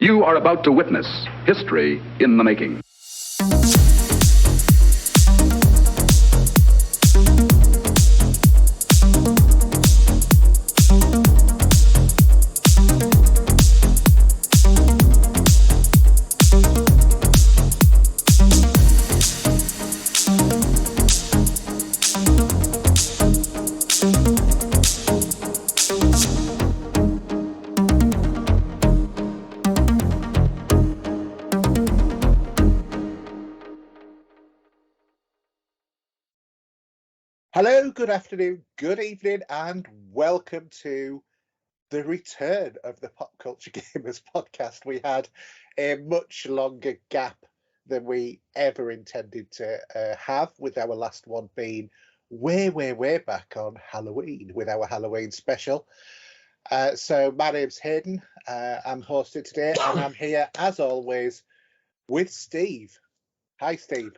You are about to witness history in the making. Hello, good afternoon, good evening, and welcome to the return of the Pop Culture Gamers podcast. We had a much longer gap than we ever intended to have, with our last one being way back on Halloween with our Halloween special. So my name's Haydn. I'm hosting today, and I'm here, as always, with Steve. Hi, Steve.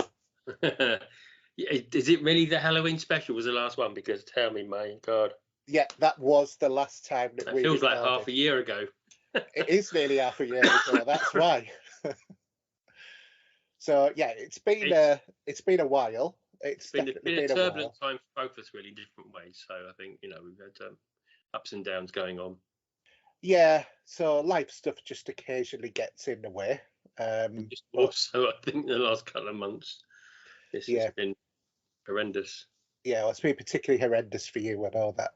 Is it really the Halloween special was the last one? Because tell me, my God. Yeah, that was the last time that we feels recorded. Like half a year ago. It is nearly half a year ago. That's why. So yeah, it's been a while. It's been a turbulent time for both of us, really, in different ways. So I think we've had ups and downs going on. Yeah. So life stuff just occasionally gets in the way. Just also, I think the last couple of months, this has been horrendous. Yeah, well, it's been particularly horrendous for you, I know that,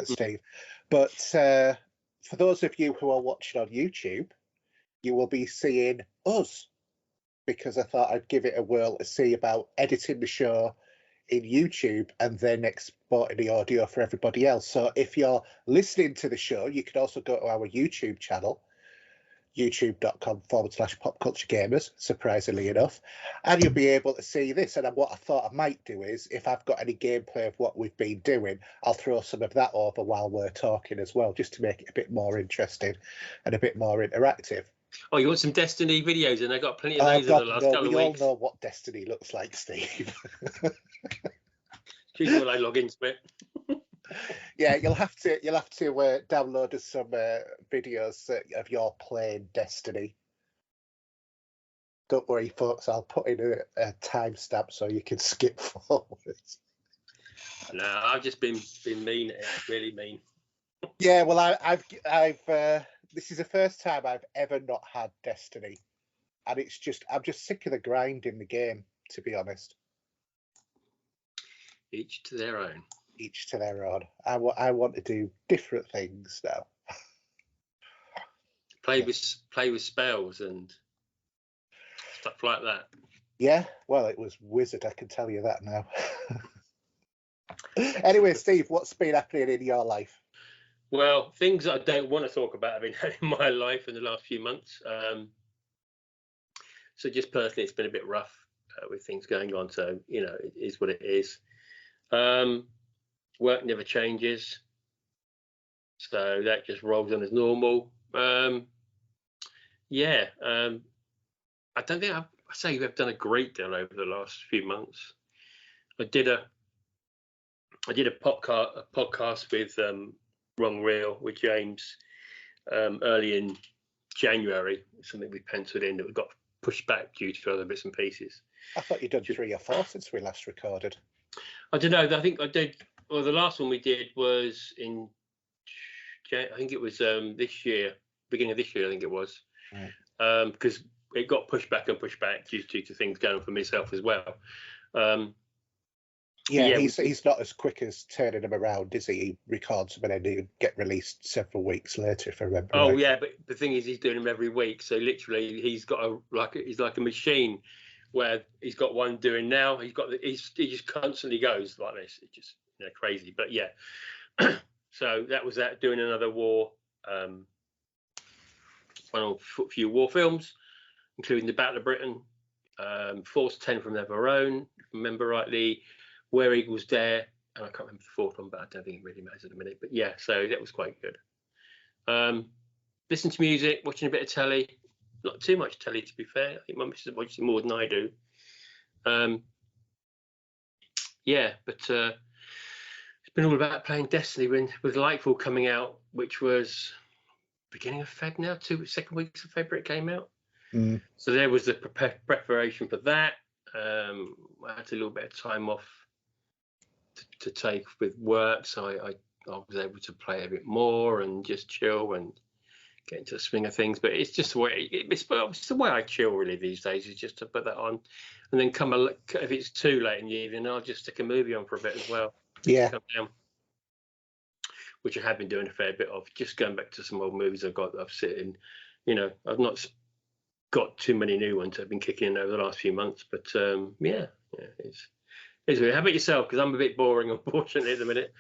Steve. But for those of you who are watching on YouTube, you will be seeing us, because I thought I'd give it a whirl to see about editing the show in YouTube and then exporting the audio for everybody else. So if you're listening to the show, you can also go to our YouTube channel, youtube.com/popculturegamers, surprisingly enough, and you'll be able to see this. And what I thought I might do is, if I've got any gameplay of what we've been doing, I'll throw some of that over while we're talking as well, just to make it a bit more interesting and a bit more interactive. Oh, you want some Destiny videos? And I got plenty of those in the last couple of weeks. We all know what Destiny looks like, Steve. Choose when I log into it. Yeah, you'll have to download some videos of your playing Destiny. Don't worry, folks. I'll put in a timestamp so you can skip forward. No, I've just been mean. Really mean. Yeah, well, I've this is the first time I've ever not had Destiny, and I'm just sick of the grind in the game, to be honest. Each to their own. Each to their own. I want to do different things now. Play with spells and stuff like that. Yeah, well, it was wizard, I can tell you that now. Anyway, Steve, what's been happening in your life? Well, things that I don't want to talk about have been in my life in the last few months. So just personally, it's been a bit rough with things going on. So, it is what it is. Work never changes. So that just rolls on as normal. I don't think I say we've done a great deal over the last few months. I did a podcast with Wrong Reel with James early in January. Something we penciled in that we got pushed back due to other bits and pieces. I thought you'd done 3 or 4 since we last recorded. I don't know. I think I did. Well, the last one we did was in, I think it was this year, beginning of this year, I think it was, because it got pushed back due to things going on for myself as well. He's not as quick as turning them around, is he? He records them and then they get released several weeks later, if I remember. Oh, right. Yeah, but the thing is, he's doing them every week. So literally, he's like a machine where he's got one doing now. He just constantly goes like this. It's just crazy. But yeah, so that was that. Doing another war, one or few war films, including the Battle of Britain, Force 10 from Neverone, if I remember rightly. Where Eagles Dare, and I can't remember the 4th one, but I don't think it really matters at the minute. But yeah, so that was quite good. Listen to music, watching a bit of telly. Not too much telly, to be fair. I think my missus watches more than I do. But it's been all about playing Destiny with Lightfall coming out, which was beginning of Feb now, second weeks of February it came out. Mm. So there was the preparation for that. I had a little bit of time off to take with work, so I was able to play a bit more and just chill and get into the swing of things. But it's just the way it's the way I chill really these days, is just to put that on, and then if it's too late in the evening, I'll just stick a movie on for a bit as well. Yeah. Come down, which I have been doing a fair bit of, just going back to some old movies I've got that I've sitting. I've not got too many new ones I've been kicking in over the last few months, but yeah, it's weird. How about yourself? Because I'm a bit boring, unfortunately, at the minute.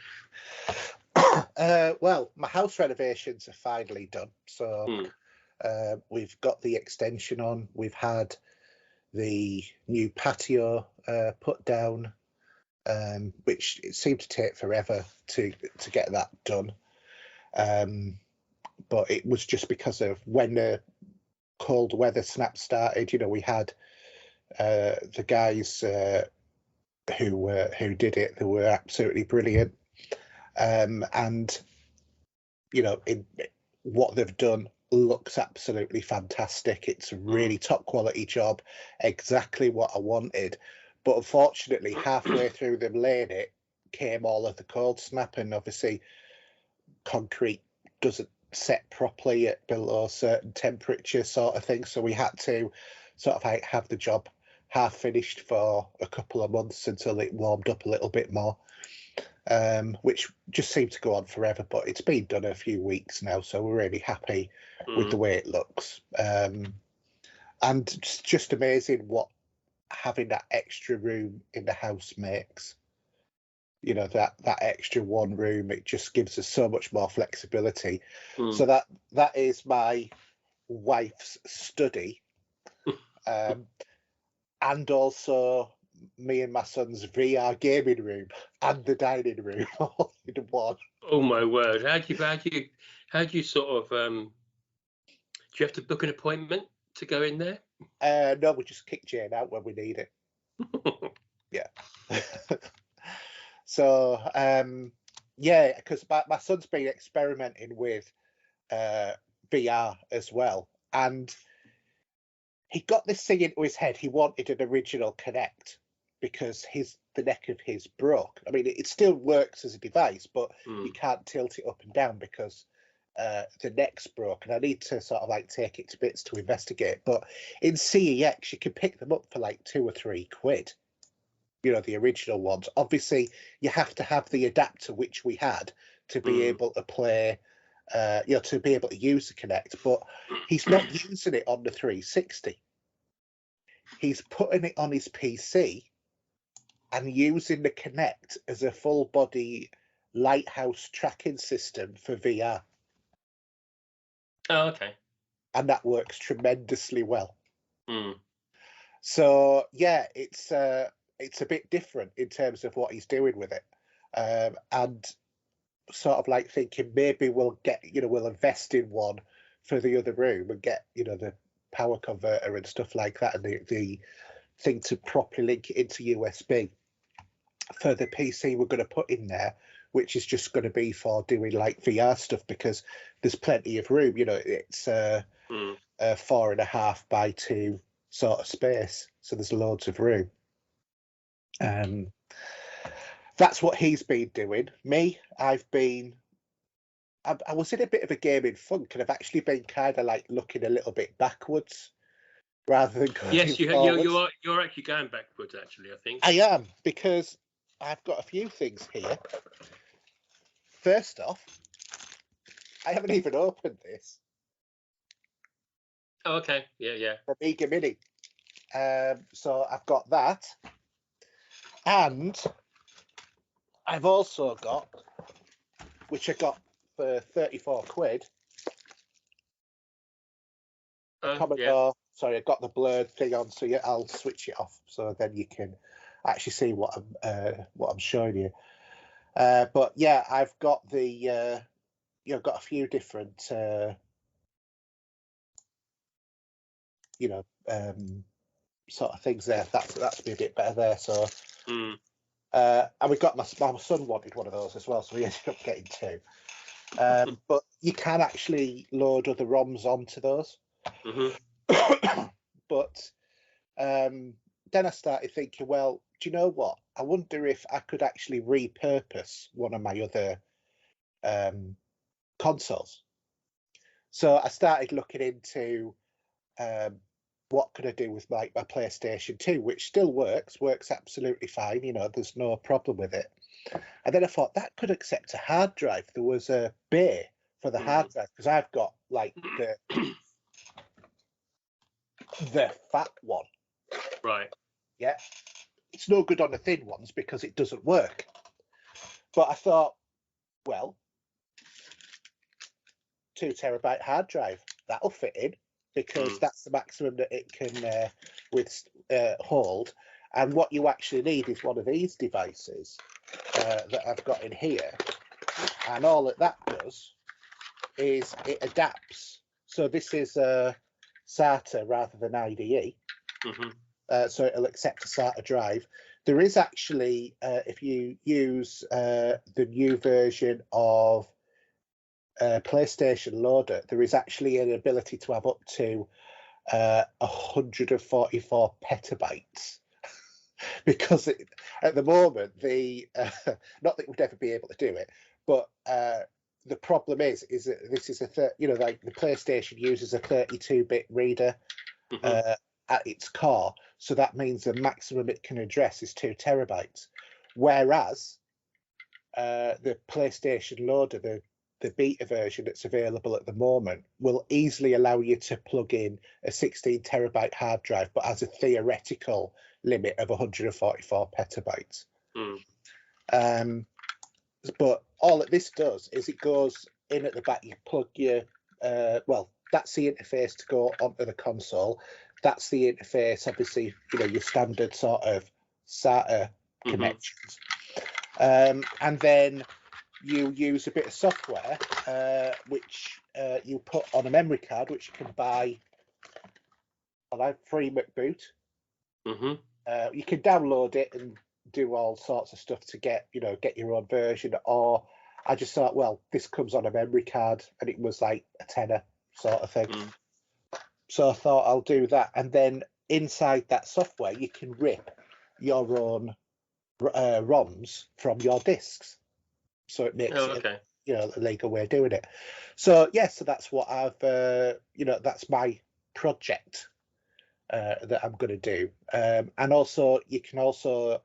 Well, my house renovations are finally done, so we've got the extension on. We've had the new patio put down, which it seemed to take forever to get that done. But it was just because of when the cold weather snap started. We had the guys who did it, who were absolutely brilliant. And what they've done looks absolutely fantastic. It's a really top quality job, exactly what I wanted. But unfortunately, halfway through them laying it came all of the cold snap, and obviously concrete doesn't set properly at below a certain temperature, sort of thing. So we had to sort of have the job half finished for a couple of months until it warmed up a little bit more, which just seemed to go on forever. But it's been done a few weeks now, so we're really happy with the way it looks. And it's just amazing what having that extra room in the house makes. That extra one room, it just gives us so much more flexibility. So that is my wife's study, and also me and my son's VR gaming room and the dining room all in one. Oh my word! How do you sort of do you have to book an appointment to go in there? No, we just kick Jane out when we need it. Yeah. So yeah, because my son's been experimenting with VR as well, and he got this thing into his head. He wanted an original Kinect because the neck of his broke. I mean, it still works as a device, but you can't tilt it up and down because the neck's broke. And I need to sort of like take it to bits to investigate. But in CEX, you can pick them up for like £2 or £3. The original ones. Obviously, you have to have the adapter, which we had, to be able to play, to be able to use the Kinect. But he's not using it on the 360. He's putting it on his PC and using the Kinect as a full body lighthouse tracking system for VR. Oh, okay. And that works tremendously well. So yeah, it's a bit different in terms of what he's doing with it, and sort of like thinking maybe we'll invest in one for the other room and get the power converter and stuff like that, and the thing to properly link it into USB for the PC we're going to put in there, which is just going to be for doing like VR stuff, because there's plenty of room. It's a 4.5 by 2 sort of space, so there's loads of room. That's what he's been doing. Me, I was in a bit of a gaming funk, and I've actually been kind of like looking a little bit backwards rather than going forwards. You're actually going backwards, actually, I think. I am, because I've got a few things here. First off, I haven't even opened this. Oh, okay. Yeah. Amiga Mini. So I've got that. And I've also got, which I got for £34, Commodore. Yeah. Sorry, I got the blurred thing on, so I'll switch it off so then you can actually see what I'm showing you. But yeah, I've got the got a few different sort of things there. That's be a bit better there. So and we got my son wanted one of those as well, so we ended up getting 2. But you can actually load other ROMs onto those. But then I started thinking, well, do you know what? I wonder if I could actually repurpose one of my other consoles. So I started looking into what could I do with my PlayStation 2, which still works absolutely fine. You know, there's no problem with it. And then I thought that could accept a hard drive. There was a bay for the hard drive because I've got like the fat one. Right. Yeah. It's no good on the thin ones because it doesn't work. But I thought, well, 2 terabyte hard drive, that'll fit in because that's the maximum that it can hold. And what you actually need is one of these devices that I've got in here. And all that does is it adapts. So this is a SATA rather than IDE. So it'll accept a SATA drive. There is actually, if you use the new version of PlayStation Loader, there is actually an ability to have up to 144 petabytes. Because at the moment, not that we'd ever be able to do it, but the problem is that this is like the PlayStation uses a 32-bit reader at its core, so that means the maximum it can address is 2 terabytes, whereas the PlayStation Loader, the beta version that's available at the moment, will easily allow you to plug in a 16 terabyte hard drive, but has a theoretical limit of 144 petabytes. But all that this does is it goes in at the back. You plug your that's the interface to go onto the console. That's the interface, obviously, your standard sort of SATA connections. And then you use a bit of software which you put on a memory card, which you can buy on free McBoot. You can download it and do all sorts of stuff to get your own version. Or I just thought, well, this comes on a memory card, and it was like a tenner sort of thing. So I thought I'll do that, and then inside that software you can rip your own ROMs from your discs. So it makes it, a legal way of doing it. So so that's what I've, that's my project that I'm going to do. And also, you can also,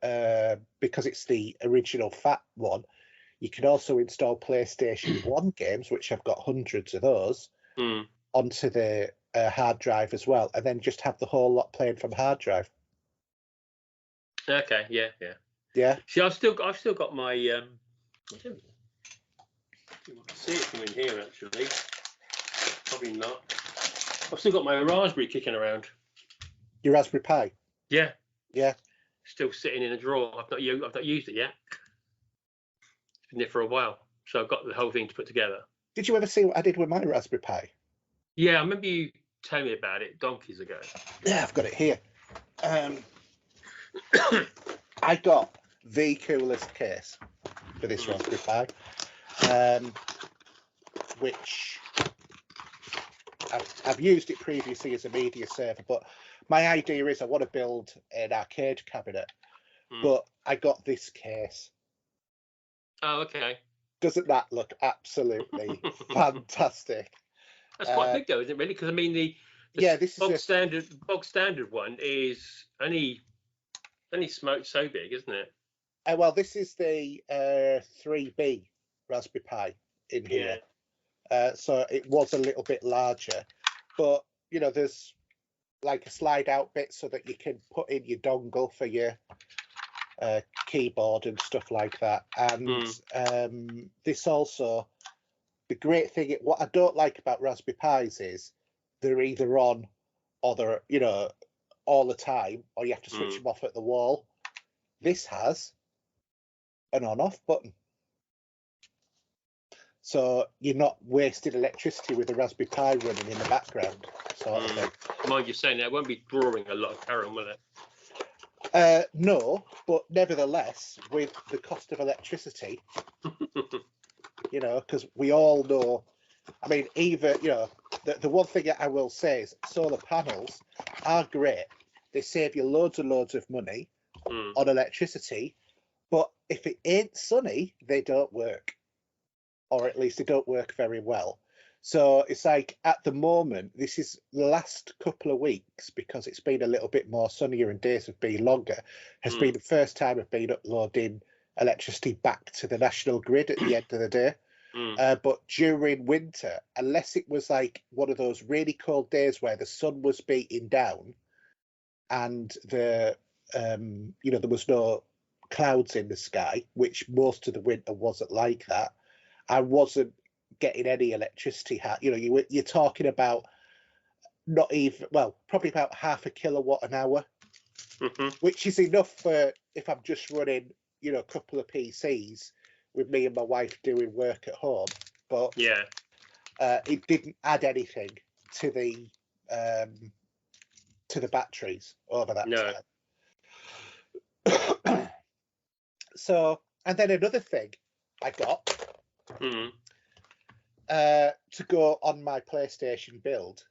because it's the original fat one, you can also install PlayStation 1 games, which I've got hundreds of those, onto the hard drive as well, and then just have the whole lot playing from hard drive. Okay, yeah. See, I've still got my. I don't see it from in here actually. Probably not. I've still got my Raspberry kicking around. Your Raspberry Pi? Yeah. Yeah. Still sitting in a drawer. I've not used it yet. It's been there for a while, so I've got the whole thing to put together. Did you ever see what I did with my Raspberry Pi? Yeah, I remember you telling me about it donkeys ago. Yeah, I've got it here. I got the coolest case for this Raspberry Pi, which I've used it previously as a media server, but my idea is I want to build an arcade cabinet, but I got this case. Oh, okay. Doesn't that look absolutely fantastic? That's quite big though, isn't it, really? Because I mean, this is bog standard one is only smoked so big, isn't it? Well, this is the 3B Raspberry Pi in here. So it was a little bit larger, but there's like a slide out bit so that you can put in your dongle for your keyboard and stuff like that. And this also, the great thing, what I don't like about Raspberry Pis is they're either on or they're all the time, or you have to switch them off at the wall. This has an on-off button, so you're not wasting electricity with the Raspberry Pi running in the background, sort of thing. Mind you saying that, it won't be drawing a lot of current, will it? No, but nevertheless, with the cost of electricity, you know, because we all know. I mean, even, you know, the one thing I will say is solar panels are great. They save you loads and loads of money on electricity, but if it ain't sunny, they don't work, or at least they don't work very well. So it's like at the moment, this is the last couple of weeks, because it's been a little bit more sunnier and days have been longer, has been the first time I've been uploading electricity back to the national grid at the end of the day. But during winter, unless it was like one of those really cold days where the sun was beating down and the you know, there was no clouds in the sky, which most of the winter wasn't like that, I wasn't getting any electricity. You know, you're talking about not even, well, probably about half a kilowatt an hour, which is enough for if I'm just running, you know, a couple of PCs with me and my wife doing work at home. But yeah, it didn't add anything to the batteries over that time. So, and then another thing I got to go on my PlayStation build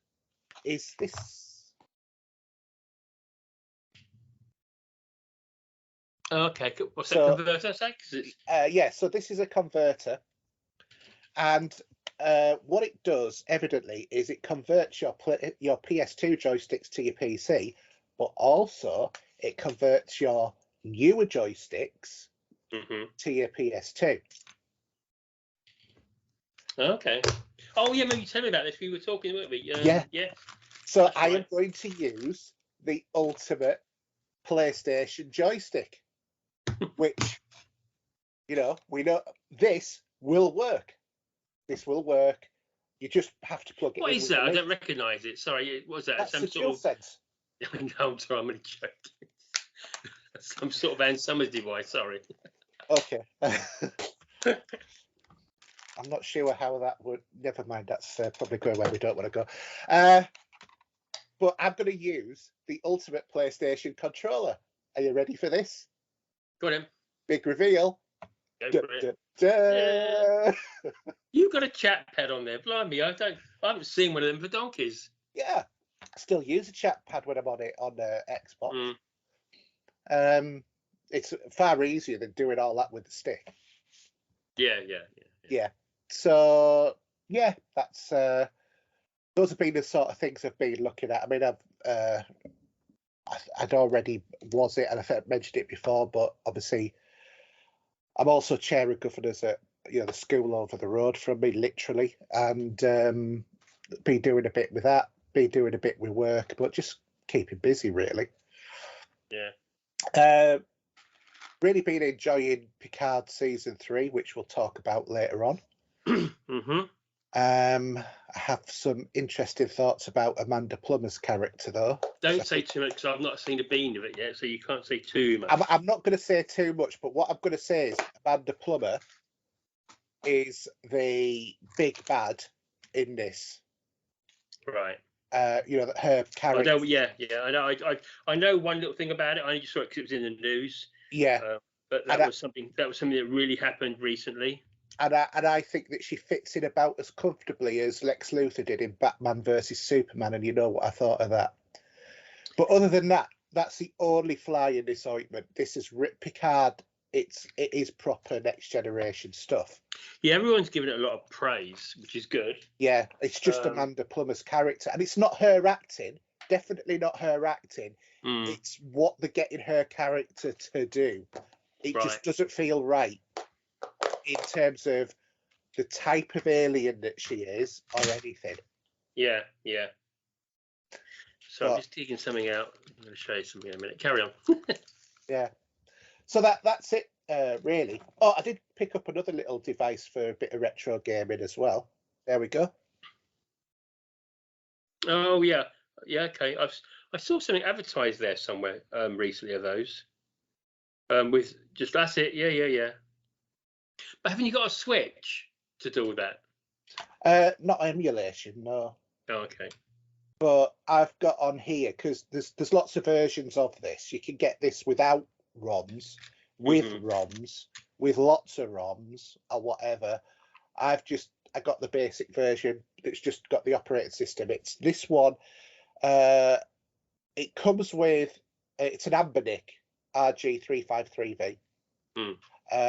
is this. Okay, what's that converter say? Yeah, so this is a converter, and what it does evidently is it converts your PS2 joysticks to your PC, but also it converts your newer joysticks to your PS2. Okay. Oh yeah, maybe tell me about this. We were talking, weren't we? Yeah. So I am right. going to use the ultimate PlayStation joystick, which, you know, we know this will work. This will work. You just have to plug it in. What is that? I don't recognise it. Sorry, what was that? That's some the sort of sense. No, I'm sorry, I'm only joking. Some sort of Ann Summers device. Sorry. Okay. I'm not sure how that would. Never mind. That's probably going where we don't want to go. But I'm going to use the ultimate PlayStation controller. Are you ready for this? Go on in. Big reveal. Go for it. Yeah. You've got a chat pad on there. Blimey, I haven't seen one of them for donkeys. Yeah. I still use a chat pad when I'm on it on Xbox. It's far easier than doing all that with the stick. Yeah. So yeah, that's those have been the sort of things I've been looking at. I mean, I'd already was it, and I've mentioned it before, but obviously I'm also chair of governors at, you know, the school over the road from me, literally, and be doing a bit with that, be doing a bit with work, but just keeping busy, really. Yeah. Really been enjoying Picard season 3, which we'll talk about later on. I have some interesting thoughts about Amanda Plummer's character, though. Don't say too much, because I've not seen a bean of it yet, so you can't say too much. I'm not going to say too much, but what I'm going to say is Amanda Plummer is the big bad in this. Right. You know, that her character. I know one little thing about it. I only just saw it because it was in the news. Yeah. But that was something that really happened recently. And I think that she fits in about as comfortably as Lex Luthor did in Batman versus Superman, and you know what I thought of that. But other than that, that's the only fly in this ointment. This is Picard. It is proper next generation stuff. Yeah, everyone's giving it a lot of praise, which is good. Yeah, it's just Amanda Plummer's character, and it's not her acting. Definitely not her acting. It's what they're getting her character to do. It just doesn't feel right in terms of the type of alien that she is or anything. Yeah. So I'm just digging something out. I'm going to show you something in a minute. Carry on. Yeah. So that's it, really. Oh, I did pick up another little device for a bit of retro gaming as well. There we go. Oh yeah. Okay. I saw something advertised there somewhere recently of those. With just that's it. Yeah. But haven't you got a Switch to do all that? Not emulation, no. Oh, okay. But I've got on here, because there's lots of versions of this. You can get this without ROMs, with ROMs, with lots of ROMs, or whatever. I got the basic version. It's just got the operating system. It's this one. It comes with, it's an Anbernic RG353V.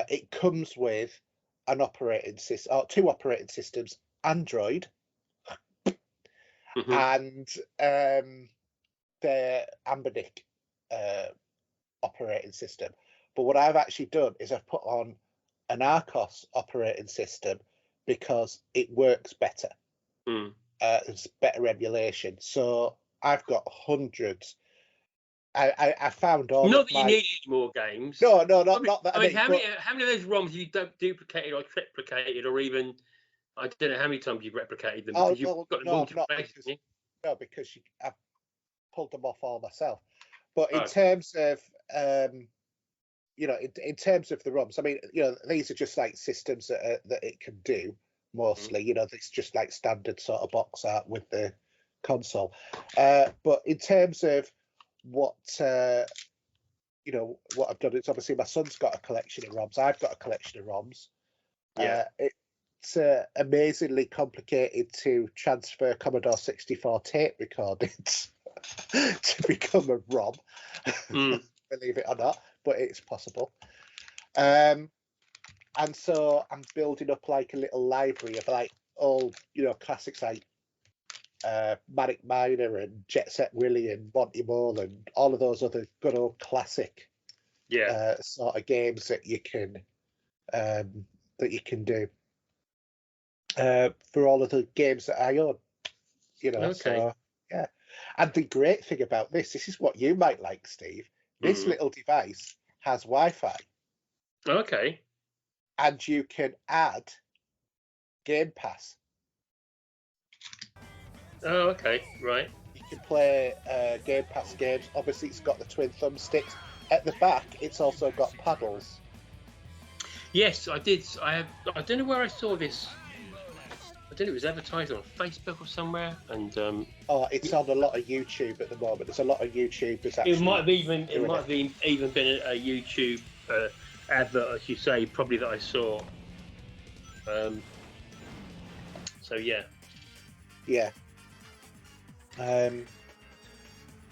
It comes with an operating system, or two operating systems, Android and the Anbernic operating system. But what I've actually done is I've put on an Arcos operating system because it works better. It's better emulation. So I've got hundreds. I found all. Not that you needed more games. No, not that. I mean, how many of those ROMs you duplicated or triplicated, or even I don't know how many times you've replicated them? Oh, You've got no, because I pulled them off all myself. But in terms of in terms of the ROMs, I mean, these are just like systems that it can do mostly. It's just like standard sort of box art with the console. But in terms of what what I've done, it's obviously my son's got a collection of ROMs. I've got a collection of ROMs. It's amazingly complicated to transfer Commodore 64 tape recordings to become a ROM, believe it or not, but it's possible. And so I'm building up like a little library of like old, classics like Manic Miner and Jet Set Willy and Monty Mole and all of those other good old classic sort of games that you can do for all of the games that I own. So yeah. And the great thing about this is what you might like, Steve. This little device has Wi-Fi. Okay. And you can add Game Pass. Oh, okay, right. You can play Game Pass games. Obviously, it's got the twin thumbsticks. At the back, it's also got paddles. Yes, I did. I don't know where I saw this. I don't know. It was advertised on Facebook or somewhere, and it's on a lot of YouTube at the moment. There's a lot of YouTubers actually. It might have even been a YouTube advert, as you say, probably that I saw. So yeah. Yeah.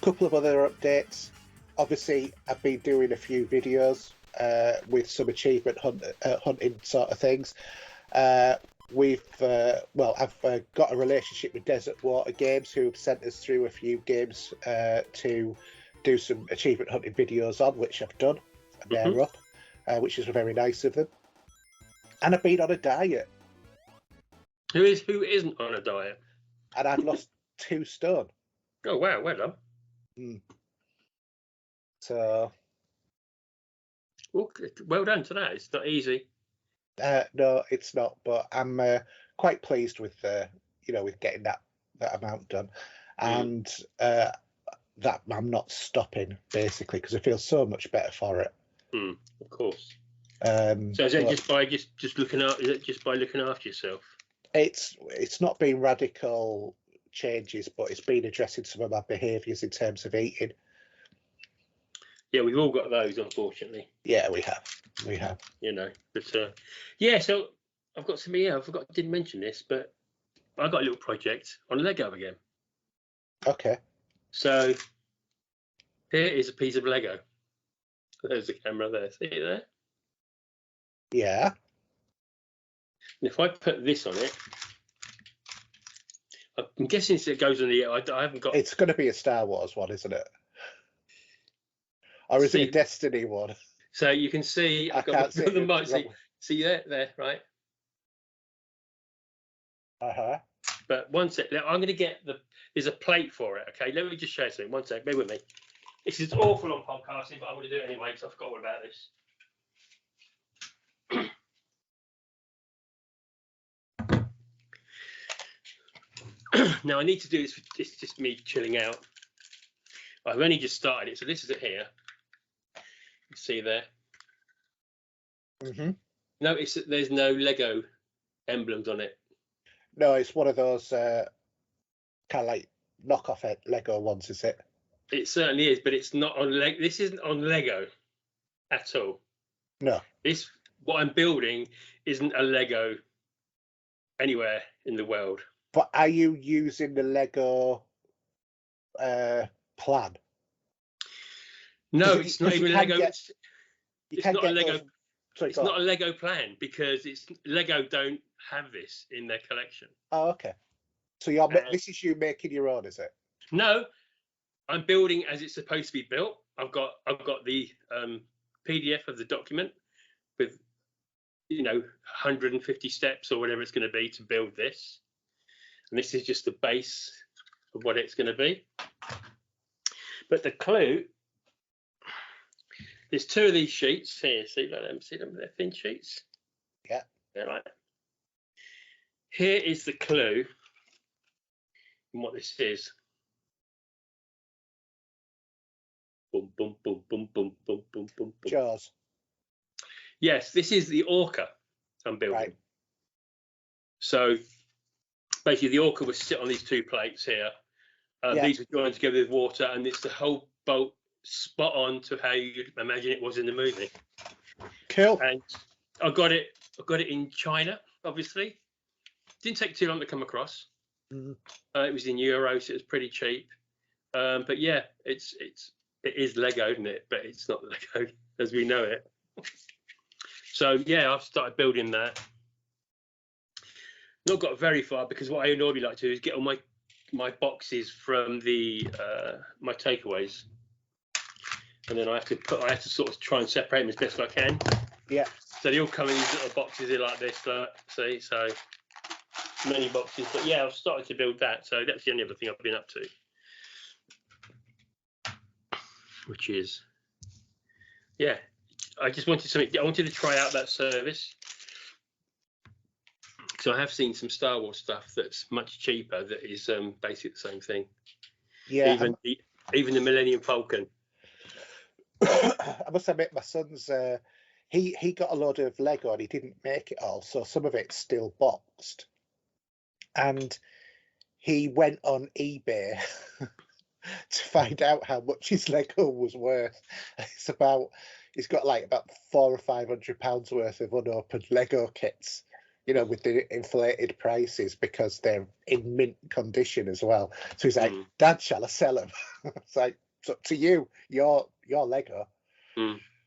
Couple of other updates. Obviously, I've been doing a few videos with some achievement hunting sort of things. I've got a relationship with Desert Water Games, who have sent us through a few games to do some achievement hunting videos on, which I've done. And they're up, which is very nice of them. And I've been on a diet. Who isn't on a diet? And I've lost 2 stone. Oh wow, well done. So, well done to that. It's not easy. No, it's not. But I'm quite pleased with with getting that amount done, and that I'm not stopping basically because I feel so much better for it. Of course. So is it just by looking after? Is it just by looking after yourself? It's not been radical changes, but it's been addressing some of my behaviours in terms of eating. Yeah, we've all got those, unfortunately. Yeah, we have. But so I've got some. I didn't mention this, but I got a little project on Lego again. Okay. So here is a piece of Lego. There's the camera there. See it there? Yeah. And if I put this on it, I'm guessing it goes on the. I haven't got. It's going to be a Star Wars one, isn't it? Or is it a Destiny one? So you can see. I can't see the mic. See there, right? But one sec. I'm going to get there's a plate for it. Okay, let me just show you something. One sec. Bear with me. This is awful on podcasting, but I'm going to do it anyway because I forgot all about this. Now I need to do this. It's just me chilling out. I've only just started it, so this is it here. You see there? Notice that there's no Lego emblems on it. No, it's one of those kind of like knockoff Lego ones, is it? It certainly is, but it's not on Lego. This isn't on Lego at all. No. What I'm building isn't a Lego anywhere in the world. But are you using the Lego plan? No, 'Cause it's you- not 'cause you even can Lego. get- You It's can not a get Lego. those. Sorry, It's go not on. a Lego plan because it's Lego don't have this in their collection. Oh, okay. So this is you making your own, is it? No, I'm building as it's supposed to be built. I've got the PDF of the document with 150 steps or whatever it's going to be to build this, and this is just the base of what it's going to be. But the clue, there's 2 of these sheets here. See them? They're thin sheets. Yeah. They're like. Here is the clue in what this is. Boom, boom, boom, boom, boom, boom, boom, boom, boom. Jaws. Yes, this is the orca I'm building. Right. So basically, the orca would sit on these 2 plates here. These are joined together with water, and it's the whole boat spot on to how you'd imagine it was in the movie. Cool. And I got it in China, obviously. Didn't take too long to come across. Mm. It was in euros, so it was pretty cheap. But yeah, it is Lego, isn't it? But it's not Lego as we know it. So yeah, I've started building that. Not got very far because what I normally like to do is get all my boxes from the my takeaways, and then I have to sort of try and separate them as best I can. Yeah. So they all come in these little boxes here like this. See, so many boxes. But yeah, I've started to build that. So that's the only other thing I've been up to, which is, yeah, I just wanted something. I wanted to try out that service. So I have seen some Star Wars stuff that's much cheaper. That is basically the same thing. Yeah. Even the Millennium Falcon. I must admit, my son's he got a load of Lego and he didn't make it all, so some of it's still boxed. And he went on eBay to find out how much his Lego was worth. He's got like about £400 or £500 worth of unopened Lego kits, with the inflated prices because they're in mint condition as well. So he's like, Dad, shall I sell them? It's like, it's up to you, your Lego.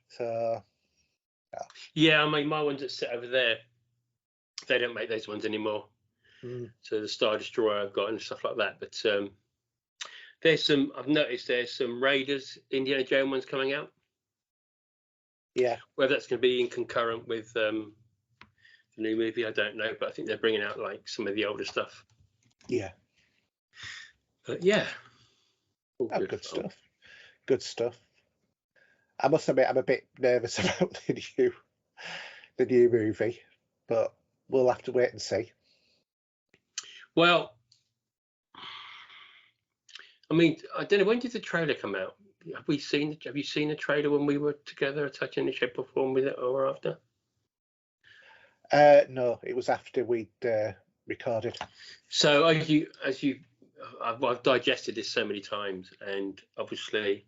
So yeah, I mean, my ones that sit over there, they don't make those ones anymore. So the Star Destroyer I've got and stuff like that. But I've noticed there's some Raiders Indiana Jones ones coming out. Yeah. Whether that's going to be in concurrent with the new movie, I don't know. But I think they're bringing out like some of the older stuff. Yeah. But yeah. Good stuff. Good stuff. I must admit, I'm a bit nervous about the new movie, but we'll have to wait and see. Well, I mean, I don't know, when did the trailer come out? Have you seen the trailer when we were together, touching the shape or form with it, or after? No, it was after we'd recorded. So I've digested this so many times, and obviously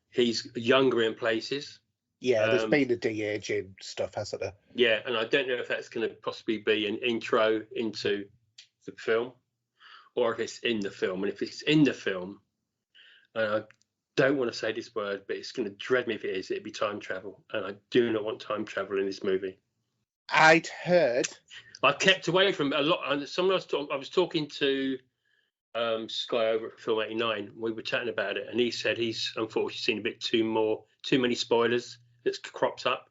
he's younger in places. Yeah, there's been a de-aging stuff, hasn't there? Yeah, and I don't know if that's going to possibly be an intro into the film, or if it's in the film. And if it's in the film, and I don't want to say this word, but it's going to dread me if it is, it'd be time travel. And I do not want time travel in this movie. I'd heard. I kept away from it a lot. And I was talking to Sky over at Film 89. We were chatting about it, and he said he's unfortunately seen a bit too many spoilers that's cropped up,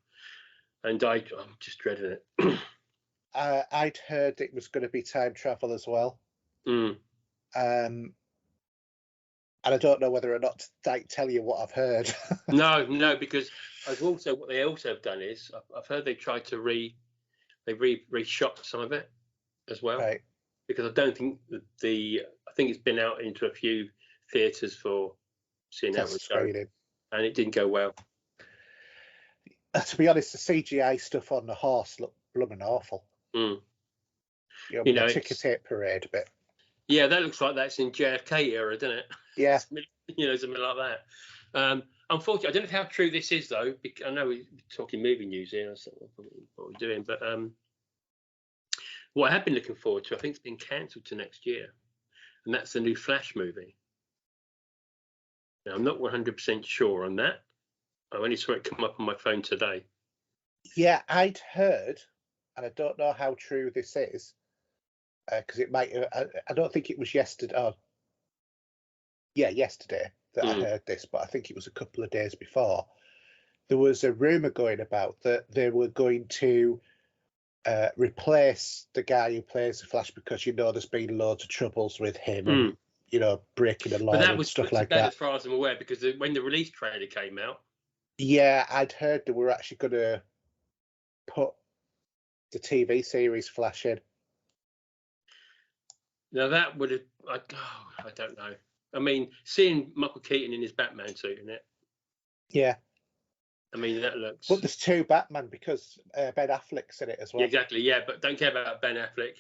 and I'm just dreading it. I'd heard it was going to be time travel as well. And I don't know whether or not to tell you what I've heard. No, because what they also have done is I've heard they tried to reshot some of it as well. Right. Because I don't think I think it's been out into a few theatres for seeing how it would go, and it didn't go well. To be honest, the CGI stuff on the horse looked blooming awful. The ticker tape parade bit. Yeah, that looks like that's in JFK era, doesn't it? Yeah. Something like that. Unfortunately, I don't know how true this is, though. I know we're talking movie news here, that's what we're doing, but What I have been looking forward to, I think it's been cancelled to next year, and that's the new Flash movie. Now, I'm not 100% sure on that. I only saw it come up on my phone today. Yeah, I'd heard, and I don't know how true this is, because it might. I don't think it was yesterday. Oh, yeah, yesterday that I heard this, but I think it was a couple of days before. There was a rumor going about that they were going to replace the guy who plays the Flash, because there's been loads of troubles with him and breaking the law But that and was stuff put to like bed that. as far as I'm aware, because when the release trailer came out. Yeah, I'd heard they were actually going to put the TV series Flash in. Now that would have, I don't know. I mean, seeing Michael Keaton in his Batman suit in it. Yeah. I mean, that looks. But there's two Batman, because Ben Affleck's in it as well. Yeah, exactly. Yeah, but don't care about Ben Affleck.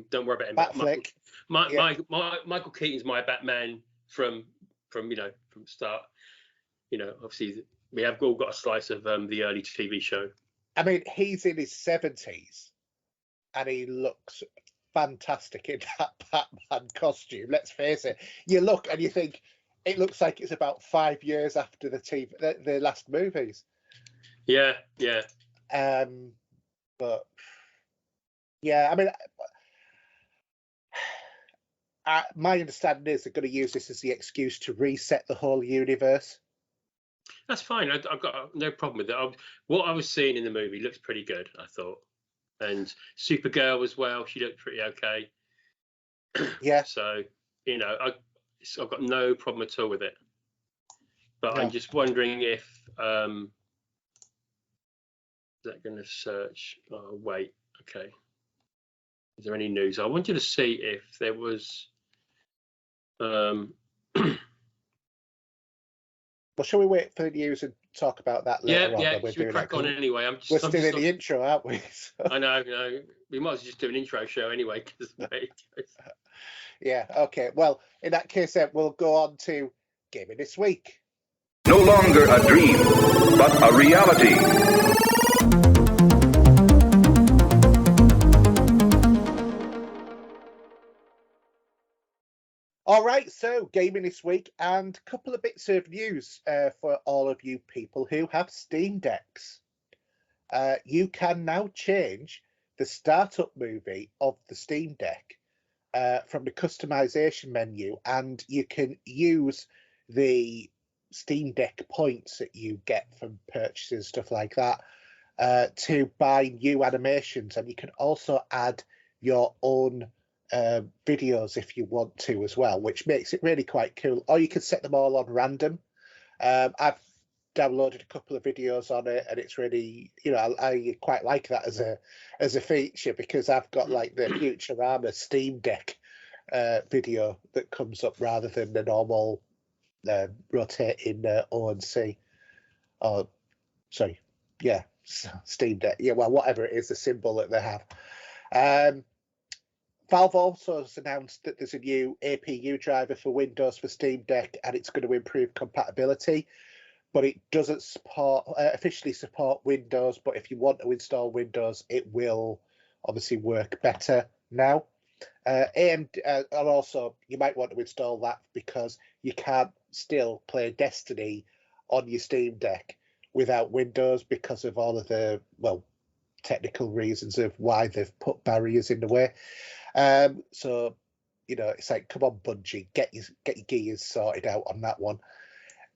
Don't worry about him. Batfleck. Michael Keaton's my Batman from the start. Obviously we have all got a slice of the early TV show. I mean, he's in his 70s, and he looks fantastic in that Batman costume. Let's face it. You look and you think it looks like it's about 5 years after the last movies. Yeah. But yeah, I mean, my understanding is they're going to use this as the excuse to reset the whole universe. That's fine. I've got no problem with it. What I was seeing in the movie looks pretty good, I thought. And Supergirl as well, she looked pretty okay. Yeah. So, I've got no problem at all with it. But No. I'm just wondering if is that going to search? Oh, wait. Okay. Is there any news? I wanted to see if there was. Well, shall we wait for the news and talk about that later on? Yeah. Should we crack on anyway? We're still in the intro, aren't we? So. I know. We might as well just do an intro show anyway. Yeah. Okay. Well, in that case, we'll go on to Gaming This Week. No longer a dream, but a reality. All right, so Gaming This Week, and a couple of bits of news for all of you people who have Steam Decks. You can now change the startup movie of the Steam Deck from the customization menu, and you can use the Steam Deck points that you get from purchases, stuff like that, to buy new animations, and you can also add your own videos if you want to as well, which makes it really quite cool. Or you can set them all on random. I've downloaded a couple of videos on it, and it's really, I quite like that as a feature, because I've got like the Futurama Steam Deck video that comes up rather than the normal rotating ONC. Or sorry, yeah, Steam Deck. Yeah, well, whatever it is, the symbol that they have. Valve also has announced that there's a new APU driver for Windows for Steam Deck, and it's going to improve compatibility, but it doesn't officially support Windows. But if you want to install Windows, it will obviously work better now. And also, you might want to install that because you can't still play Destiny on your Steam Deck without Windows because of all of the, technical reasons of why they've put barriers in the way. So, it's like, come on, Bungie, get your gears sorted out on that one.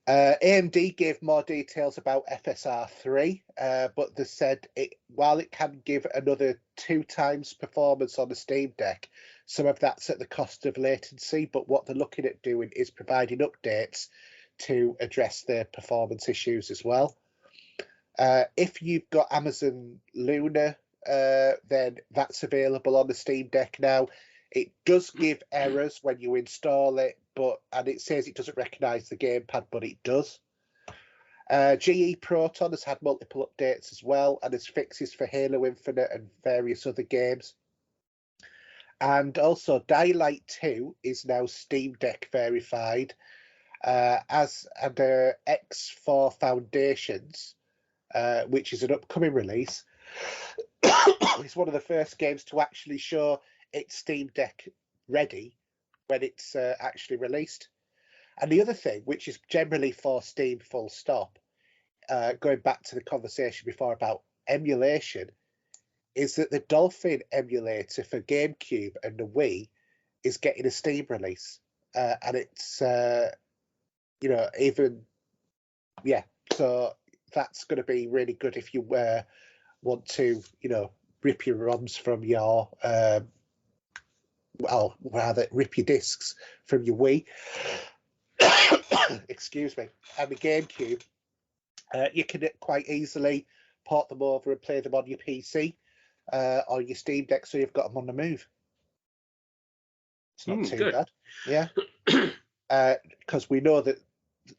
AMD gave more details about FSR3, but they said while it can give another 2 times performance on the Steam Deck, some of that's at the cost of latency, but what they're looking at doing is providing updates to address their performance issues as well. If you've got Amazon Luna, then that's available on the Steam Deck now. It does give errors when you install it, and it says it doesn't recognise the gamepad, but it does. GE Proton has had multiple updates as well, and has fixes for Halo Infinite and various other games. And also, Dying Light 2 is now Steam Deck verified, as under X4 Foundations, which is an upcoming release, it's one of the first games to actually show its Steam Deck ready when it's actually released. And the other thing, which is generally for Steam full stop, going back to the conversation before about emulation, is that the Dolphin emulator for GameCube and the Wii is getting a Steam release. And it's, so that's going to be really good if you want to, rip your ROMs from your, rip your discs from your Wii. Excuse me. And the GameCube, you can quite easily port them over and play them on your PC or your Steam Deck, so you've got them on the move. It's not too good. bad. Yeah. Because we know that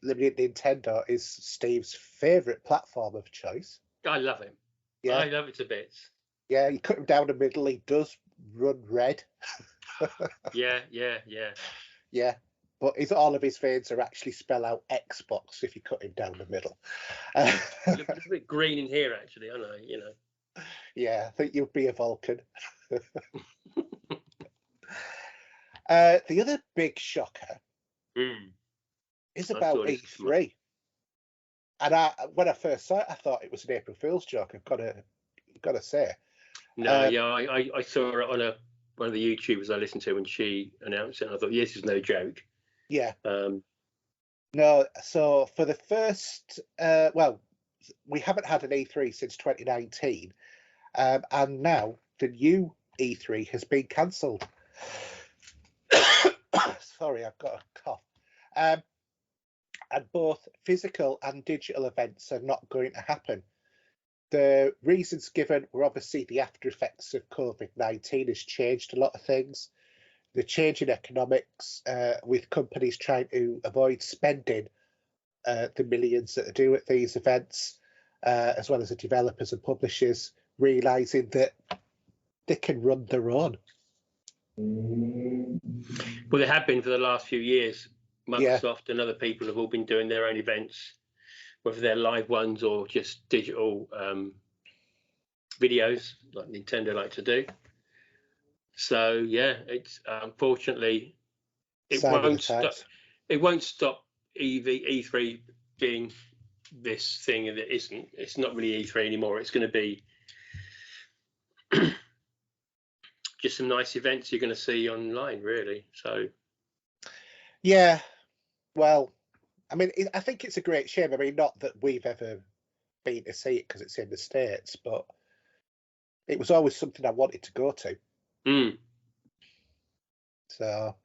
the Nintendo is Steve's favourite platform of choice. I love him. Yeah. I love it to bits. Yeah, you cut him down the middle, he does run red. Yeah. Yeah. But all of his veins are actually spell out Xbox if you cut him down the middle. Look a bit green in here, actually, aren't I? Yeah, I think you'll be a Vulcan. The other big shocker is about E3. And when I first saw it, I thought it was an April Fool's joke. I've got to say. No, I saw it on one of the YouTubers I listened to when she announced it. And I thought, yes, it's no joke. Yeah. No, so for the first, we haven't had an E3 since 2019, and now the new E3 has been cancelled. Sorry, I've got a cough. And both physical and digital events are not going to happen. The reasons given were obviously the after effects of COVID-19 has changed a lot of things. The change in economics, with companies trying to avoid spending the millions that they do at these events, as well as the developers and publishers realising that they can run their own. Well, they have been for the last few years. Microsoft and other people have all been doing their own events, whether they're live ones or just digital videos like Nintendo like to do. So yeah, it's unfortunately it won't stop E3 being this thing that isn't. It's not really E3 anymore. It's going to be just some nice events you're going to see online, really. So yeah, well, I mean, I think it's a great shame. I mean, not that we've ever been to see it because it's in the States, but it was always something I wanted to go to. So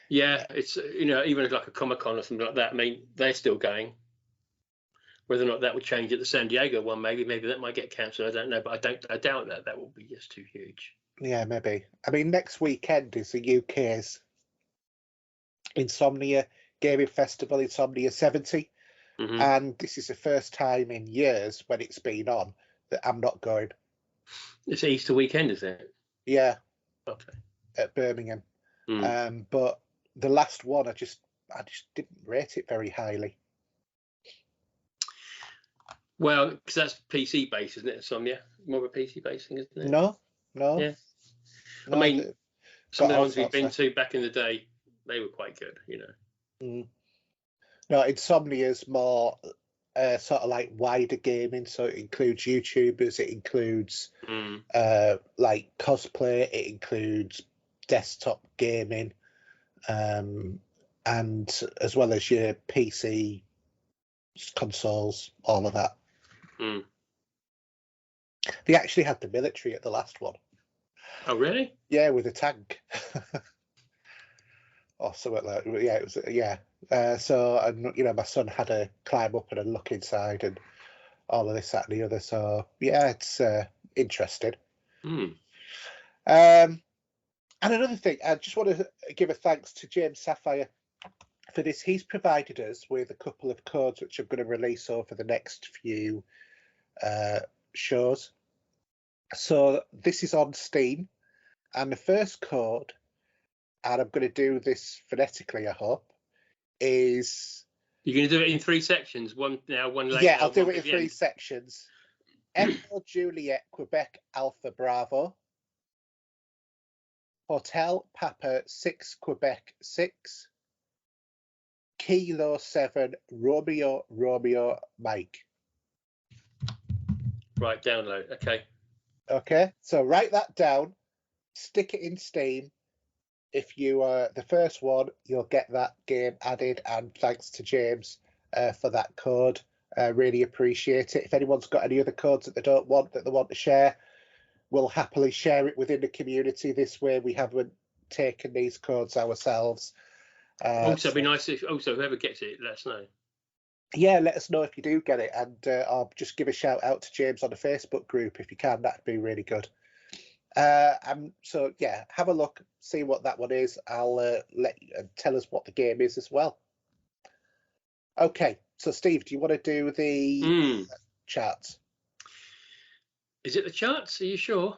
yeah, it's even like a Comic-Con or something like that. I mean, they're still going. Whether or not that would change at the San Diego one, maybe that might get cancelled. I don't know, but I doubt that will be just too huge. Yeah, maybe. I mean, next weekend is the UK's Insomnia Gaming Festival, Insomnia 70, and this is the first time in years when it's been on that I'm not going. It's Easter weekend, is it? Yeah. Okay. At Birmingham. But the last one, I just didn't rate it very highly. Well, because that's PC based, isn't it? Insomnia, more of a PC based thing, isn't it? No. Yeah. No, I mean, some of the ones we've been to back in the day, they were quite good, No, Insomnia's more sort of like wider gaming, so it includes YouTubers, it includes like cosplay, it includes desktop gaming, and as well as your PC consoles, all of that. They actually had the military at the last one. Oh, really? Yeah, with a tank. Or something like that. Yeah, it was, so, and, my son had to climb up and look inside and all of this, that, and the other. So, yeah, it's interesting. And another thing, I just want to give a thanks to James Sapphire for this. He's provided us with a couple of codes which I'm going to release over the next few shows. So this is on Steam, and the first code, and I'm going to do this phonetically, I hope, is... You're going to do it in 3 sections, one now, one later. Yeah, I'll do it in 3 sections. Echo Juliet Quebec Alpha Bravo, Hotel Papa 6 Quebec 6, Kilo 7 Romeo Romeo Mike. Right, download. Okay. Okay, so write that down, stick it in Steam. If you are the first one, you'll get that game added, and thanks to James for that code. Really appreciate it. If anyone's got any other codes that they want to share, we'll happily share it within the community. This way we haven't taken these codes ourselves. Also, it'd be nice if whoever gets it, let us know. Yeah, let us know if you do get it, and I'll just give a shout out to James on the Facebook group if you can. That'd be really good. So yeah, have a look, see what that one is. I'll let you tell us what the game is as well. Okay, so Steve, do you want to do the charts? Is it the charts? Are you sure?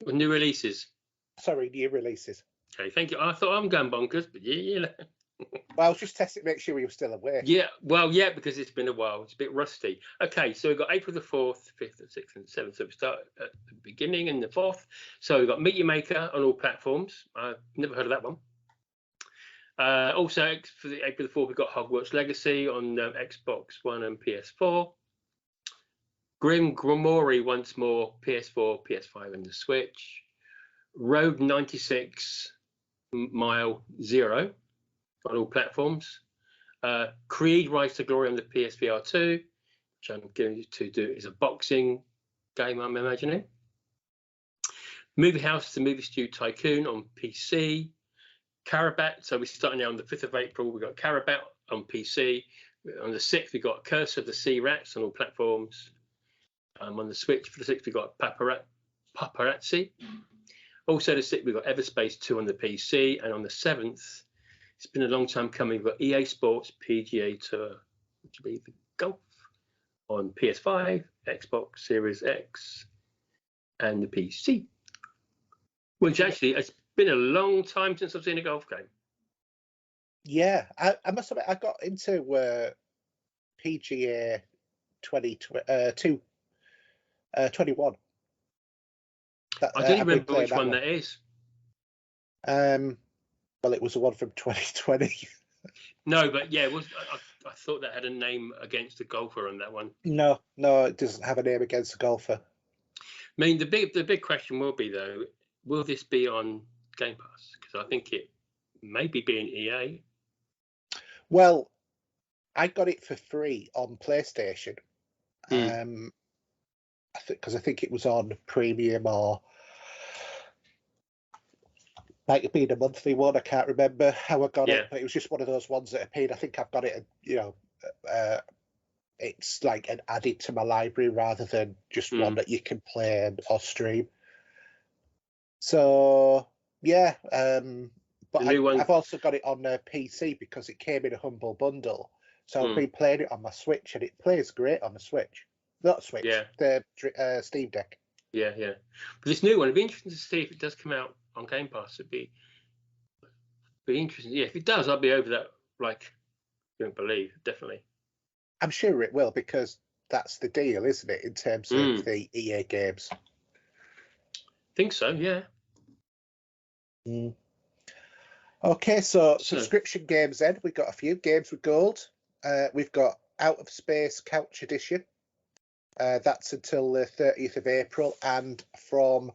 With new releases? Sorry, new releases. Okay, thank you. I thought I'm going bonkers, but yeah. Well, I was just testing, make sure you were still awake. Yeah, well, yeah, because it's been a while. It's a bit rusty. Okay, so we've got April the 4th, 5th, and 6th, and 7th. So we start at the beginning and the 4th. So we've got Meet Your Maker on all platforms. I've never heard of that one. Also, for the April the 4th, we've got Hogwarts Legacy on Xbox One and PS4. Grim Grimoire once more, PS4, PS5, and the Switch. Road 96 Mile Zero on all platforms. Creed Rise to Glory on the PSVR 2, which I'm going to do is a boxing game, I'm imagining. Movie House the Movie Stew Tycoon on PC. Carabat, so we're starting now on the 5th of April. We've got Carabat on PC. On the 6th, we've got Curse of the Sea Rats on all platforms. On the Switch for the 6th, we've got Paparazzi. Also, the 6th, we've got Everspace 2 on the PC. And on the 7th, it's been a long time coming. We've got EA Sports PGA Tour, which will be the golf, on PS5, Xbox Series X, and the PC. Which actually, it's been a long time since I've seen a golf game. Yeah, I must admit, I got into PGA 21. I don't remember which one that is. Well, it was the one from 2020. No, but yeah, it was. I thought that had a name against a golfer on that one. No, it doesn't have a name against a golfer. I mean, the big question will be though, will this be on Game Pass? Because I think it may be being EA. Well, I got it for free on PlayStation. Because I think it was on Premium, or might have been a monthly one. I can't remember how I got it, but it was just one of those ones that appeared. I think I've got it, it's like an added to my library rather than just one that you can play or stream. So yeah, but I've also got it on PC because it came in a humble bundle. So I've been playing it on my Switch, and it plays great on the Switch. Not Switch, the Steam Deck. Yeah. But this new one, it'd be interesting to see if it does come out on Game Pass. It'd be interesting. Yeah, if it does, I'll be over that like you don't believe, definitely. I'm sure it will, because that's the deal, isn't it, in terms of the EA games? Think so, yeah. Okay, so subscription games then. We've got a few games with gold. We've got Out of Space Couch Edition. That's until the 30th of April, and from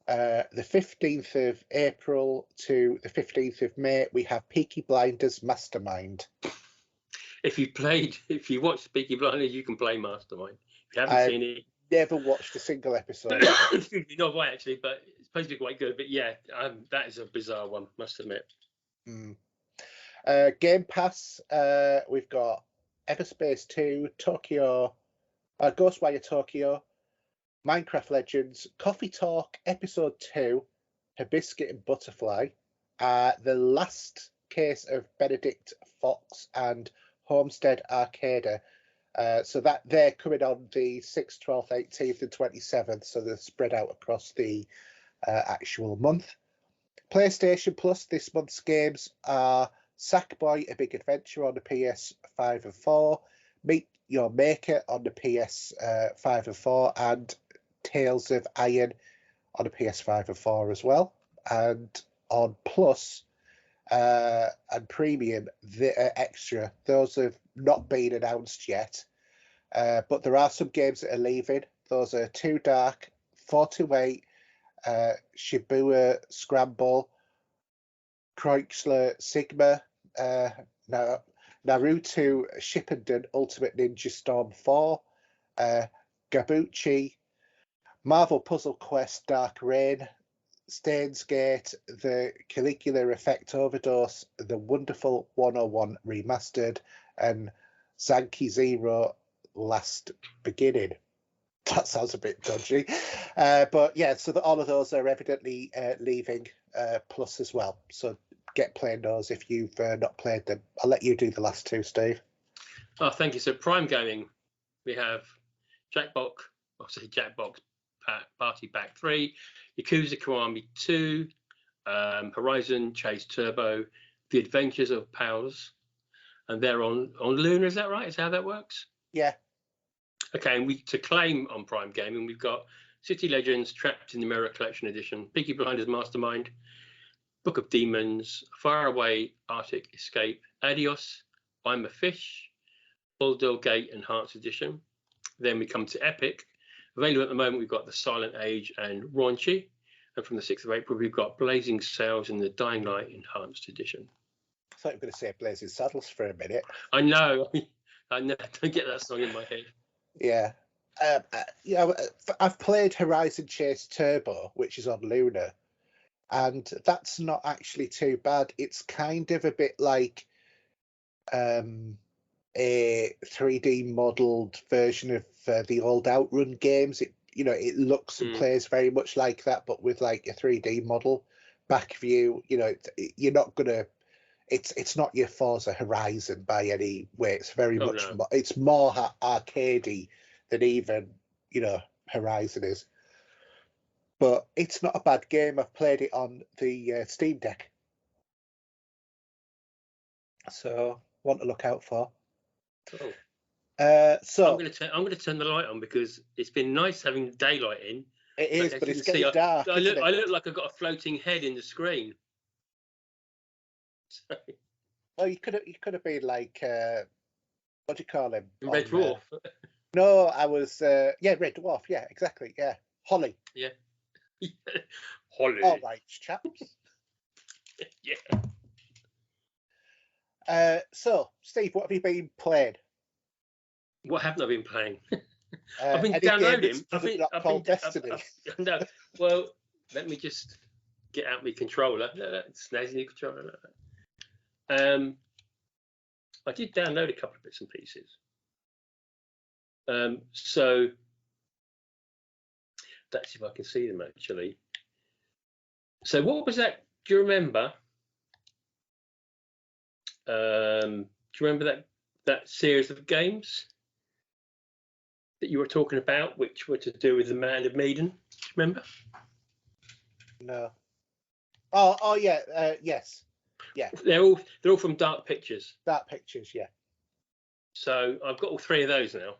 the 15th of April to the 15th of May, we have Peaky Blinders Mastermind. If you watched Peaky Blinders, you can play Mastermind. If you haven't seen it, never watched a single episode. Not quite actually, but it's supposed to be quite good. But yeah, that is a bizarre one, must admit. Game Pass, we've got Everspace 2, Ghostwire Tokyo, Minecraft Legends, Coffee Talk Episode 2, Hibiscus and Butterfly, The Last Case of Benedict Fox, and Homestead Arcada. So that they're coming on the 6th, 12th, 18th, and 27th, so they're spread out across the actual month. PlayStation Plus, this month's games are Sackboy: A Big Adventure on the PS5 and 4, Meet your Maker on the PS5 and 4, and Tales of Iron on the PS5 and 4 as well. And on Plus and Premium, the extra, those have not been announced yet. But there are some games that are leaving. Those are Too Dark, 428, Shibuya Scramble, Chrysler Sigma, Naruto Shippuden Ultimate Ninja Storm 4, Gabuchi, Marvel Puzzle Quest Dark Reign, Steins Gate, the Caligula Effect Overdose, the Wonderful 101 Remastered, and Zanki Zero Last Beginning. That sounds a bit dodgy. But yeah, so all of those are evidently leaving Plus as well. So get playing those if you've not played them. I'll let you do the last two, Steve. Oh, thank you. So Prime Gaming, we have Jackbox Party Pack 3, Yakuza Kiwami 2, Horizon Chase Turbo, The Adventures of Pals, and they're on Luna, is that right? Is that how that works? Yeah. Okay, and to claim on Prime Gaming, we've got City Legends, Trapped in the Mirror Collection Edition, Peaky Blinders Mastermind, Book of Demons, Faraway Arctic Escape, Adios, I'm a Fish, Bulldog Gate Enhanced Edition. Then we come to Epic. Available at the moment, we've got The Silent Age and Raunchy. And from the 6th of April, we've got Blazing Sails and the Dying Light Enhanced Edition. I thought you were going to say Blazing Saddles for a minute. I know. I don't get that song in my head. Yeah. I've played Horizon Chase Turbo, which is on Luna, and that's not actually too bad. It's kind of a bit like a 3D modelled version of the old Outrun games. It looks and plays very much like that, but with like a 3D model back view. You're not gonna. It's not your Forza Horizon by any way. It's very much. No. It's more arcadey than even Horizon is. But it's not a bad game. I've played it on the Steam Deck, so one to look out for. Oh. So I'm going to turn the light on because it's been nice having daylight in. it is, but it's getting dark. I look like I've got a floating head in the screen. Well, you could have been like what do you call him? Red Dwarf. No, I was Red Dwarf. Yeah, exactly. Yeah, Holly. Yeah. Holly. All right, chaps. Yeah. So, Steve, what have you been playing? What haven't I been playing? I've been any downloading. I've been Destiny. No, well, let me just get out my controller. Snazzy new controller. I did download a couple of bits and pieces. So let's see if I can see them actually. So what was that? Do you remember? Do you remember that series of games that you were talking about, which were to do with the Man of Medan? Do you remember? No. Oh yeah. Yes. Yeah. They're all from Dark Pictures. Dark Pictures. Yeah. So I've got all three of those now.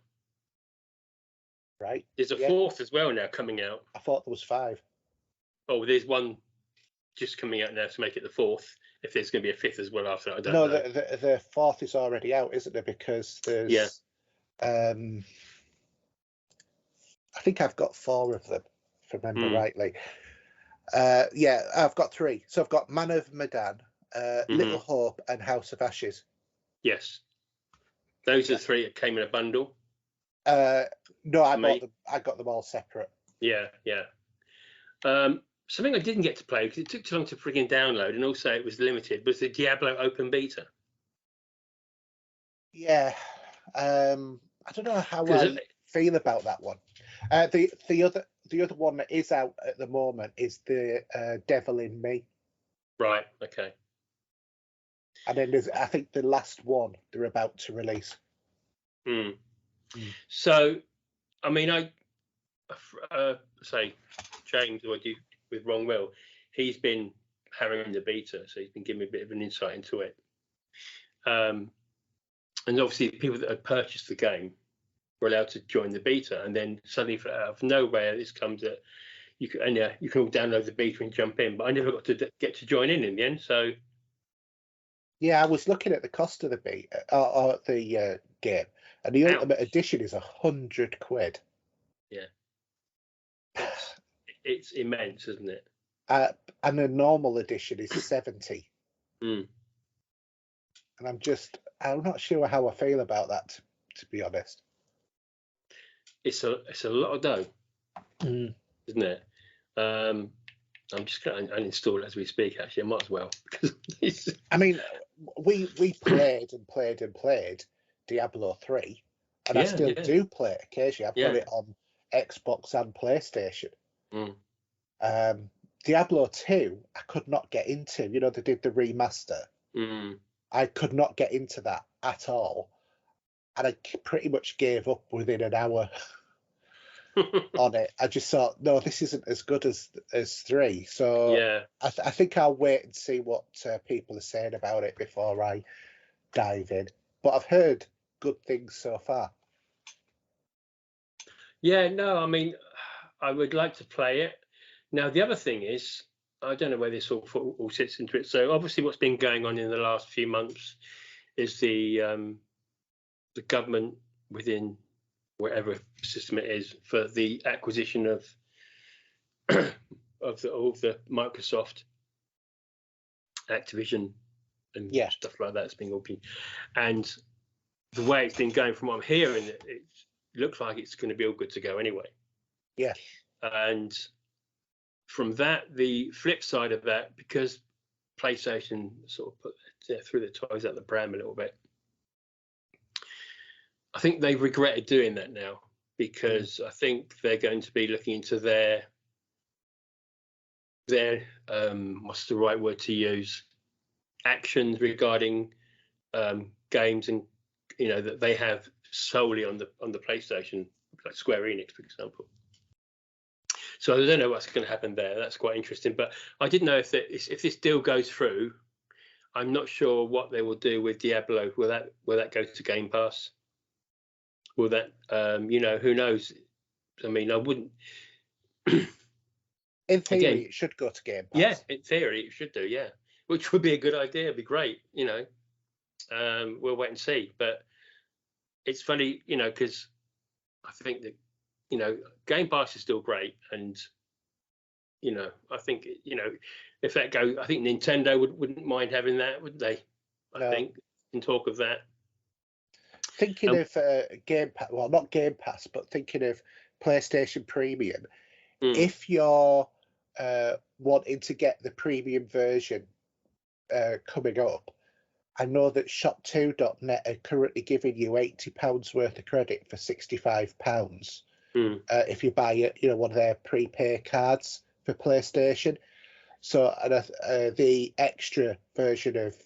Right. There's a fourth as well now coming out. I thought there was 5. Oh, there's one just coming out now to make it the fourth. If there's going to be a fifth as well after that, I don't know. No, the fourth is already out, isn't it? Because there's. I think I've got 4 of them, if I remember rightly. I've got 3. So I've got Man of Medan, Little Hope, and House of Ashes. Yes. Those are the 3 that came in a bundle. No, I got them all separate. Yeah. Something I didn't get to play because it took too long to frigging download, and also it was limited, was the Diablo open beta. Yeah. I don't know how I feel about that one. The other one that is out at the moment is the Devil in Me. Right. Okay. And then there's, I think, the last one they're about to release. So, I mean, I say James, who I do with Wrong Will, he's been hammering the beta, so he's been giving me a bit of an insight into it. and obviously people that had purchased the game were allowed to join the beta, and then suddenly out of nowhere this comes that you can all download the beta and jump in, but I never got to get to join in the end. So yeah, I was looking at the cost of the beta or the game, and the Ultimate Edition is £100. Yeah, it's immense, isn't it? And the normal edition is 70. Mm. And I'm not sure how I feel about that, to be honest. It's a lot of dough, isn't it? I'm just going to uninstall it as we speak. Actually, I might as well. I mean, we played Diablo 3, and I still do play it occasionally. I've got it on Xbox and PlayStation. Diablo 2, I could not get into. You know, they did the remaster. I could not get into that at all, and I pretty much gave up within an hour on it. I just thought, no, this isn't as good as 3. So I think I'll wait and see what people are saying about it before I dive in. But I've heard good things so far. Yeah, no, I mean, I would like to play it. Now, the other thing is, I don't know where this all sits into it. So obviously what's been going on in the last few months is the government within whatever system it is for the acquisition of all the Microsoft, Activision and stuff like that. It's been all been, and the way it's been going from what I'm hearing, it looks like it's going to be all good to go anyway. Yeah. And from that, the flip side of that, because PlayStation sort of threw their toys out the pram a little bit, I think they've regretted doing that now, because I think they're going to be looking into their what's the right word to use, actions regarding games, and that they have solely on the PlayStation, like Square Enix, for example. So I don't know what's going to happen there. That's quite interesting. But I didn't know if this deal goes through. I'm not sure what they will do with Diablo. Will that go to Game Pass? Will that who knows? I mean, I wouldn't. In theory, it should go to Game Pass. Yeah, in theory, it should do. Yeah, which would be a good idea. It'd be great. We'll wait and see. But it's funny, because I think that Game Pass is still great, and I think if that goes, I think Nintendo wouldn't mind having that, would they? I think, in talk of that. Thinking of Game Pass, well, not Game Pass, but thinking of PlayStation Premium. If you're wanting to get the premium version coming up, I know that shop2.net are currently giving you £80 worth of credit for £65 if you buy one of their prepay cards for PlayStation. So the extra version of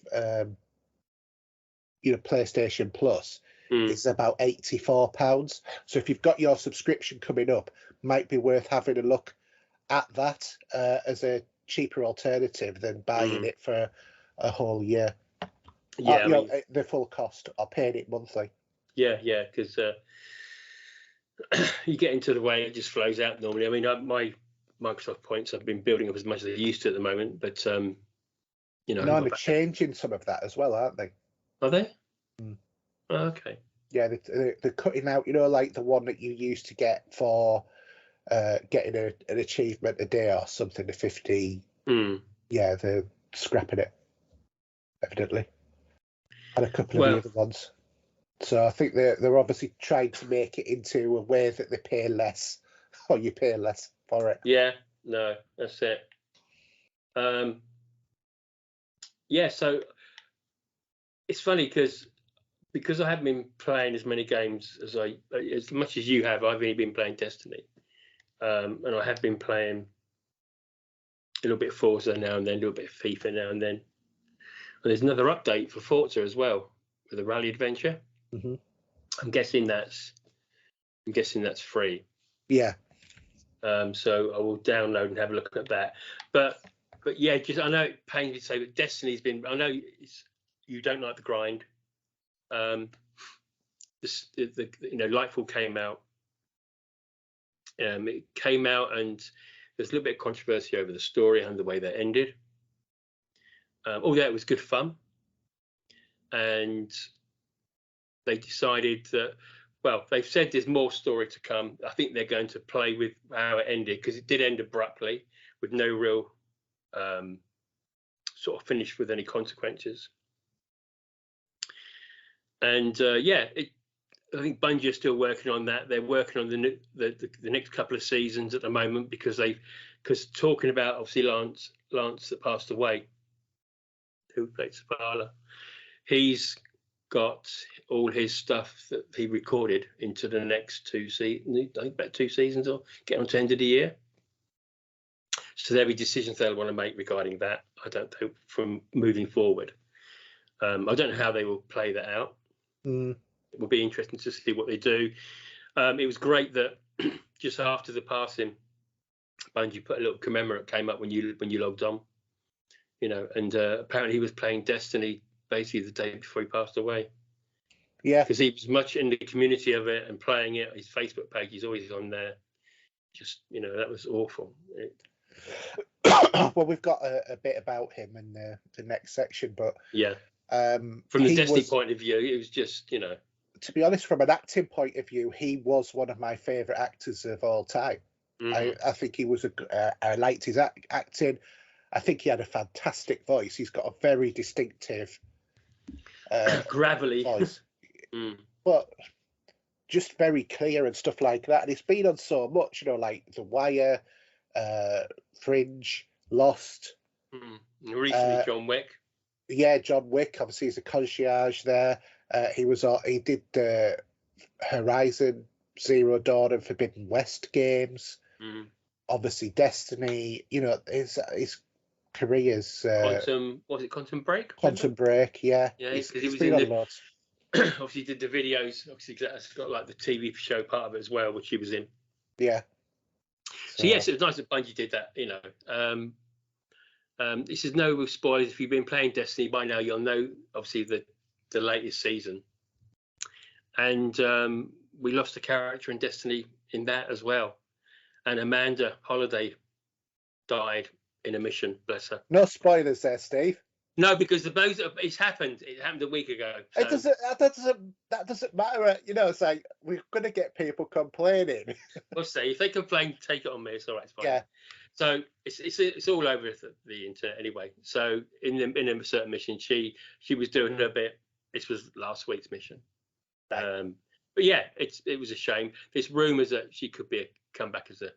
PlayStation Plus is about £84. So if you've got your subscription coming up, might be worth having a look at that as a cheaper alternative than buying it for a whole year. Yeah, the full cost, or paying it monthly. Yeah, because you get into the way it just flows out normally. I mean, my Microsoft points I've been building up as much as I used to at the moment, but No, they're changing some of that as well, aren't they? Are they? Oh, okay. Yeah, they're cutting out, like the one that you used to get for getting an achievement a day or something, the 50. Yeah, they're scrapping it, evidently. And a couple of the other ones. So I think they're obviously trying to make it into a way that they pay less, or you pay less for it. Yeah, no, that's it. So it's funny because I haven't been playing as many games as much as you have. I've only been playing Destiny, and I have been playing a little bit of Forza now and then, a little bit of FIFA now and then. And there's another update for Forza as well, with the Rally Adventure. I'm guessing that's free. Yeah. So I will download and have a look at that. But yeah, I know it pains me to say, but Destiny's been. I know you don't like the grind. Lightfall came out. It came out, and there's a little bit of controversy over the story and the way that ended. Although it was good fun, and they decided that, well, they've said there's more story to come. I think they're going to play with how it ended, because it did end abruptly with no real sort of finish with any consequences. And I think Bungie are still working on that. They're working on the next couple of seasons at the moment, because talking about, obviously, Lance that passed away, who played Zavala, he's got all his stuff that he recorded into the next 2 seasons. I think about 2 seasons, or get on to the end of the year. So there'll be decisions they'll want to make regarding that, I don't know, from moving forward. I don't know how they will play that out. It will be interesting to see what they do. It was great that just after the passing, Bungie put a little commemorate came up when you logged on, and apparently he was playing Destiny basically the day before he passed away. Yeah, because he was much in the community of it and playing it. His Facebook page, he's always on there. Just that was awful. Well, we've got a bit about him in the next section, but yeah, from the Destiny point of view, it was just to be honest, from an acting point of view, he was one of my favourite actors of all time. I think he was I liked his acting. I think he had a fantastic voice. He's got a very distinctive gravelly voice, but just very clear and stuff like that. And it's been on so much, like The Wire, Fringe, Lost. Recently, John Wick. Yeah, John Wick. Obviously, he's a concierge there. He did Horizon Zero Dawn and Forbidden West games. Obviously, Destiny. His career's Quantum Break? Quantum Break, yeah. Yeah, because he was in the obviously did the videos. Obviously, that's got like the TV show part of it as well, which he was in. Yeah. So yes, it was nice that Bungie did that. This is no spoilers. If you've been playing Destiny by now, you'll know obviously the latest season, and we lost a character in Destiny in that as well, and Amanda Holiday died in a mission. Bless her. No spoilers there, Steve. No, because it's happened. It happened a week ago. So. That doesn't matter. It's like we're going to get people complaining. We'll see. If they complain, take it on me. It's all right. It's fine. Yeah. So it's all over the internet anyway. So in a certain mission, she was doing a bit. This was last week's mission. Right. But yeah, it was a shame. There's rumours that she could come back as a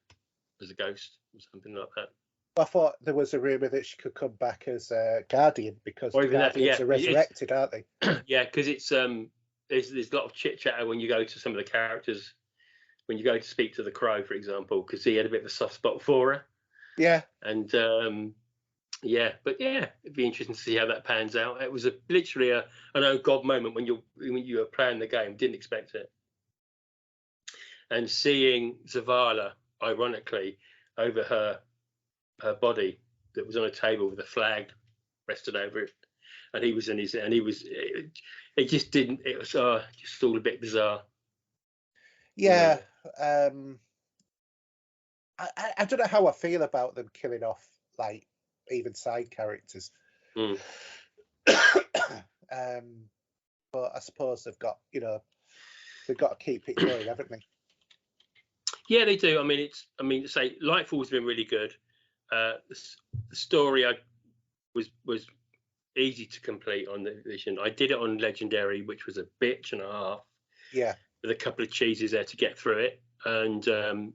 ghost or something like that. I thought there was a rumour that she could come back as a Guardian, because the Guardians are resurrected, aren't they? Yeah, because it's there's a lot of chit chat when you go to some of the characters, when you go to speak to the Crow, for example, because he had a bit of a soft spot for her. Yeah. And but it'd be interesting to see how that pans out. It was literally an oh god moment when you were playing the game, didn't expect it, and seeing Zavala, ironically, over her body that was on a table with a flag rested over it, and he was it just didn't, it was just all a bit bizarre. Yeah. I don't know how I feel about them killing off like even side characters. But I suppose they've got to keep it going, haven't they? Yeah, they do. Say Lightfall's been really good. The story was easy to complete on the edition. I did it on Legendary, which was a bitch and a half. Yeah. With a couple of cheeses there to get through it, and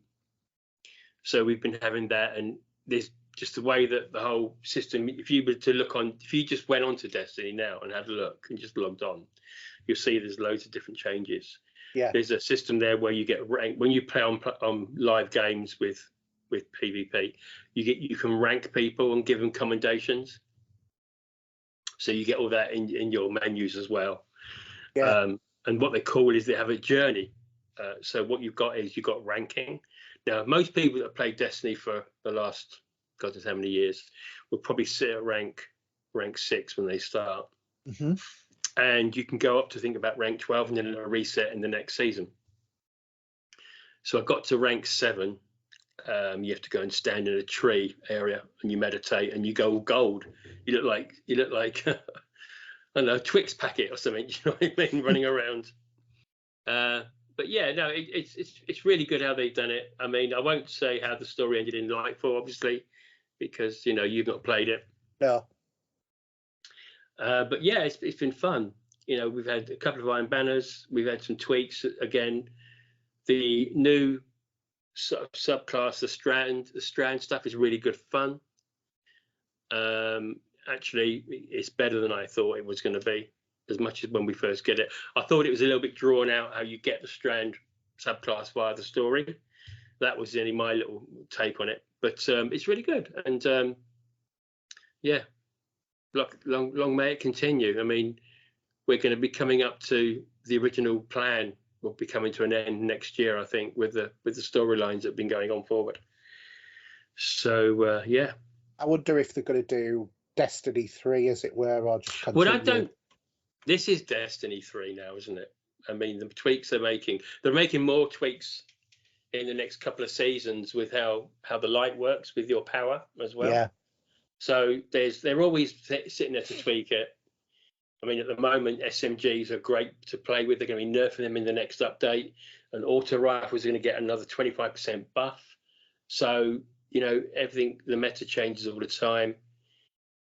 so we've been having that. And there's just the way that the whole system. If you just went onto Destiny now and had a look and just logged on, you'll see there's loads of different changes. Yeah. There's a system there where you get ranked when you play on live games with PvP. You can rank people and give them commendations. So you get all that in your menus as well. Yeah. And what they call is they have a journey. So what you've got ranking. Now, most people that have played Destiny for the last God knows how many years will probably sit at rank 6 when they start. Mm-hmm. and you can go up to think about rank 12 and then a reset in the next season. So I got to rank 7. You have to go and stand in a tree area and you meditate and you go all gold. You look like I don't know, a Twix packet or something. You know what I mean? Running around. But yeah, no, it's really good how they've done it. I mean, I won't say how the story ended in Nightfall, obviously, because you've not played it. No. But yeah, it's been fun. We've had a couple of Iron Banners. We've had some tweaks again. The new subclass, the Strand stuff is really good fun. Actually, it's better than I thought it was going to be. As much as when we first get it, I thought it was a little bit drawn out how you get the Strand subclass via the story. That was only my little take on it, but it's really good. And yeah, long may it continue. I mean, we're going to be coming up to the original plan. Will be coming to an end next year, I think, with the storylines that have been going on forward. So yeah, I wonder if they're going to do Destiny 3, as it were, or just continue. Well, I don't. This is Destiny 3 now, isn't it? I mean, the tweaks they're making more tweaks in the next couple of seasons with how the light works with your power as well. Yeah. So they're always sitting there to tweak it. I mean, at the moment, SMGs are great to play with. They're going to be nerfing them in the next update, and auto rifles are going to get another 25% buff. So everything, the meta changes all the time,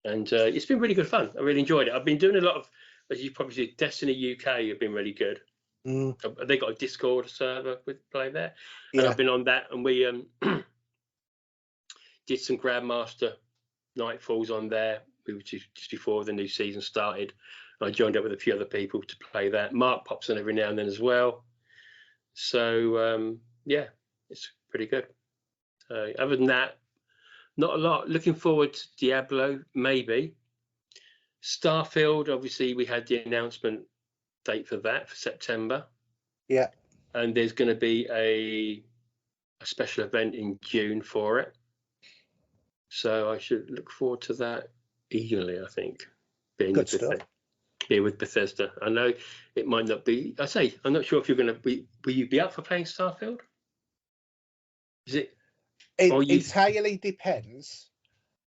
and it's been really good fun. I really enjoyed it. I've been doing a lot of, as you probably see, Destiny UK have been really good. They got a Discord server with play there, and I've been on that, and we did some Grandmaster Nightfalls on there. We were just before the new season started. I joined up with a few other people to play that. Mark pops in every now and then as well. So yeah, it's pretty good. Other than that, not a lot. Looking forward to Diablo, maybe. Starfield, obviously, we had the announcement date for that for September. Yeah. And there's going to be a special event in June for it. So I should look forward to that eagerly, I think. Being with Bethesda. I know it might not be. I'm not sure if you're going to be. Will you be up for playing Starfield? Is it? It entirely depends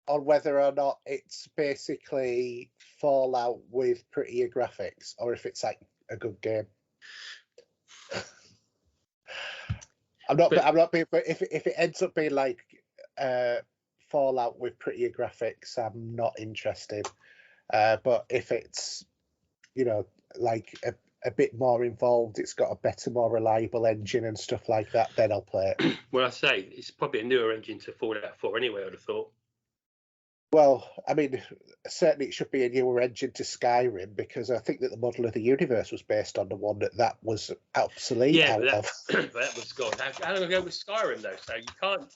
on whether or not it's basically Fallout with prettier graphics, or if it's like a good game. I'm not being. But if it ends up being like Fallout with prettier graphics, I'm not interested. But if it's like a bit more involved, it's got a better, more reliable engine and stuff like that, then I'll play it. Well, I say it's probably a newer engine to Fallout 4 anyway, I'd have thought. Well, I mean, certainly it should be a newer engine to Skyrim, because I think that the model of the universe was based on the one that was obsolete. Yeah, but that was gone. How long ago was Skyrim, though? So you can't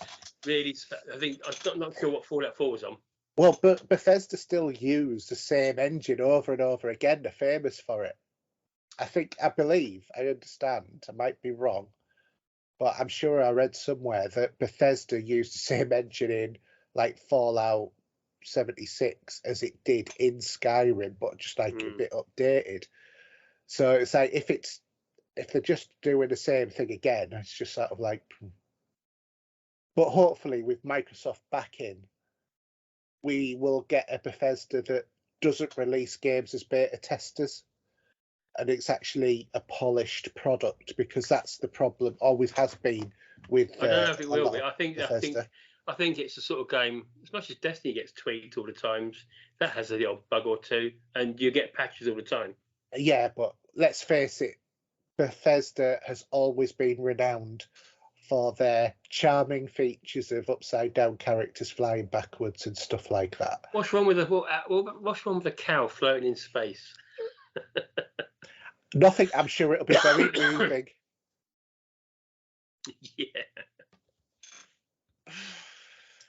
really. I think I'm not sure what Fallout 4 was on. Well, but Bethesda still use the same engine over and over again. They're famous for it. I believe, I understand, I might be wrong, but I'm sure I read somewhere that Bethesda used the same engine in like Fallout 76 as it did in Skyrim, but just like a bit updated. So it's like if they're just doing the same thing again, it's just sort of like. But hopefully, with Microsoft backing, we will get a Bethesda that doesn't release games as beta testers, and it's actually a polished product, because that's the problem, always has been with. I don't know if it will be. I think it's the sort of game, as much as Destiny gets tweaked all the time, that has a old bug or two, and you get patches all the time. Yeah, but let's face it, Bethesda has always been renowned for their charming features of upside down characters flying backwards and stuff like that. What's wrong with the cow floating in space? Nothing. I'm sure it'll be very moving. Yeah.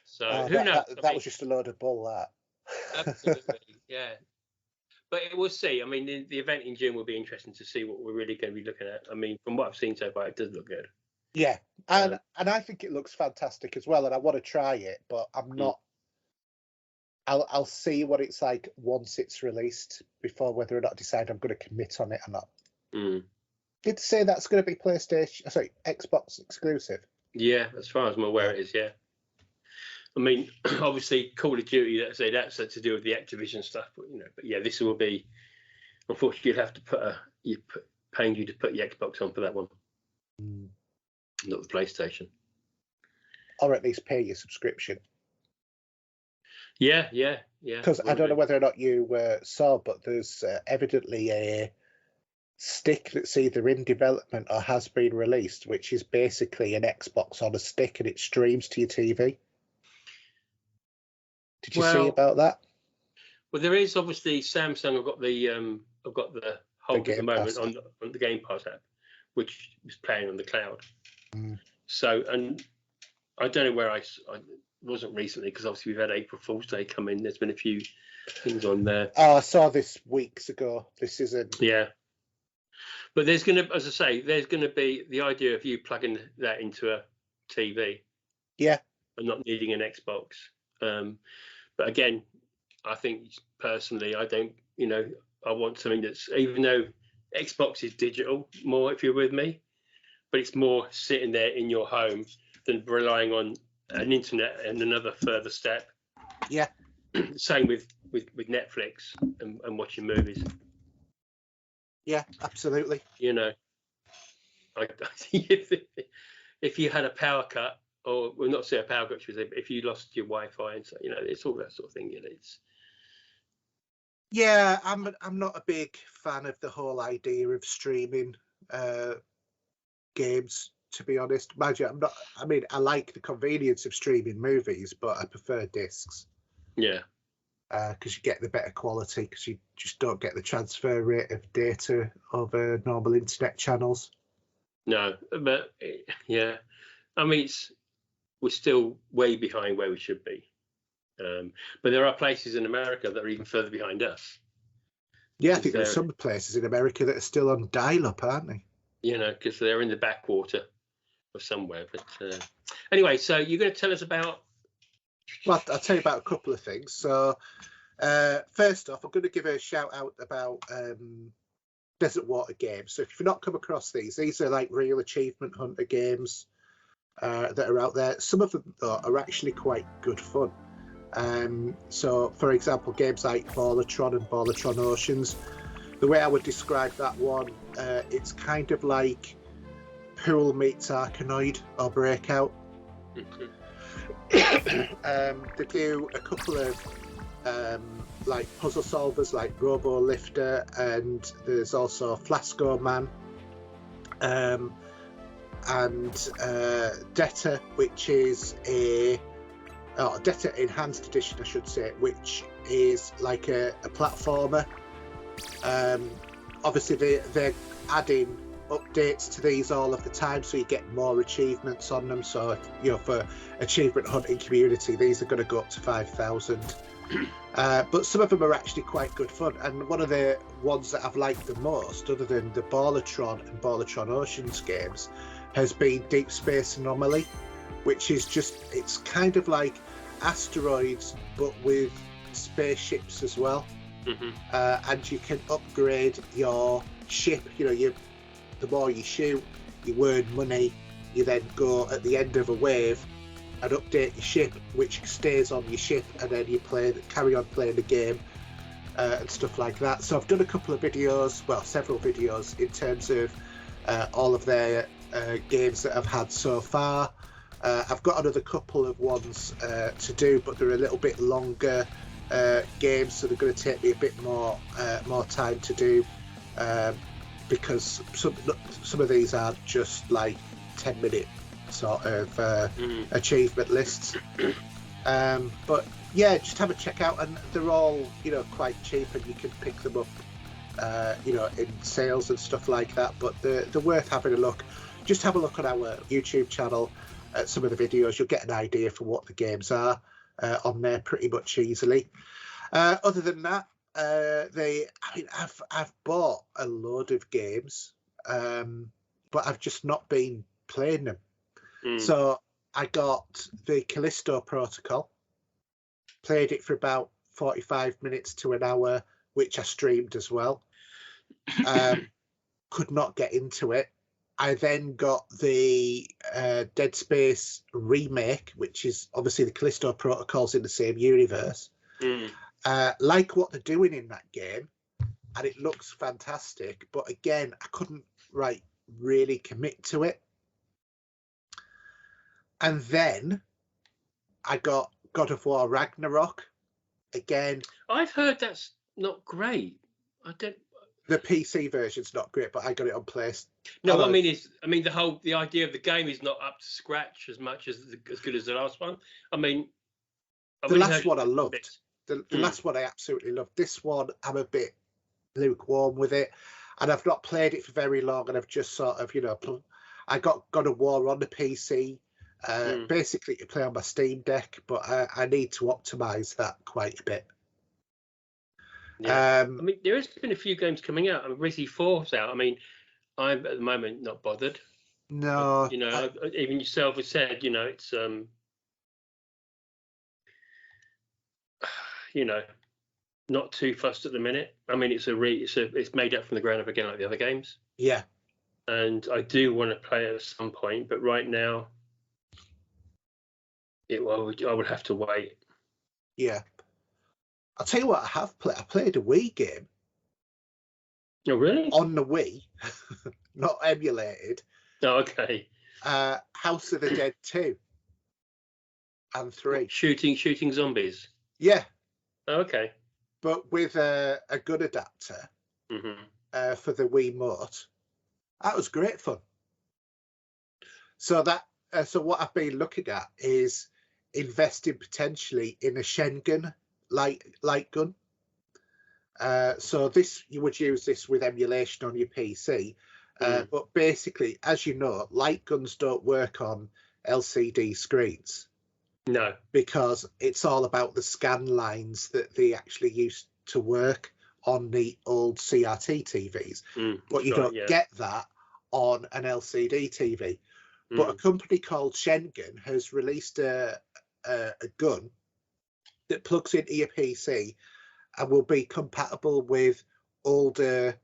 So who knows? That was just a load of bull. That. Absolutely, yeah. But we'll see. I mean, the event in June will be interesting to see what we're really going to be looking at. I mean, from what I've seen so far, it does look good. Yeah, and I think it looks fantastic as well, and I want to try it, but I'm not. I'll see what it's like once it's released before whether or not I decide I'm going to commit on it or not. Did say that's going to be Xbox exclusive? Yeah, as far as I'm aware, it is. Yeah. I mean, obviously, Call of Duty. That's to do with the Activision stuff, but yeah, this will be. Unfortunately, you'd have to paying you to put the Xbox on for that one, not the PlayStation, or at least pay your subscription. Yeah. Because I don't know whether or not you saw, but there's evidently a stick that's either in development or has been released, which is basically an Xbox on a stick, and it streams to your TV. Did you see about that? Well, there is obviously Samsung. I've got the hold at the moment on the Game Pass app, which is playing on the cloud. So, and I don't know where I wasn't recently, because obviously we've had April Fool's Day come in. There's been a few things on there. Oh, I saw this weeks ago. This isn't. Yeah. But there's going to, as I say, there's going to be the idea of you plugging that into a TV. Yeah. And not needing an Xbox. But again, I think personally, I don't, I want something that's, even though Xbox is digital more, if you're with me, but it's more sitting there in your home than relying on an internet and another further step. Yeah. Same with Netflix and watching movies. Yeah, absolutely. If you had a power cut, or well, not say a power cut, if you lost your Wi-Fi, and so it's all that sort of thing. It's. Yeah, I'm not a big fan of the whole idea of streaming games, to be honest. Mind you, I like the convenience of streaming movies, but I prefer discs. Yeah. Because you get the better quality, because you just don't get the transfer rate of data over normal internet channels. No, but yeah, I mean, we're still way behind where we should be. But there are places in America that are even further behind us. Yeah, I think there's some places in America that are still on dial-up, aren't they? Because they're in the backwater or somewhere. But anyway, so you're going to tell us about. Well, I'll tell you about a couple of things. So, first off, I'm going to give a shout out about Desert Water games. So, if you've not come across these are like real achievement hunter games that are out there. Some of them, though, are actually quite good fun. So, for example, games like Ballatron and Ballatron Oceans. The way I would describe that one, it's kind of like Pool meets Arkanoid or Breakout. They do a couple of like puzzle solvers like Robo Lifter, and there's also Flasco Man and Debtor, which is Debtor Enhanced Edition, I should say, which is like a platformer. Obviously they're adding updates to these all of the time, so you get more achievements on them. So for achievement hunting community, these are going to go up to 5,000. But some of them are actually quite good fun, and one of the ones that I've liked the most, other than the Ballatron and Ballatron Oceans games, has been Deep Space Anomaly, which is it's kind of like asteroids but with spaceships as well. And you can upgrade your ship. The more you shoot, you earn money. You then go at the end of a wave and update your ship, which stays on your ship, and then you carry on playing the game and stuff like that. So I've done a couple of videos, well, several videos in terms of all of their games that I've had so far. I've got another couple of ones to do, but they're a little bit longer games, so they're going to take me a bit more time to do, because some of these are just like 10-minute sort of achievement lists. But yeah, just have a check out, and they're all quite cheap, and you can pick them up in sales and stuff like that. But they're worth having a look. Just have a look on our YouTube channel at some of the videos. You'll get an idea for what the games are on there pretty much easily. Other than that, I've bought a load of games, but I've just not been playing them. So I got the Callisto Protocol, played it for about 45 minutes to an hour, which I streamed as well. Could not get into it. I then got the Dead Space remake, which is obviously the Callisto Protocols in the same universe. Like what they're doing in that game, and it looks fantastic. But again, I couldn't really commit to it. And then I got God of War Ragnarok. Again, I've heard that's not great. I don't. The PC version's not great, but I got it on PlayStation. No, what I mean is, the idea of the game is not up to scratch as much as good as the last one. I mean, the last one I loved. The last one I absolutely loved. This one, I'm a bit lukewarm with it, and I've not played it for very long, and I've just sort of, I got God of War on the PC, basically to play on my Steam Deck, but I need to optimize that quite a bit. Yeah. There has been a few games coming out. Resi 4's out. I'm at the moment not bothered. No. Even yourself has said, it's not too fussed at the minute. It's made up from the ground up again like the other games. Yeah. And I do want to play it at some point, but right now, I would have to wait. Yeah. I'll tell you what I have played. I played a Wii game. Oh, really? On the Wii, not emulated. Oh, okay. House of the Dead 2 and 3. Shooting zombies? Yeah. Oh, okay. But with a gun adapter for the Wiimote. That was great fun. So what I've been looking at is investing potentially in a Schengen light gun. So you would use this with emulation on your PC. But basically, as you know, light guns don't work on LCD screens. No. Because it's all about the scan lines that they actually used to work on the old CRT TVs. But you don't get that on an LCD TV. But a company called Schengen has released a gun that plugs into your PC and will be compatible with older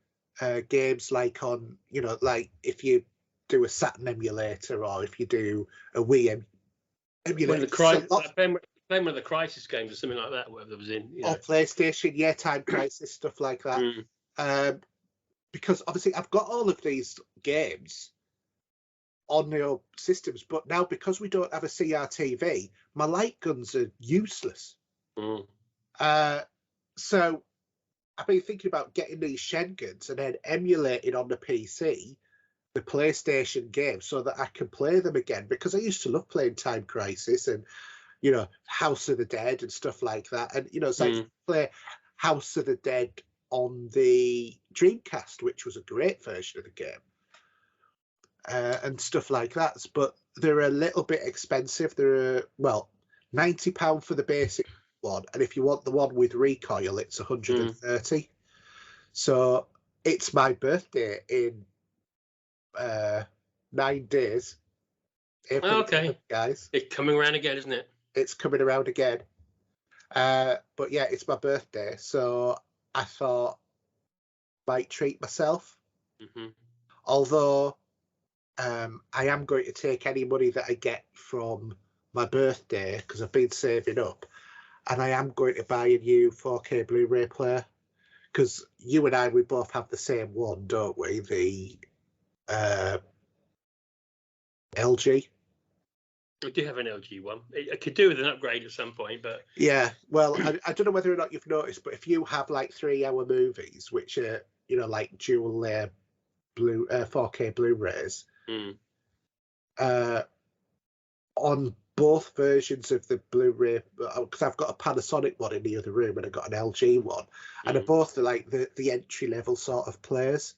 games, like on, like if you do a Saturn emulator or if you do a Wii emulator. One of the Crisis games or something like that, whatever that was in. Or PlayStation, Time Crisis, stuff like that. Because obviously I've got all of these games on the old systems, but now because we don't have a CRTV, my light guns are useless. So I've been thinking about getting these Schengens and then emulating on the PC the PlayStation games so that I can play them again, because I used to love playing Time Crisis and House of the Dead and stuff like that. And it's like to play House of the Dead on the Dreamcast, which was a great version of the game, and stuff like that. But they're a little bit expensive. They're £90 for the basic one, and if you want the one with recoil, it's 130. So it's my birthday in 9 days. Okay, guys, it's coming around again, isn't it? It's coming around again. But yeah, it's my birthday, so I thought might treat myself. Although I am going to take any money that I get from my birthday, because I've been saving up, and I am going to buy a new 4K Blu-ray player, because you and I, we both have the same one, don't we? The LG. I do have an LG one. I could do with an upgrade at some point, but yeah. Well, I don't know whether or not you've noticed, but if you have like 3-hour movies, which are like dual layer 4K Blu-rays, on both versions of the Blu-ray, because I've got a Panasonic one in the other room and I've got an LG one, and they're both like the entry level sort of players.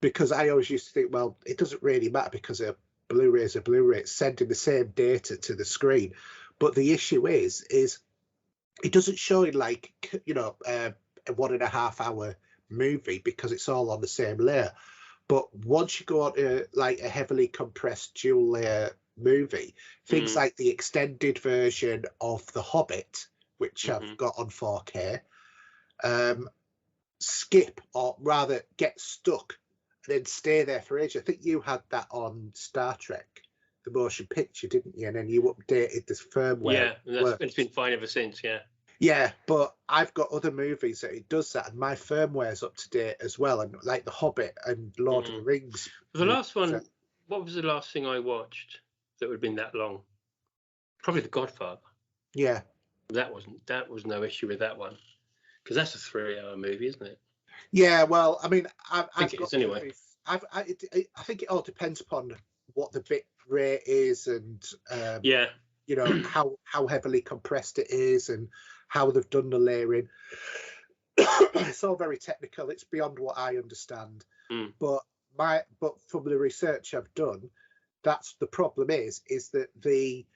Because I always used to think, well, it doesn't really matter because a Blu-ray is a Blu-ray, it's sending the same data to the screen. But the issue is it doesn't show in like a 1.5 hour movie because it's all on the same layer. But once you go on to like a heavily compressed dual layer movie, things like the extended version of The Hobbit, which I've got on 4K, skip, or rather get stuck and then stay there for ages. I think you had that on Star Trek, the motion picture, didn't you? And then you updated this firmware. Yeah, and it's been fine ever since, yeah. Yeah, but I've got other movies that it does that, and my firmware's up to date as well, and like The Hobbit and Lord of the Rings. The last one, what was the last thing I watched that would have been that long? Probably The Godfather. Yeah. That was no issue with that one, because that's a 3-hour movie, isn't it? Yeah, well, I mean, I've think it got is anyway. movies. I think it all depends upon what the bit rate is, and you know, how heavily compressed it is, and how they've done the layering. It's all very technical. It's beyond what I understand. But from the research I've done, that's the problem is that the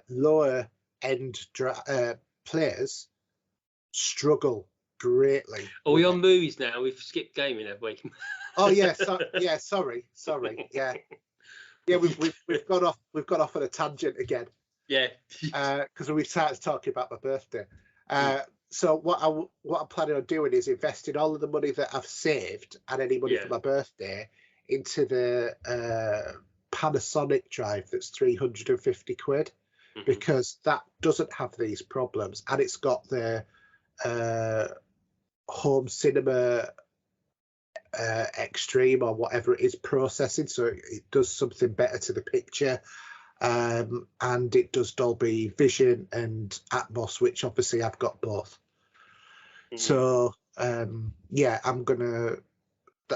lower end players struggle greatly. Are we on movies now? We've skipped gaming, have we? Oh yeah, sorry. Yeah, we've gone off on a tangent again. Yeah. Because we started talking about my birthday. So what I'm planning on doing is investing all of the money that I've saved and any money for my birthday into the Panasonic drive that's 350 quid, because that doesn't have these problems, and it's got the home cinema extreme or whatever it is processing, so it does something better to the picture, and it does Dolby Vision and Atmos, which obviously I've got both. So yeah, I'm gonna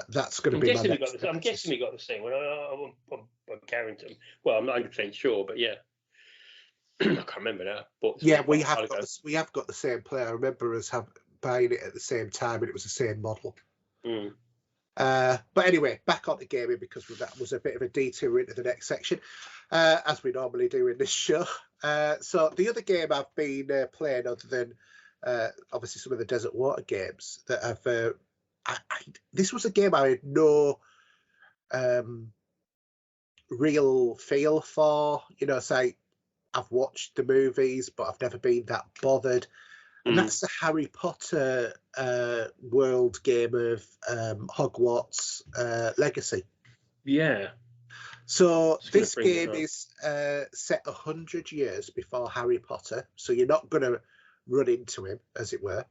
that's gonna be my next. I'm guessing we got the same one. I'm guaranteed. Well, I'm not 100% sure, but yeah. I can't remember now. But yeah, we have got the same player. I remember us buying it at the same time, and it was the same model. But anyway, back on to gaming, because that was a bit of a detour into the next section, as we normally do in this show. So the other game I've been playing, other than obviously some of the Desert Water games that I've, this was a game I had no real feel for. You know, say I've watched the movies, but I've never been that bothered. And that's the Harry Potter world game of Hogwarts Legacy. Yeah. So this game is set 100 years before Harry Potter, so you're not going to run into him, as it were.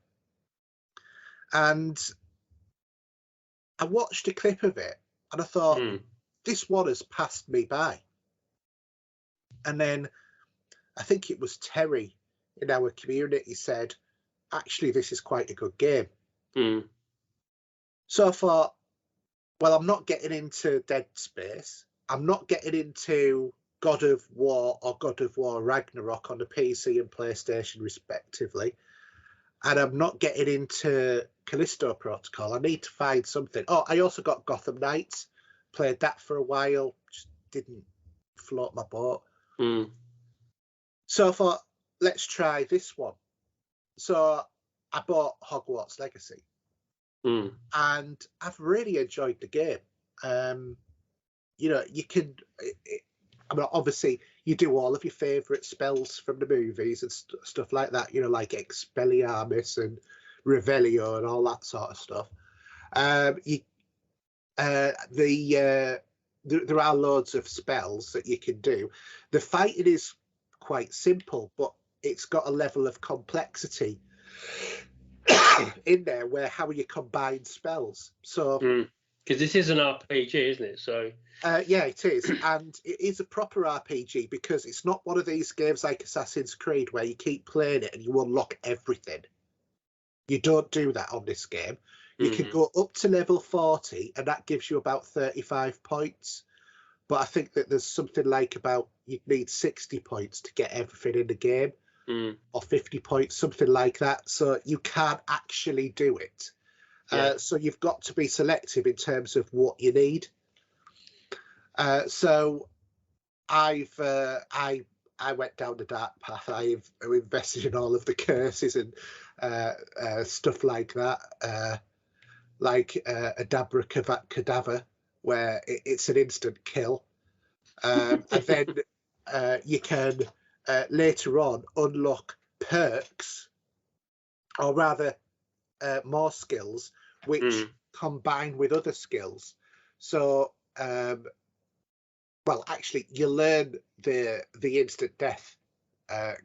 And I watched a clip of it, and I thought, this one has passed me by. And then I think it was Terry in our community said, actually, this is quite a good game. So I thought, well, I'm not getting into Dead Space. I'm not getting into God of War or God of War Ragnarok on the PC and PlayStation, respectively. And I'm not getting into Callisto Protocol. I need to find something. Oh, I also got Gotham Knights. Played that for a while. Just didn't float my boat. So I thought, let's try this one. So I bought Hogwarts Legacy, and I've really enjoyed the game. You know, you can, I mean, obviously you do all of your favourite spells from the movies and stuff like that, you know, like Expelliarmus and Revelio and all that sort of stuff. There are loads of spells that you can do. The fighting is quite simple, but it's got a level of complexity in there where how you combine spells. So because this is an RPG, isn't it? So yeah, it is, and it is a proper RPG, because it's not one of these games like Assassin's Creed where you keep playing it and you unlock everything. You don't do that on this game. You can go up to level 40, and that gives you about 35 points. But I think that there's something like about you'd need 60 points to get everything in the game, or 50 points, something like that. So you can't actually do it. So you've got to be selective in terms of what you need. So I went down the dark path. I've invested in all of the curses and stuff like that, like Adabra Cadaver, where it's an instant kill. And then you can later on unlock perks, or rather more skills, which combine with other skills. So, well, actually, you learn the instant death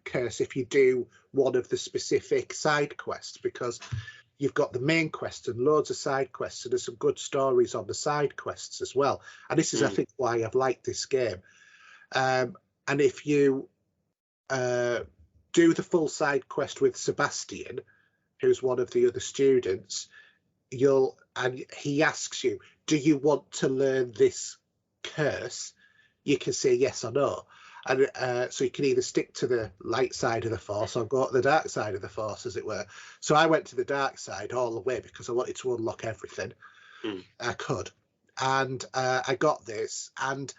curse if you do one of the specific side quests, because you've got the main quest and loads of side quests, and there's some good stories on the side quests as well. And this is, I think, why I've liked this game. And if you do the full side quest with Sebastian, who's one of the other students, and he asks you, do you want to learn this curse? You can say yes or no. And so you can either stick to the light side of the Force or go to the dark side of the Force, as it were. So I went to the dark side all the way because I wanted to unlock everything I could. And I got this. And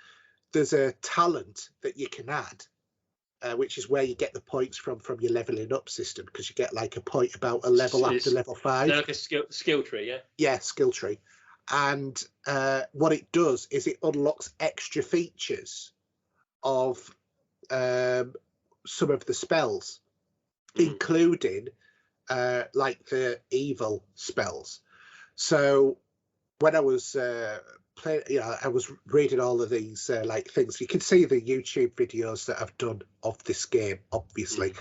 there's a talent that you can add, which is where you get the points from your leveling up system, because you get like a point about a level after level 5. Like a skill tree, yeah? Yeah, skill tree. And what it does is it unlocks extra features of some of the spells, including like the evil spells. So when I was playing, I was reading all of these like things. You can see the YouTube videos that I've done of this game, obviously.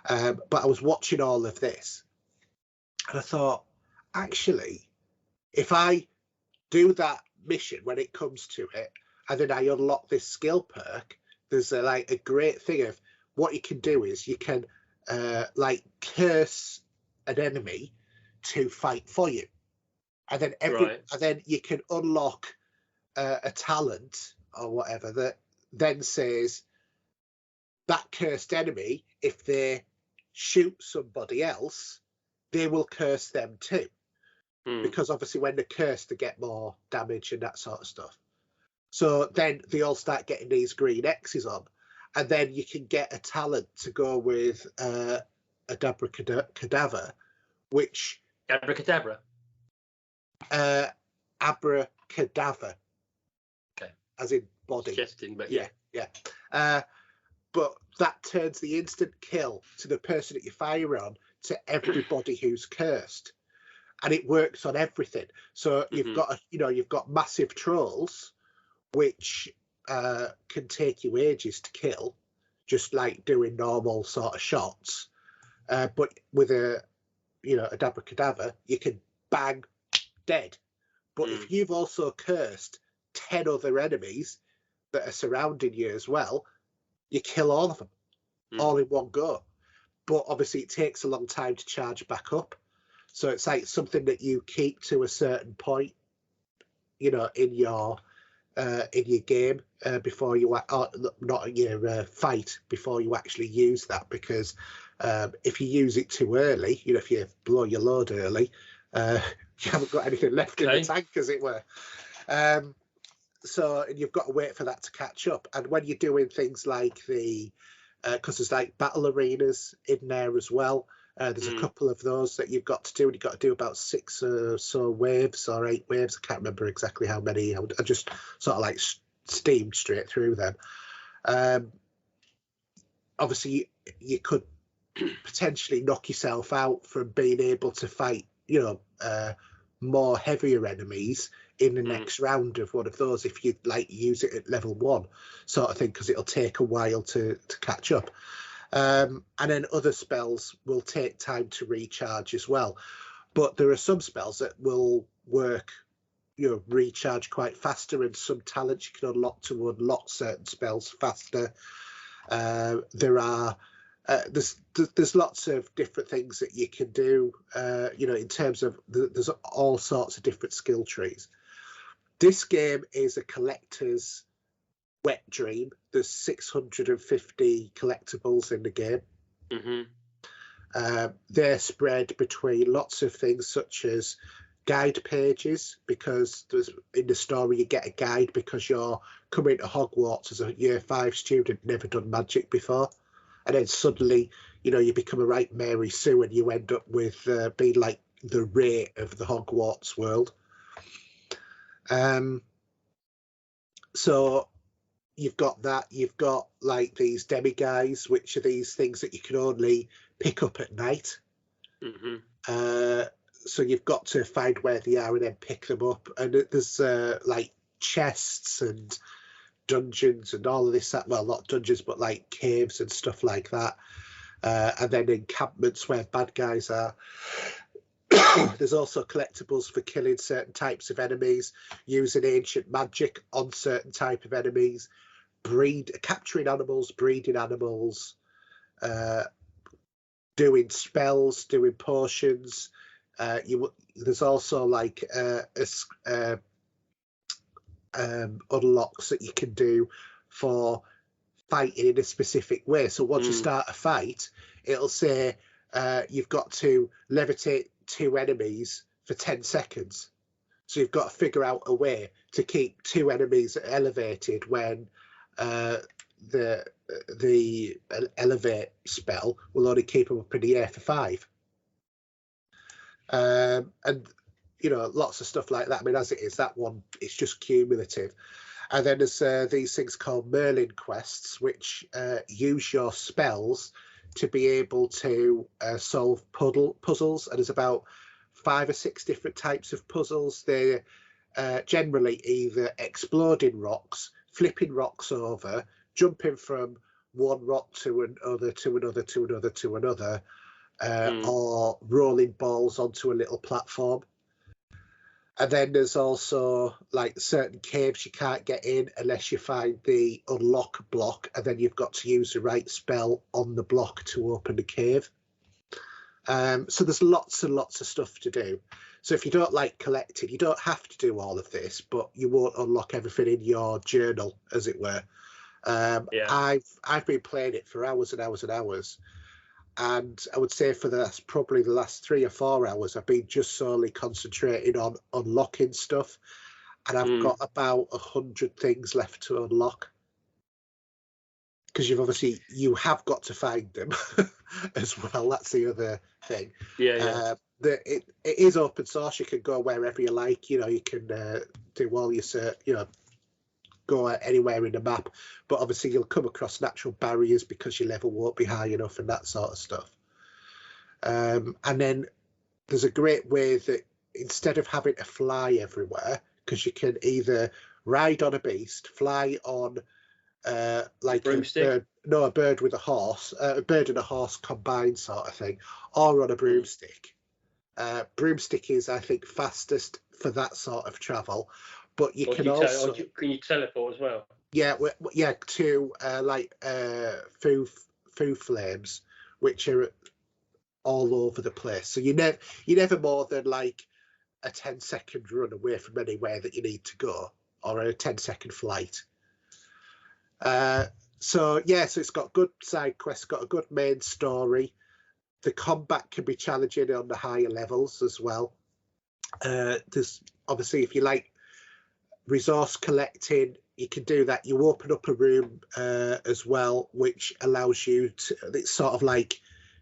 But I was watching all of this, and I thought, actually, if I do that mission when it comes to it, and then I unlock this skill perk, there's like a great thing of what you can do is you can like curse an enemy to fight for you, and then and then you can unlock a talent or whatever that then says that cursed enemy, if they shoot somebody else, they will curse them too, because obviously when they're cursed they get more damage and that sort of stuff. So then they all start getting these green X's on, and then you can get a talent to go with Abracadabra, which... Abracadabra? Abracadabra. Okay. As in body. Suggesting, but yeah. But that turns the instant kill to the person that you fire on to everybody who's cursed. And it works on everything. So you've got, you've got massive trolls, which can take you ages to kill, just like doing normal sort of shots. But with a Abracadabra, you can bang, dead. But if you've also cursed 10 other enemies that are surrounding you as well, you kill all of them, all in one go. But obviously it takes a long time to charge back up. So it's like something that you keep to a certain point, in your game before you not in your fight, before you actually use that, because if you use it too early, if you blow your load early, you haven't got anything left in the tank, as it were. So and you've got to wait for that to catch up. And when you're doing things like because there's like battle arenas in there as well, there's a couple of those that you've got to do, and you've got to do about 6 or so waves or 8 waves. I can't remember exactly how many. I just sort of like steamed straight through them. Obviously, you could potentially knock yourself out from being able to fight, more heavier enemies in the next round of one of those if you like use it at level 1 sort of thing, because it'll take a while to catch up. And then other spells will take time to recharge as well. But there are some spells that will work, recharge quite faster, and some talents you can unlock to unlock certain spells faster. There's lots of different things that you can do, in terms of there's all sorts of different skill trees. This game is a collector's wet dream. There's 650 collectibles in the game. They're spread between lots of things, such as guide pages, because in the story you get a guide because you're coming to Hogwarts as a year 5 student, never done magic before, and then suddenly you become a right Mary Sue, and you end up with being like the Ray of the Hogwarts world. So you've got that. You've got like these demi-guys, which are these things that you can only pick up at night. So you've got to find where they are and then pick them up. And there's like chests and dungeons and all of this. Well, not dungeons, but like caves and stuff like that. And then encampments where bad guys are. There's also collectibles for killing certain types of enemies, using ancient magic on certain type of enemies, capturing animals, breeding animals, doing spells, doing potions. There's also like unlocks that you can do for fighting in a specific way. So once you start a fight, it'll say you've got to levitate 2 enemies for 10 seconds. So you've got to figure out a way to keep 2 enemies elevated when the elevate spell will only keep them up in the air for 5. And you know, lots of stuff like that. I mean, as it is, that one, it's just cumulative. And then there's these things called Merlin quests, which use your spells to be able to solve puzzles. And there's about 5 or 6 different types of puzzles. They're generally either exploding rocks, flipping rocks over, jumping from one rock to another, to another, to another, to another, or rolling balls onto a little platform. And then there's also like certain caves you can't get in unless you find the unlock block, and then you've got to use the right spell on the block to open the cave. So there's lots and lots of stuff to do. So if you don't like collecting, you don't have to do all of this, but you won't unlock everything in your journal, as it were. I've been playing it for hours and hours and hours. And I would say for probably the last 3 or 4 hours, I've been just solely concentrating on unlocking stuff. And I've got about 100 things left to unlock. Because you have got to find them as well. That's the other thing. It is open source. You can go wherever you like. You know, you can do all your go anywhere in the map, but obviously you'll come across natural barriers because your level won't be high enough and that sort of stuff. And then there's a great way that instead of having to fly everywhere, because you can either ride on a beast, fly on like a bird with a horse, a bird and a horse combined sort of thing, or on a broomstick. Broomstick is, I think, fastest for that sort of travel. But you can also can you teleport as well? Yeah, to like foo flames, which are all over the place. So you're never more than like a 10-second run away from anywhere that you need to go, or a 10-second flight. So it's got good side quests, got a good main story. The combat can be challenging on the higher levels as well. There's obviously, if you like resource collecting, you can do that. You open up a room as well, which allows you to, it's sort of like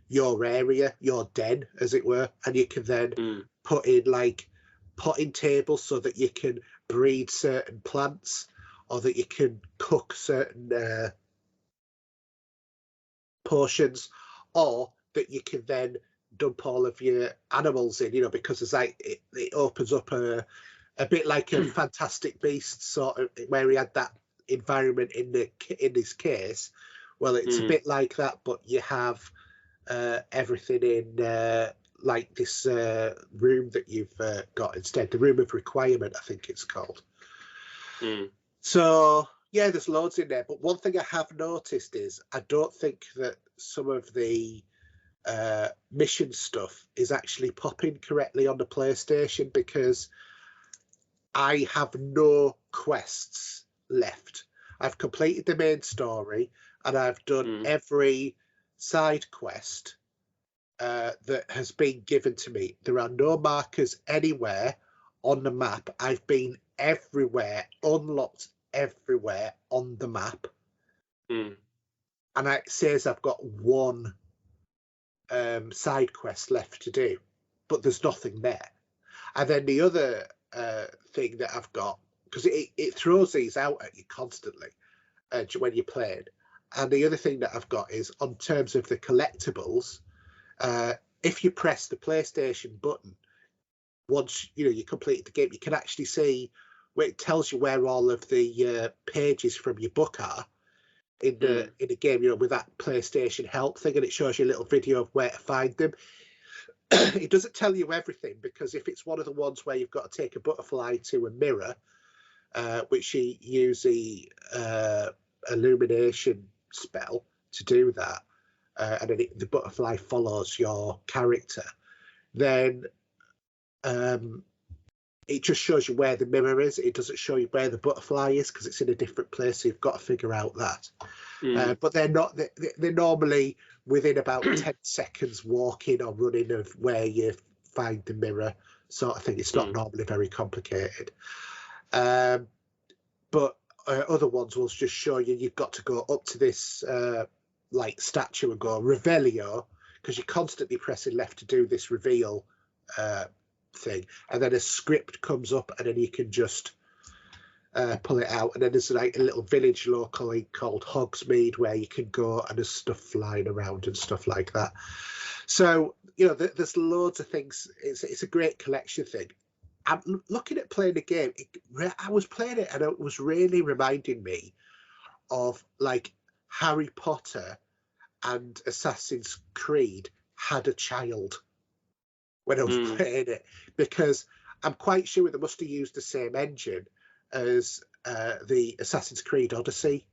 your area, your den, as it were, and you can then put in like potting tables so that you can breed certain plants, or that you can cook certain potions, or that you can then dump all of your animals in, you know, because it's like it opens up a bit like a Fantastic Beasts sort of, where he had that environment in this case. Well, it's a bit like that, but you have everything in like this room that you've got instead, the room of requirement, I think it's called. So yeah, there's loads in there. But one thing I have noticed is I don't think that some of the mission stuff is actually popping correctly on the PlayStation, because I have no quests left. I've completed the main story and I've done every side quest that has been given to me. There are no markers anywhere on the map. I've been everywhere, unlocked everywhere on the map. And it says I've got one side quest left to do, but there's nothing there. And then the other thing that I've got, because it throws these out at you constantly, when you're playing. And the other thing that I've got is on terms of the collectibles, if you press the PlayStation button, once you completed the game, you can actually see where it tells you where all of the pages from your book are in the game, with that PlayStation help thing, and it shows you a little video of where to find them. It doesn't tell you everything, because if it's one of the ones where you've got to take a butterfly to a mirror, which you use the illumination spell to do that, and then the butterfly follows your character, then it just shows you where the mirror is. It doesn't show you where the butterfly is, because it's in a different place, so you've got to figure out that. But they're normally within about 10 seconds walking or running of where you find the mirror, sort of thing. It's not normally very complicated. But other ones will just show you've got to go up to this like statue and go Revelio, because you're constantly pressing left to do this reveal thing, and then a script comes up, and then you can just pull it out, and then there's like a little village locally called Hogsmeade where you can go, and there's stuff flying around and stuff like that. So there's loads of things. It's a great collection thing. I'm looking at playing the game. I was playing it, and it was really reminding me of like Harry Potter and Assassin's Creed had a child when I was playing it, because I'm quite sure they must have used the same engine as the Assassin's Creed Odyssey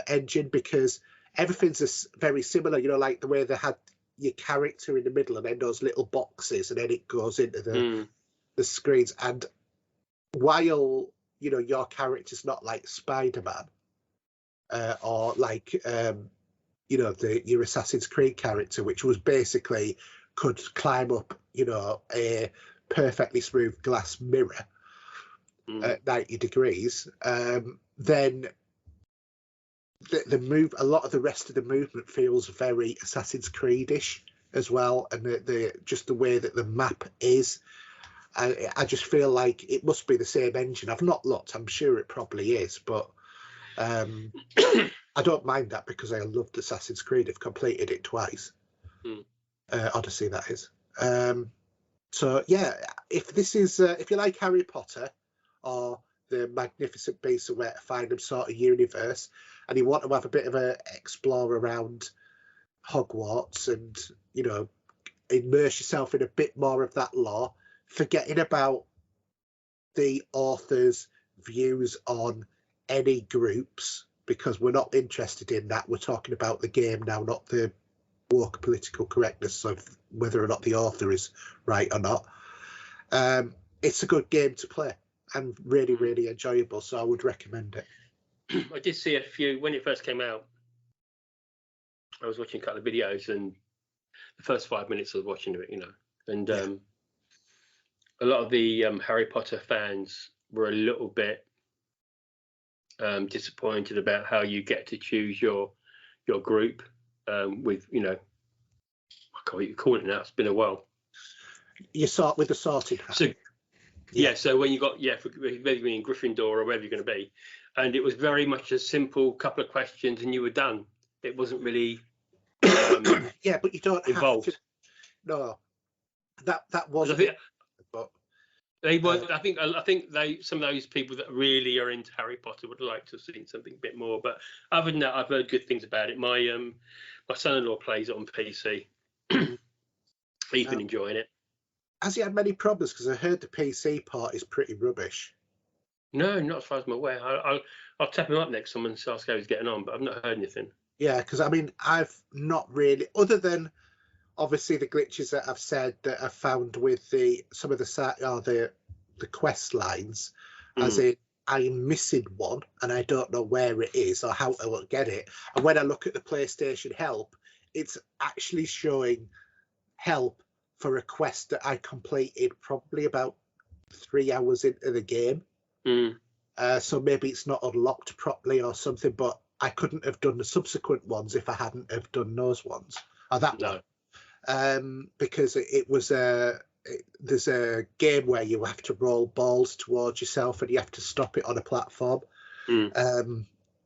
engine, because everything's very similar, like the way they had your character in the middle and then those little boxes, and then it goes into the screens. And while your character's not like Spider-Man or like your Assassin's Creed character, which was basically could climb up a perfectly smooth glass mirror at 90 degrees, then a lot of the rest of the movement feels very Assassin's Creed-ish as well, and just the way that the map is. I just feel like it must be the same engine. I've not looked. I'm sure it probably is, but I don't mind that, because I loved Assassin's Creed. I've completed it twice. Odyssey, that is. So yeah, if you like Harry Potter or the Magnificent Beasts and Where to Find Them sort of universe, and you want to have a bit of a explore around Hogwarts and immerse yourself in a bit more of that lore, forgetting about the author's views on any groups, because we're not interested in that. We're talking about the game now, not the woke political correctness of whether or not the author is right or not. It's a good game to play and really, really enjoyable, so I would recommend it. I did see a few when it first came out. I was watching a couple of videos, and the first 5 minutes I was watching it, and a lot of the Harry Potter fans were a little bit disappointed about how you get to choose your group with I can't what you call it now. It's been a while. You start with the sorted hat. So so when you got whether you're in Gryffindor or wherever you're going to be, and it was very much a simple couple of questions and you were done. It wasn't really but you don't involved. Have to. No, that wasn't. But they were. I think some of those people that really are into Harry Potter would like to have seen something a bit more. But other than that, I've heard good things about it. My son-in-law plays it on PC. He's been enjoying it. Has he had many problems? Because I heard the PC part is pretty rubbish. No, not as far as I'm aware. I'll tap him up next time and ask how he's getting on, but I've not heard anything. Yeah, because I've not really, other than obviously the glitches that I've said that I've found with some of the quest lines, as in I'm missing one and I don't know where it is or how I will get it. And when I look at the PlayStation help, it's actually showing help for a quest that I completed probably about 3 hours into the game. So maybe it's not unlocked properly or something, but I couldn't have done the subsequent ones if I hadn't have done those ones or that one, because it was there's a game where you have to roll balls towards yourself and you have to stop it on a platform.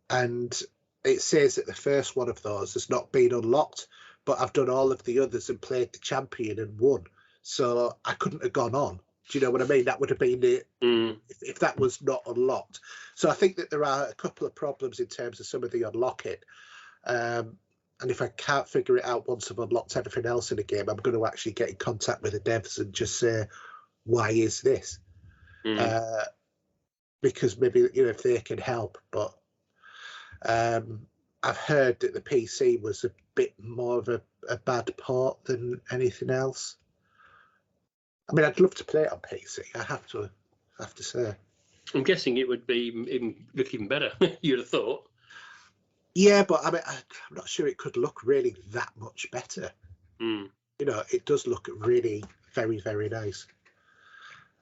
and it says that the first one of those has not been unlocked, but I've done all of the others and played the champion and won, so I couldn't have gone on. Do you know what I mean? That would have been it if that was not unlocked. So I think that there are a couple of problems in terms of some of the unlocking. And if I can't figure it out once I've unlocked everything else in the game, I'm going to actually get in contact with the devs and just say, why is this? Because maybe, you know, if they can help. But I've heard that the PC was a bit more of a bad port than anything else. I mean, I'd love to play it on PC. I have to say. I'm guessing it would be look even better. You'd have thought. Yeah, but I mean, I'm not sure it could look really that much better. You know, it does look really very, very nice.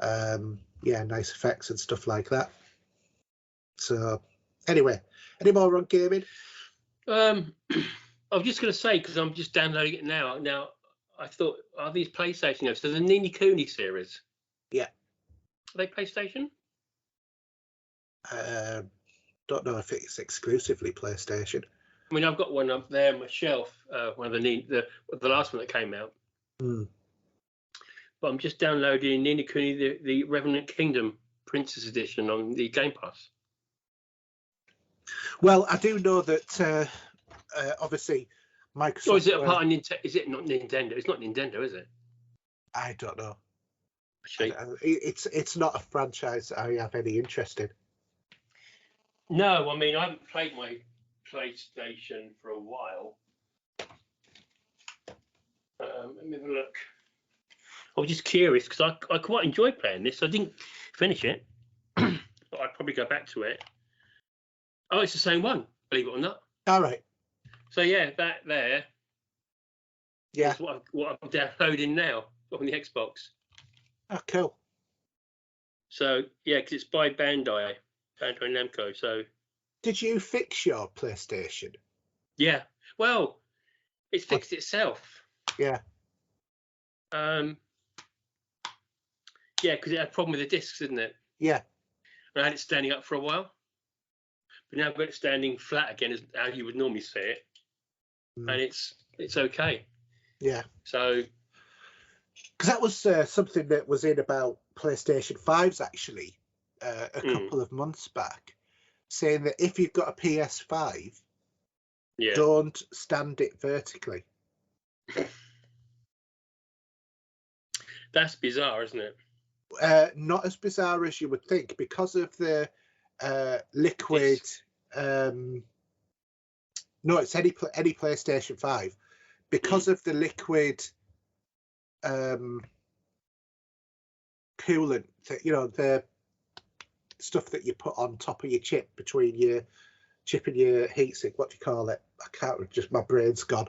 Yeah, nice effects and stuff like that. So, anyway, any more on gaming? I was just going to say, because I'm just downloading it now. Now, I thought, are these PlayStation games? So the Ni no Kuni series. Yeah. Are they PlayStation? Don't know if it's exclusively PlayStation. I mean, I've got one up there on my shelf. One of the last one that came out. But I'm just downloading Ni no Kuni, the Revenant Kingdom Princess Edition on the Game Pass. Well, I do know that obviously Microsoft. Or is it a part of Nintendo? Is it not Nintendo? It's not Nintendo, is it? I don't know. Actually, it's not a franchise that I have any interest in. No, I mean, I haven't played my PlayStation for a while. Let me have a look. I was just curious because I quite enjoyed playing this. I didn't finish it, but I'd probably go back to it. Oh, it's the same one, believe it or not. All right. So yeah, that there. Yeah. Is what I'm downloading now on the Xbox. Oh, cool. So yeah, because it's by Bandai Namco. So. Did you fix your PlayStation? Yeah. Well, it's fixed itself. Yeah. Yeah, because it had a problem with the discs, didn't it? Yeah. And I had it standing up for a while. But now I've got it standing flat again, as how you would normally see it. And it's okay. Yeah. So. Because that was something that was in about PlayStation 5s, actually, a couple of months back, saying that if you've got a PS5, don't stand it vertically. That's bizarre, isn't it? Not as bizarre as you would think, because of the liquid. No, it's any PlayStation 5, because of the liquid coolant. You know, the stuff that you put on top of your chip between your chip and your heatsink. What do you call it? I can't. Just my brain's gone.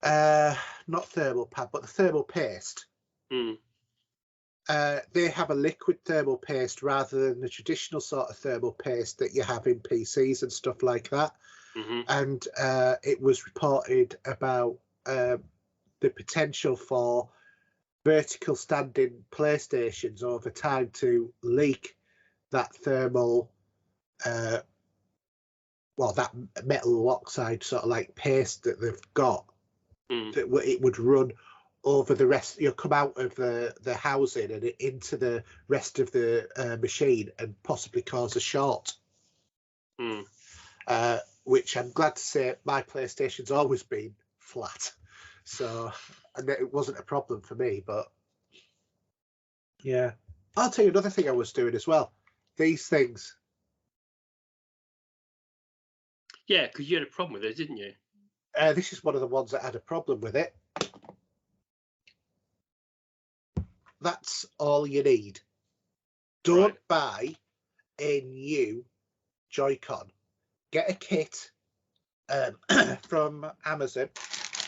Not thermal pad, but the thermal paste. They have a liquid thermal paste rather than the traditional sort of thermal paste that you have in PCs and stuff like that. And it was reported about the potential for vertical standing PlayStations over time to leak that thermal, that metal oxide sort of like paste that they've got. That it would run over the rest, come out of the housing and into the rest of the machine and possibly cause a short. Which I'm glad to say my PlayStation's always been flat, so and it wasn't a problem for me. But yeah, I'll tell you another thing I was doing as well. These things. Yeah, because you had a problem with it, didn't you? This is one of the ones that had a problem with it. That's all you need. Don't buy a new Joy-Con. Get a kit from Amazon.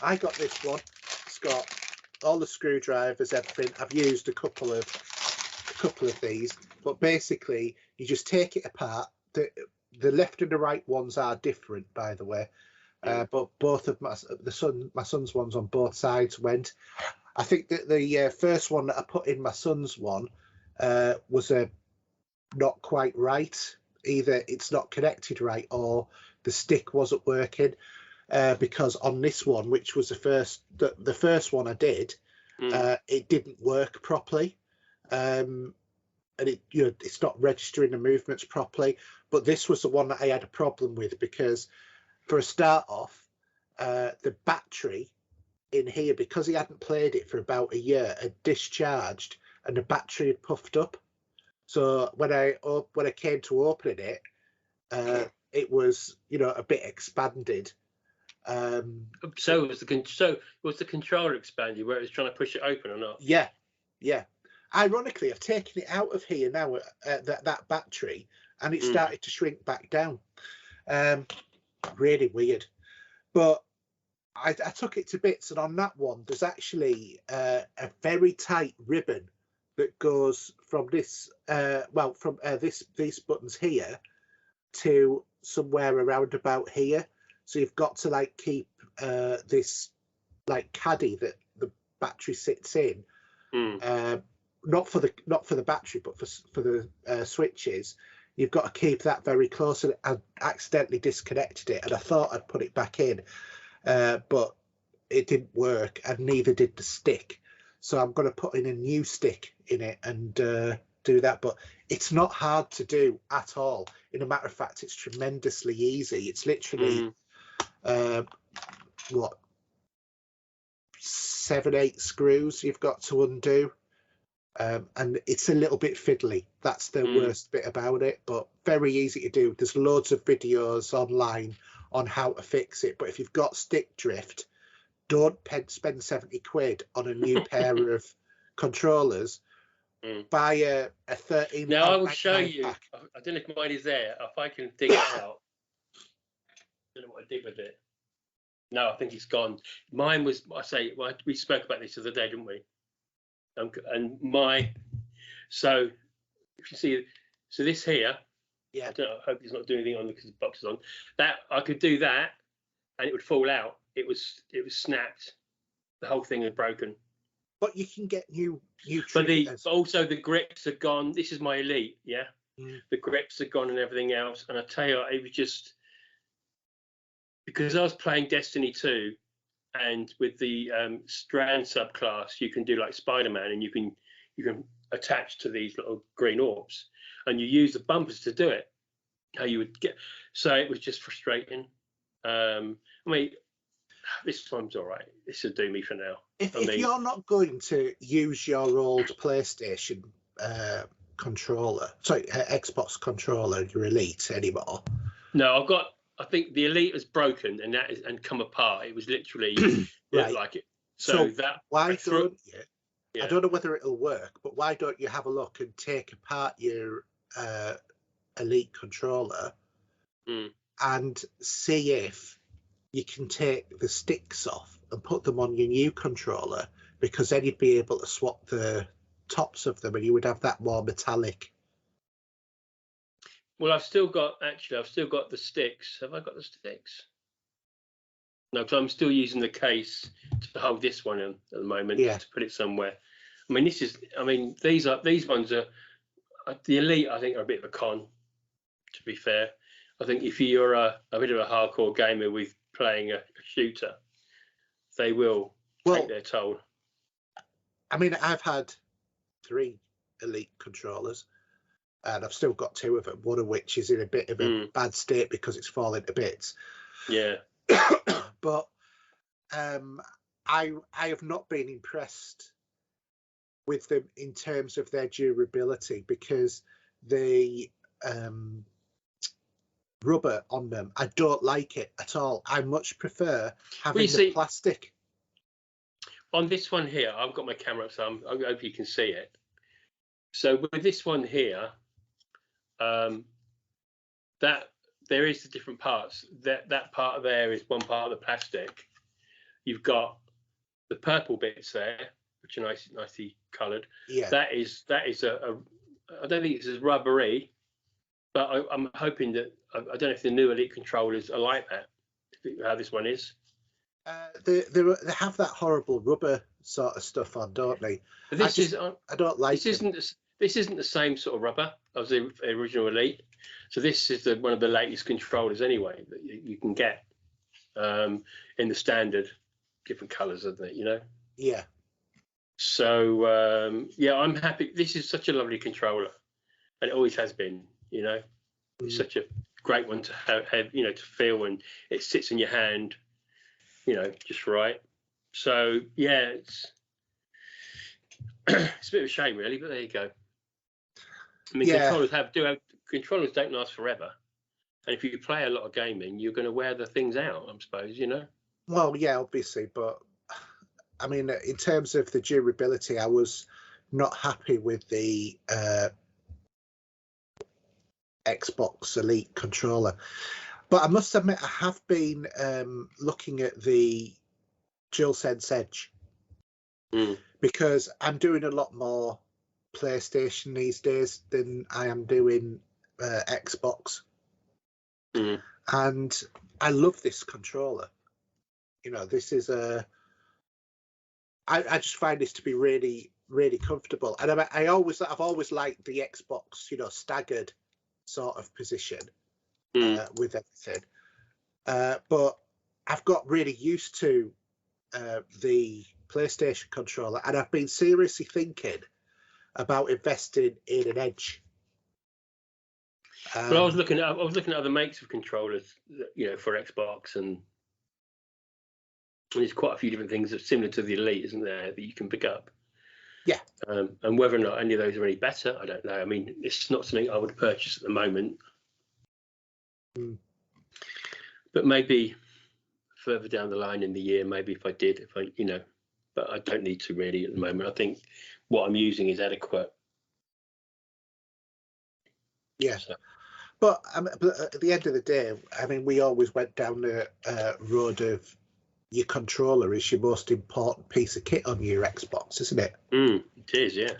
I got this one. It's got all the screwdrivers, everything. I've used a couple of these, but basically you just take it apart. The left and the right ones are different, by the way. But both of my son's ones on both sides went. I think that the first one that I put in my son's one was not quite right, either it's not connected right or the stick wasn't working. Because on this one, which was the first one I did, it didn't work properly, and it's not registering the movements properly. But this was the one that I had a problem with, because for a start off, the battery in here, because he hadn't played it for about a year, had discharged and the battery had puffed up. So when I came to opening it, it was a bit expanded. So was the controller expanded where it was trying to push it open or not? Yeah. Ironically, I've taken it out of here now, that battery, and it started to shrink back down. Really weird. But I took it to bits, and on that one, there's actually a very tight ribbon that goes from this, these buttons here to somewhere around about here. So you've got to keep this caddy that the battery sits in, not for the battery, but for the switches. You've got to keep that very close. And I accidentally disconnected it, and I thought I'd put it back in, but it didn't work, and neither did the stick. So I'm going to put in a new stick in it and do that. But it's not hard to do at all. In a matter of fact, it's tremendously easy. It's literally 7-8 screws you've got to undo, and it's a little bit fiddly. That's the worst bit about it, but very easy to do. There's loads of videos online on how to fix it, but if you've got stick drift, don't spend 70 quid on a new pair of controllers. Buy a 13. Now I will show you pack. I don't know if mine is there, if I can dig it out. I don't know what I did with it. No, I think it's gone. Mine was, we spoke about this the other day, didn't we? So if you see, so this here, I hope it's not doing anything on because the box is on. That I could do that, and it would fall out. It was snapped. The whole thing had broken. But you can get new but also the grips are gone. This is my Elite, yeah. The grips are gone and everything else. And I tell you, it was just because I was playing Destiny 2, and with the Strand subclass, you can do like Spider-Man, and you can attach to these little green orbs, and you use the bumpers to do it. How you would get, so it was just frustrating. I mean, this one's all right. This will do me for now. If you're not going to use your old PlayStation controller, Xbox controller, your Elite anymore. No, I think the Elite has broken and come apart. It was literally right. like it. So why don't you? Yeah. I don't know whether it'll work, but why don't you have a look and take apart your Elite controller and see if you can take the sticks off and put them on your new controller, because then you'd be able to swap the tops of them and you would have that more metallic. Well, I've still got the sticks. Have I got the sticks? No, because I'm still using the case to hold this one in at the moment, to put it somewhere. I mean, these ones are the Elite. I think are a bit of a con, to be fair. I think if you're a bit of a hardcore gamer with playing a shooter, they will take their toll. I mean, I've had 3 Elite controllers, and I've still got 2 of them, one of which is in a bit of a bad state because it's falling to bits. Yeah. But I have not been impressed with them in terms of their durability, because the rubber on them, I don't like it at all. I much prefer having the plastic. On this one here, I've got my camera up, so I hope you can see it. So with this one here, that there is the different parts. That part there is one part of the plastic. You've got the purple bits there, which are nicely coloured. Yeah. That is a I don't think it's as rubbery, but I'm hoping that I don't know if the new Elite controllers are like that. How this one is. They have that horrible rubber sort of stuff on, don't they? But I don't like. This isn't this isn't the same sort of rubber as the original Elite. So this is one of the latest controllers anyway that you can get in the standard different colours, isn't it? You know. Yeah. So yeah, I'm happy. This is such a lovely controller, and it always has been. You know, it's such a great one to have. You know, to feel, and it sits in your hand. You know, just right. So yeah, it's it's a bit of a shame, really, but there you go. I mean, controllers don't last forever, and if you play a lot of gaming, you're going to wear the things out, I suppose. You know. Well, yeah, obviously, but I mean, in terms of the durability, I was not happy with the Xbox Elite controller. But I must admit, I have been looking at the DualSense Edge because I'm doing a lot more PlayStation these days than I am doing Xbox. And I love this controller. You know, this is I just find this to be really, really comfortable. And I've always liked the Xbox, you know, staggered sort of position with everything. But I've got really used to the PlayStation controller, and I've been seriously thinking about investing in an Edge. Well, I was looking at other makes of controllers, you know, for Xbox, and there's quite a few different things that's similar to the Elite, isn't there, that you can pick up? Yeah. And whether or not any of those are any better, I don't know. I mean, it's not something I would purchase at the moment. But maybe further down the line in the year, maybe if I did, you know, but I don't need to really at the moment. I think what I'm using is adequate. Yeah. So. But at the end of the day, I mean, we always went down the road of your controller is your most important piece of kit on your Xbox, isn't it? It is, yeah.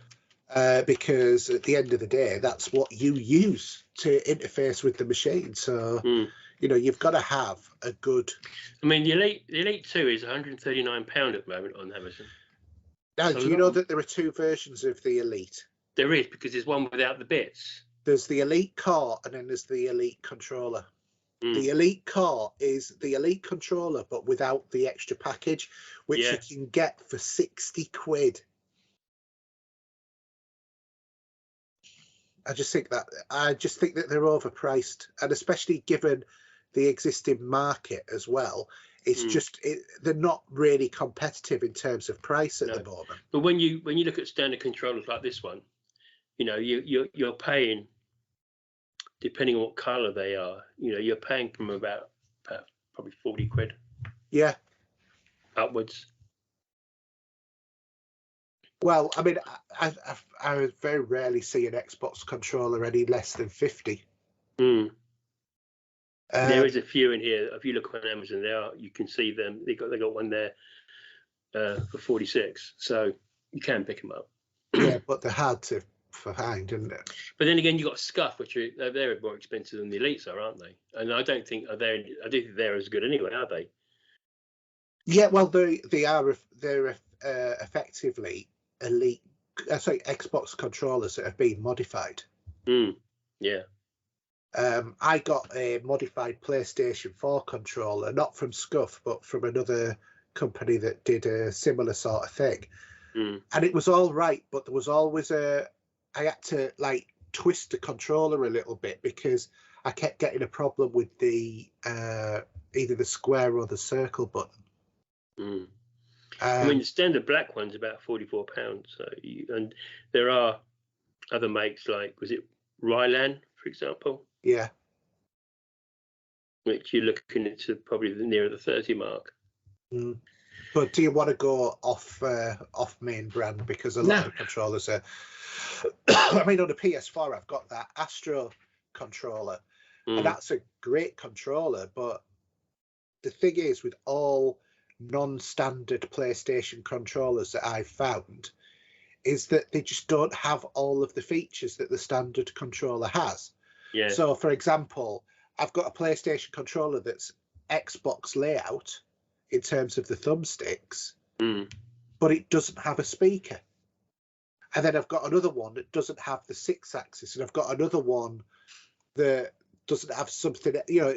Because at the end of the day, that's what you use to interface with the machine. So, you know, you've got to have a good... I mean, the Elite 2 is £139 at the moment on Amazon. Now, do you know that there are two versions of the Elite? There is, because there's one without the bits. There's the Elite Core, and then there's the Elite Controller. The Elite Core is the Elite Controller, but without the extra package, which you can get for 60 quid. I just think that they're overpriced, and especially given the existing market as well, it's just they're not really competitive in terms of price at the moment. But when you look at standard controllers like this one, you know, you're paying, depending on what color they are, you know, you're paying from about probably 40 quid. Yeah. Upwards. Well, I mean, I very rarely see an Xbox controller any less than 50. There is a few in here. If you look on Amazon, you can see them. They got one there for 46. So you can pick them up. Yeah, but they're hard to find, isn't it? But then again, you got Scuff, which they're more expensive than the Elites are, aren't they? And I don't think they're as good anyway, are they? Yeah, well, they are. They're effectively Elite, Xbox controllers that have been modified. Yeah. I got a modified PlayStation 4 controller, not from Scuff, but from another company that did a similar sort of thing. And it was all right, but there was always I had to like twist the controller a little bit because I kept getting a problem with the either the square or the circle button. I mean, the standard black one's about £44. So, and there are other makes like, was it Rylan, for example? Yeah. Which you're looking into probably nearer the 30 mark. But do you want to go off main brand? Because a lot of controllers are. I mean, on the PS4, I've got that Astro controller, and that's a great controller. But the thing is, with all non-standard PlayStation controllers that I've found, is that they just don't have all of the features that the standard controller has. Yeah. So, for example, I've got a PlayStation controller that's Xbox layout in terms of the thumbsticks, but it doesn't have a speaker. And then I've got another one that doesn't have the 6-axis, and I've got another one that doesn't have something,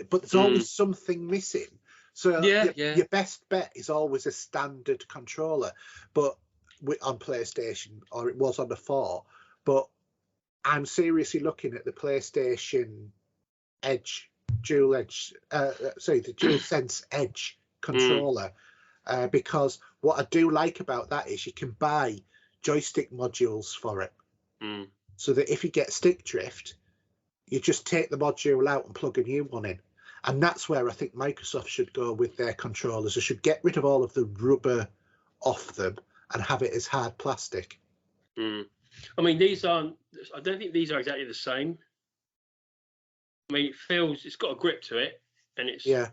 but there's always something missing. So your best bet is always a standard controller, but on PlayStation, or it was on the 4. But I'm seriously looking at the PlayStation Edge, the DualSense Edge controller, because what I do like about that is you can buy joystick modules for it, so that if you get stick drift, you just take the module out and plug a new one in. And that's where I think Microsoft should go with their controllers. They should get rid of all of the rubber off them and have it as hard plastic. I mean, these aren't, I don't think these are exactly the same. I mean, it's got a grip to it, and it's, I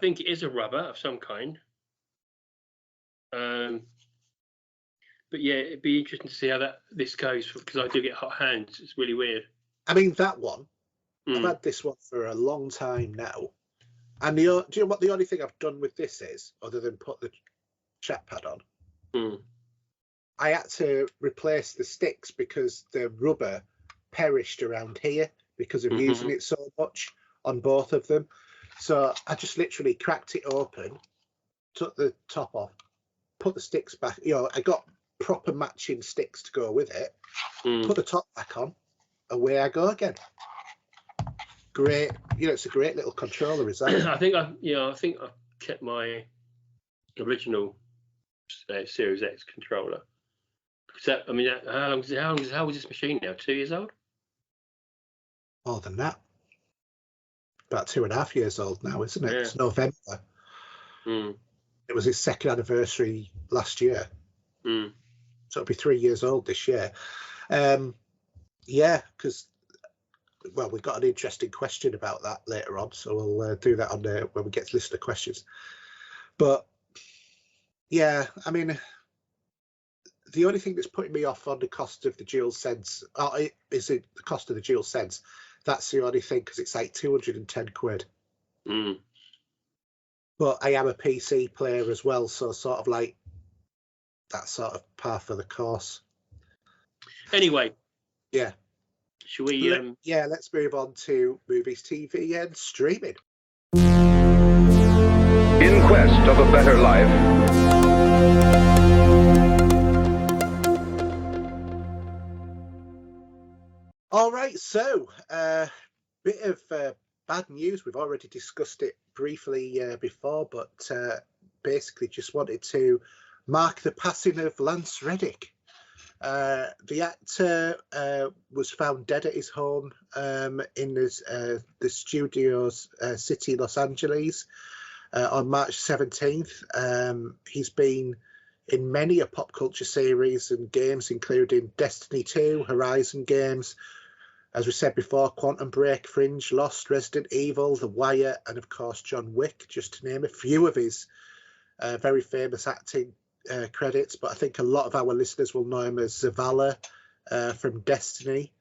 think it is a rubber of some kind. But yeah, it'd be interesting to see how this goes, because I do get hot hands. It's really weird. I mean, that one, I've had this one for a long time now. And do you know what the only thing I've done with this is, other than put the chat pad on? I had to replace the sticks because the rubber perished around here because of using it so much on both of them. So I just literally cracked it open, took the top off, put the sticks back. I got proper matching sticks to go with it, put the top back on, away I go again. Great, it's a great little controller, is that? I think I kept my original Series X controller. Because how was this machine now? 2 years old? More than that. About 2.5 years old now, isn't it? Yeah. It's November. It was his second anniversary last year. So it'll be 3 years old this year. Because we've got an interesting question about that later on, so we'll do that on when we get to listener questions. But yeah, I mean, the only thing that's putting me off on the cost of the DualSense is the cost of the DualSense. That's the only thing, because it's like 210 quid. But I am a PC player as well, so sort of like that's sort of par for the course. Anyway. Yeah. Should we? Let's move on to movies, TV, and streaming. In quest of a better life. All right, so bit of bad news. We've already discussed it briefly before, but basically just wanted to mark the passing of Lance Reddick. The actor was found dead at his home in the studios city, Los Angeles, on March 17th. He's been in many a pop culture series and games, including Destiny 2, Horizon games, as we said before, Quantum Break, Fringe, Lost, Resident Evil, The Wire, and of course John Wick, just to name a few of his very famous acting credits. But I think a lot of our listeners will know him as Zavala from Destiny.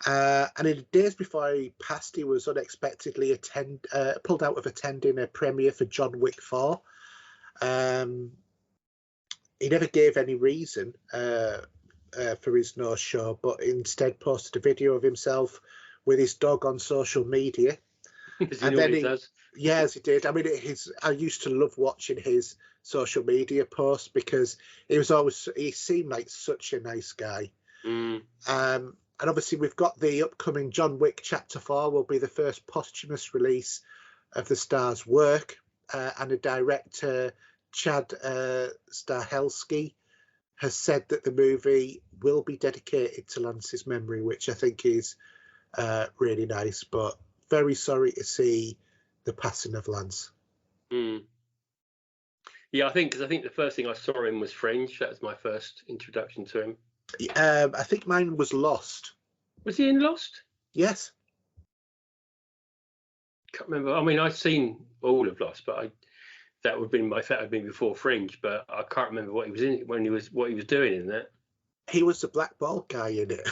And in the days before he passed, he was unexpectedly pulled out of attending a premiere for John Wick 4. He never gave any reason for his no-show, but instead posted a video of himself with his dog on social media. And then he does. Yes, he did. I mean, I used to love watching his social media posts because he seemed like such a nice guy. And obviously we've got the upcoming John Wick Chapter 4 will be the first posthumous release of the star's work, and the director Chad Stahelski has said that the movie will be dedicated to Lance's memory, which I think is really nice, but very sorry to see the passing of Lance. Yeah, I think the first thing I saw him was Fringe. That was my first introduction to him. I think mine was Lost. Was he in Lost? Yes. Can't remember. I mean, I've seen all of Lost, but that would have been before Fringe. But I can't remember what he was in what he was doing in that. He was the black ball guy in it.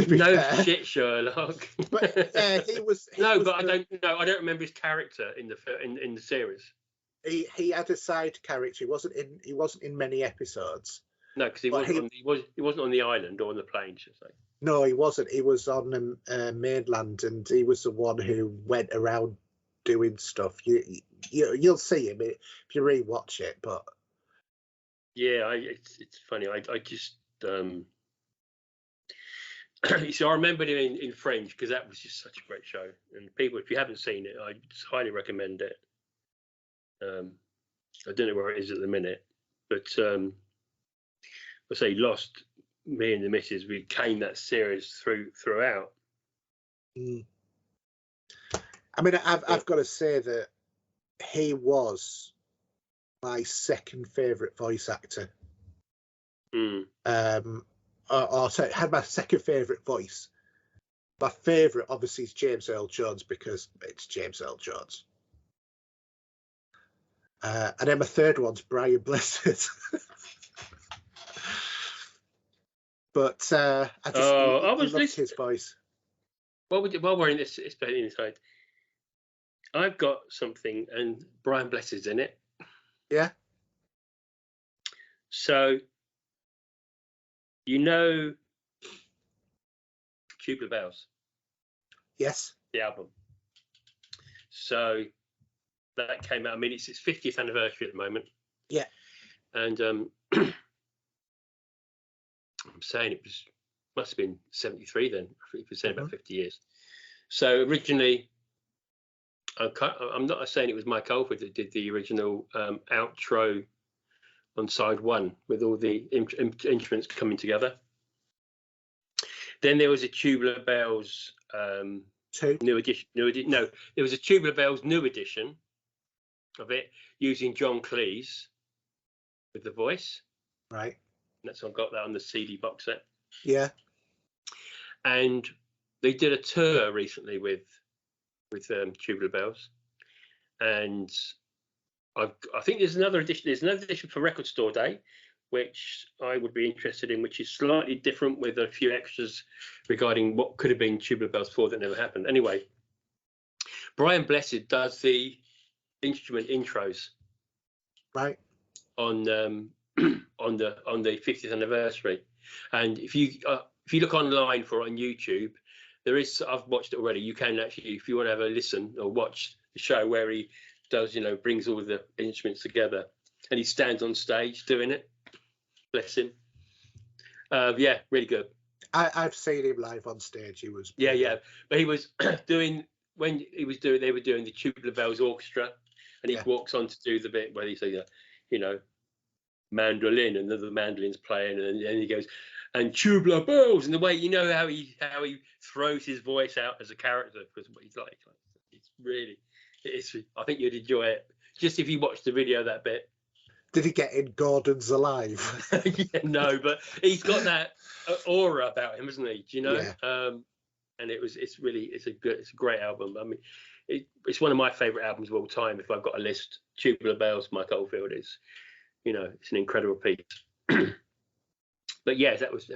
No fair. Shit, Sherlock. But he was. I don't remember his character in the series. he had a side character. He wasn't in many episodes. No, because he wasn't on the island or on the plane, should I say. No, he wasn't. He was on the mainland, and he was the one who went around doing stuff. You'll see him if you rewatch it. But yeah, it's funny. I just so I remembered him in Fringe because that was just such a great show. And people, if you haven't seen it, I just highly recommend it. I don't know where it is at the minute, but I say Lost. Me and the missus, we came that series throughout. I mean, I've got to say that he was my second favourite voice actor. Or sorry, had my second favourite voice. My favourite, obviously, is James Earl Jones because it's James Earl Jones. And then my third one's Brian Blessed. But I just loved his voice. While we're in this inside, I've got something, and Brian Blessed's in it. Yeah. So, you know, Tubular Bells. Yes. The album. So that came out. I mean, it's its 50th anniversary at the moment. Yeah. And I'm saying must have been 73 then. I think it was saying about 50 years. So originally, I'm not saying it was Mike Oldfield that did the original outro on side one with all the instruments coming together. Then there was a Tubular Bells new edition. No, there was a Tubular Bells new edition of it using John Cleese with the voice. Right. And that's I got that on the CD box set. Yeah. And they did a tour recently with Tubular Bells, and I think there's another edition. There's another edition for Record Store Day, which I would be interested in, which is slightly different with a few extras regarding what could have been Tubular Bells 4 that never happened. Anyway, Brian Blessed does the instrument intros, right, on the 50th anniversary. And if you look online for it on YouTube, there is, I've watched it already. You can actually, if you want to have a listen or watch the show where he does, brings all the instruments together, and he stands on stage doing it. Bless him. Yeah, really good. I've seen him live on stage. He was but he was doing they were doing the Tubular Bells Orchestra, and he walks on to do the bit where he says, mandolin, and the mandolin's playing, and he goes, and Tubular Bells, and the way how he throws his voice out as a character, because what he's like, I think you'd enjoy it just if you watch the video that bit. Did he get in Gordon's Alive? Yeah, no, but he's got that aura about him, isn't he? Do you know? Yeah. And it's a great album. I mean, it's one of my favourite albums of all time. If I've got a list, Tubular Bells, Mike Oldfield is, it's an incredible piece. But yeah, it was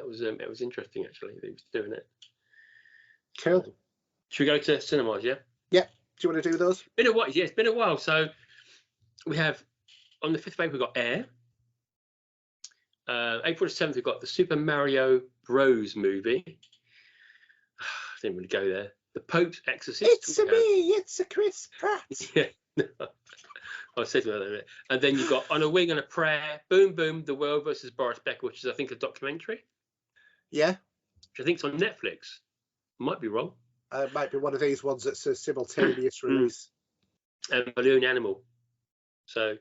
interesting actually. He was doing it. Cool. Should we go to cinemas? Yeah. Yeah. Do you want to do those? Been a while. Yeah, it's been a while. So we have on the 5th of April we've got Air. April the 7th we've got the Super Mario Bros movie. I didn't really go there. The Pope's Exorcist. It's a me. It's a Chris Pratt. Yeah. I said that. And then you've got On a Wing and a Prayer, Boom Boom, The World versus Boris Becker, which is I think a documentary. Yeah. Which I think is on Netflix. Might be wrong. It might be one of these ones that's a simultaneous release. And Balloon Animal. So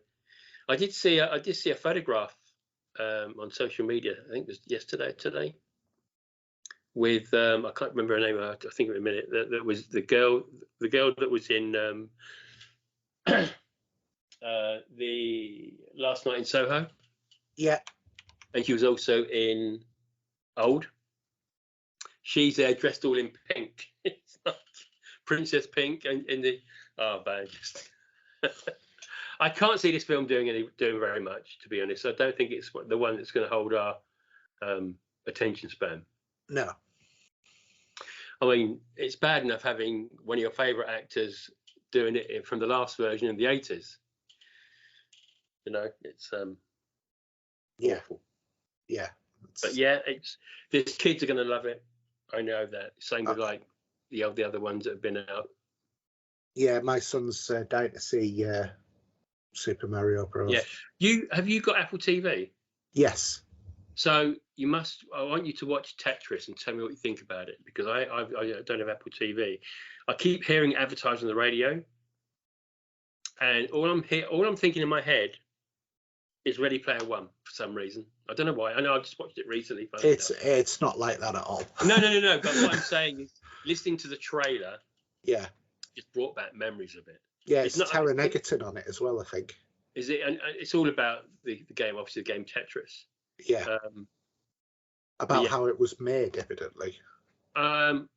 I did see a photograph on social media. I think it was today, with I can't remember her name. I think in a minute. That was the girl that was in the Last Night in Soho. Yeah. And she was also in Old. She's there dressed all in pink. It's like Princess Pink and in the man. I can't see this film doing very much, to be honest. I don't think it's the one that's going to hold our attention span. No. I mean, it's bad enough having one of your favourite actors doing it from the last version in the 80s. You know, it's Yeah. awful. Yeah. But yeah, the kids are going to love it. I know that. Same with like the other ones that have been out. Yeah, my son's dying to see Super Mario Bros. Yeah, have you got Apple TV? Yes. So I want you to watch Tetris and tell me what you think about it, because I don't have Apple TV. I keep hearing advertised on the radio, and all I'm thinking in my head is Ready Player One for some reason. I don't know why. I know I've just watched it recently. It's not like that at all. No. But what I'm saying is, listening to the trailer, yeah, just brought back memories of it. Yeah, it's Taron Egerton on it as well, I think. Is it? And it's all about the game, obviously, the game Tetris. Yeah. About how it was made, evidently. The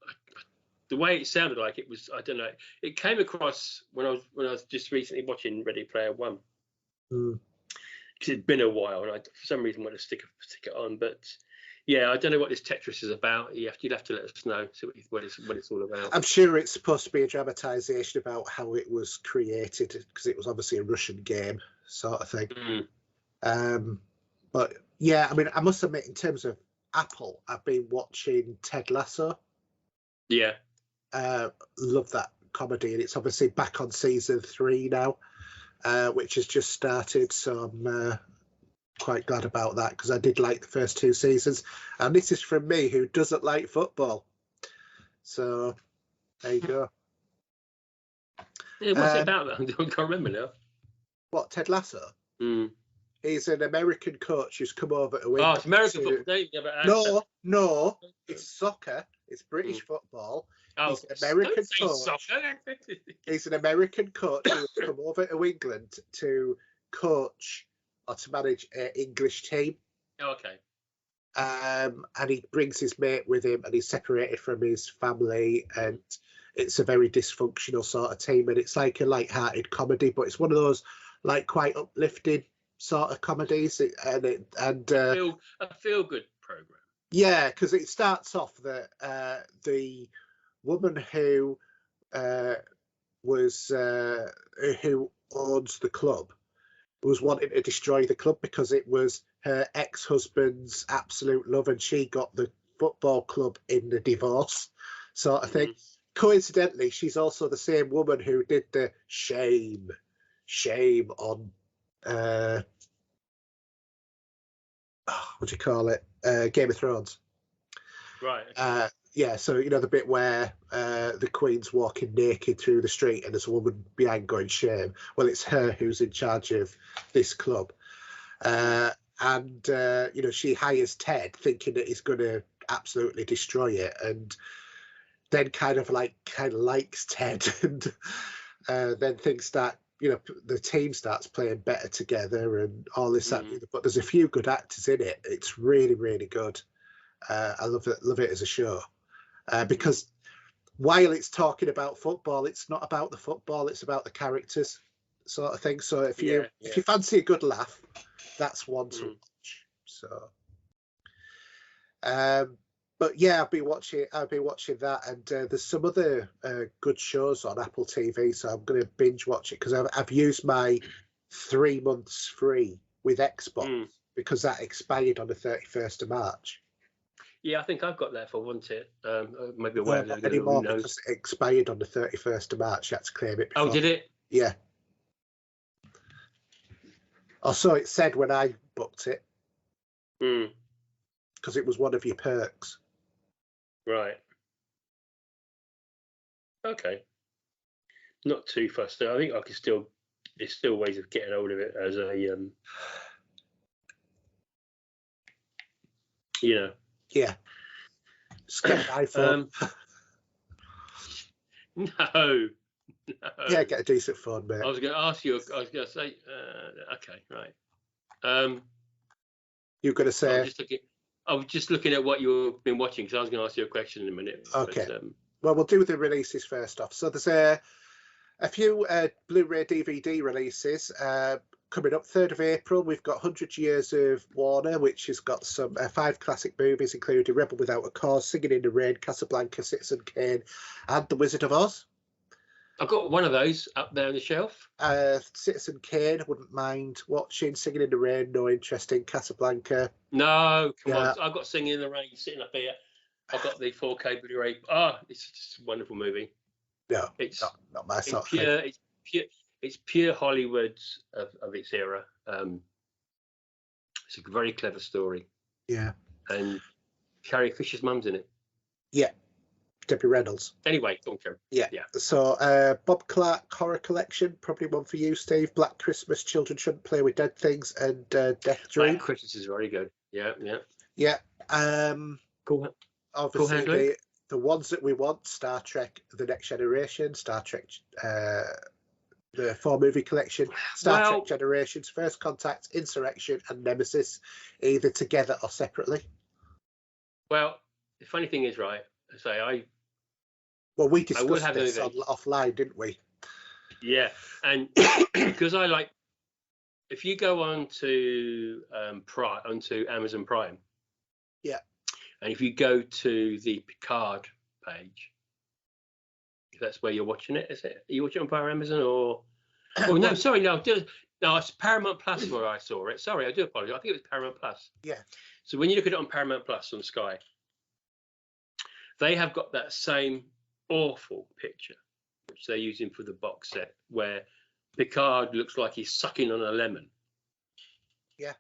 way it sounded like it was, I don't know. It came across when I was just recently watching Ready Player One. Because it'd been a while, and I for some reason wanted to stick it on. But yeah, I don't know what this Tetris is about. You'd have to let us know, see what it's all about. I'm sure it's supposed to be a dramatisation about how it was created, because it was obviously a Russian game, sort of thing. But yeah, I mean, I must admit, in terms of Apple, I've been watching Ted Lasso. Yeah. Love that comedy, and it's obviously back on season 3 now, which has just started. So I'm quite glad about that, because I did like the first 2 seasons, and this is from me who doesn't like football. So there you go. Yeah, what's it about? I can't remember now. What, Ted Lasso? He's an American coach who's come over to England. Oh, it's American football. No, it's soccer. It's British football. Oh, he's an American coach. He's an American coach who's come over to England to coach or to manage an English team. Oh, okay. And he brings his mate with him, and he's separated from his family, and it's a very dysfunctional sort of team, and it's like a light-hearted comedy, but it's one of those like quite uplifting sort of comedies, and a feel-good program. Yeah, because it starts off that the woman who who owns the club was wanting to destroy the club because it was her ex-husband's absolute love, and she got the football club in the divorce sort of thing. Coincidentally, she's also the same woman who did the shame on what do you call it? Game of Thrones. Right. Yeah, so you know the bit where the Queen's walking naked through the street and there's a woman behind going shame. Well, it's her who's in charge of this club, and you know, she hires Ted thinking that he's going to absolutely destroy it, and then kind of likes Ted, and then things start. You know, the team starts playing better together and all this. But there's a few good actors in it. It's really, really good. I love it as a show, because while it's talking about football, it's not about the football. It's about the characters, sort of thing. So if you fancy a good laugh, that's one to watch. So, but yeah, I'll be watching that, and there's some other good shows on Apple TV, so I'm going to binge watch it, because I've used my 3 months free with Xbox because that expired on the 31st of March. Yeah, I think I've got that if I want it. Maybe aware not anymore, because it expired on the 31st of March. You had to claim it before. Oh, did it? Yeah. Or so it said when I booked it. Because it was one of your perks. Right. Okay. Not too fussed. I think I can still. There's still ways of getting hold of it as a. You know. Yeah. Just get an iPhone. No. Yeah, get a decent phone, mate. I was going to ask you. I was going to say. Okay, right. You're going to say. I was just looking at what you've been watching, because I was going to ask you a question in a minute. Okay. But, well, we'll do the releases first off. So there's a few Blu-ray DVD releases coming up. 3rd of April, we've got 100 Years of Warner, which has got some 5 classic movies, including Rebel Without a Cause, Singing in the Rain, Casablanca, Citizen Kane, and The Wizard of Oz. I've got one of those up there on the shelf. Citizen Kane, wouldn't mind watching. Singing in the Rain, no interest in. Casablanca. No, come Yeah. on. I've got Singing in the Rain sitting up here. I've got the 4K Blu-ray. Oh, it's just a wonderful movie. No, It's not my sort it's of pure. thing. It's pure Hollywood of its era. It's a very clever story. Yeah. And Carrie Fisher's mum's in it. Yeah. Debbie Reynolds. Anyway, don't care. Yeah. So Bob Clark Horror Collection, probably one for you, Steve. Black Christmas, Children Shouldn't Play with Dead Things, and Death Dream. Black Christmas is very good. Yeah. Yeah. Cool. Obviously, Cool the ones that we want: Star Trek: The Next Generation, Star Trek, the 4-movie collection, Star Trek Generations, First Contact, Insurrection, and Nemesis, either together or separately. Well, the funny thing is, right? We discussed this offline, didn't we? Yeah, and because I like, if you go on to onto Amazon Prime, yeah, and if you go to the Picard page, if that's where you're watching it, is it? Are you watching it on via Amazon or? Oh no, sorry, no, it's Paramount Plus where I saw it. Sorry, I do apologize. I think it was Paramount Plus. Yeah. So when you look at it on Paramount Plus on Sky, they have got that same awful picture which they're using for the box set where Picard looks like he's sucking on a lemon. Yeah.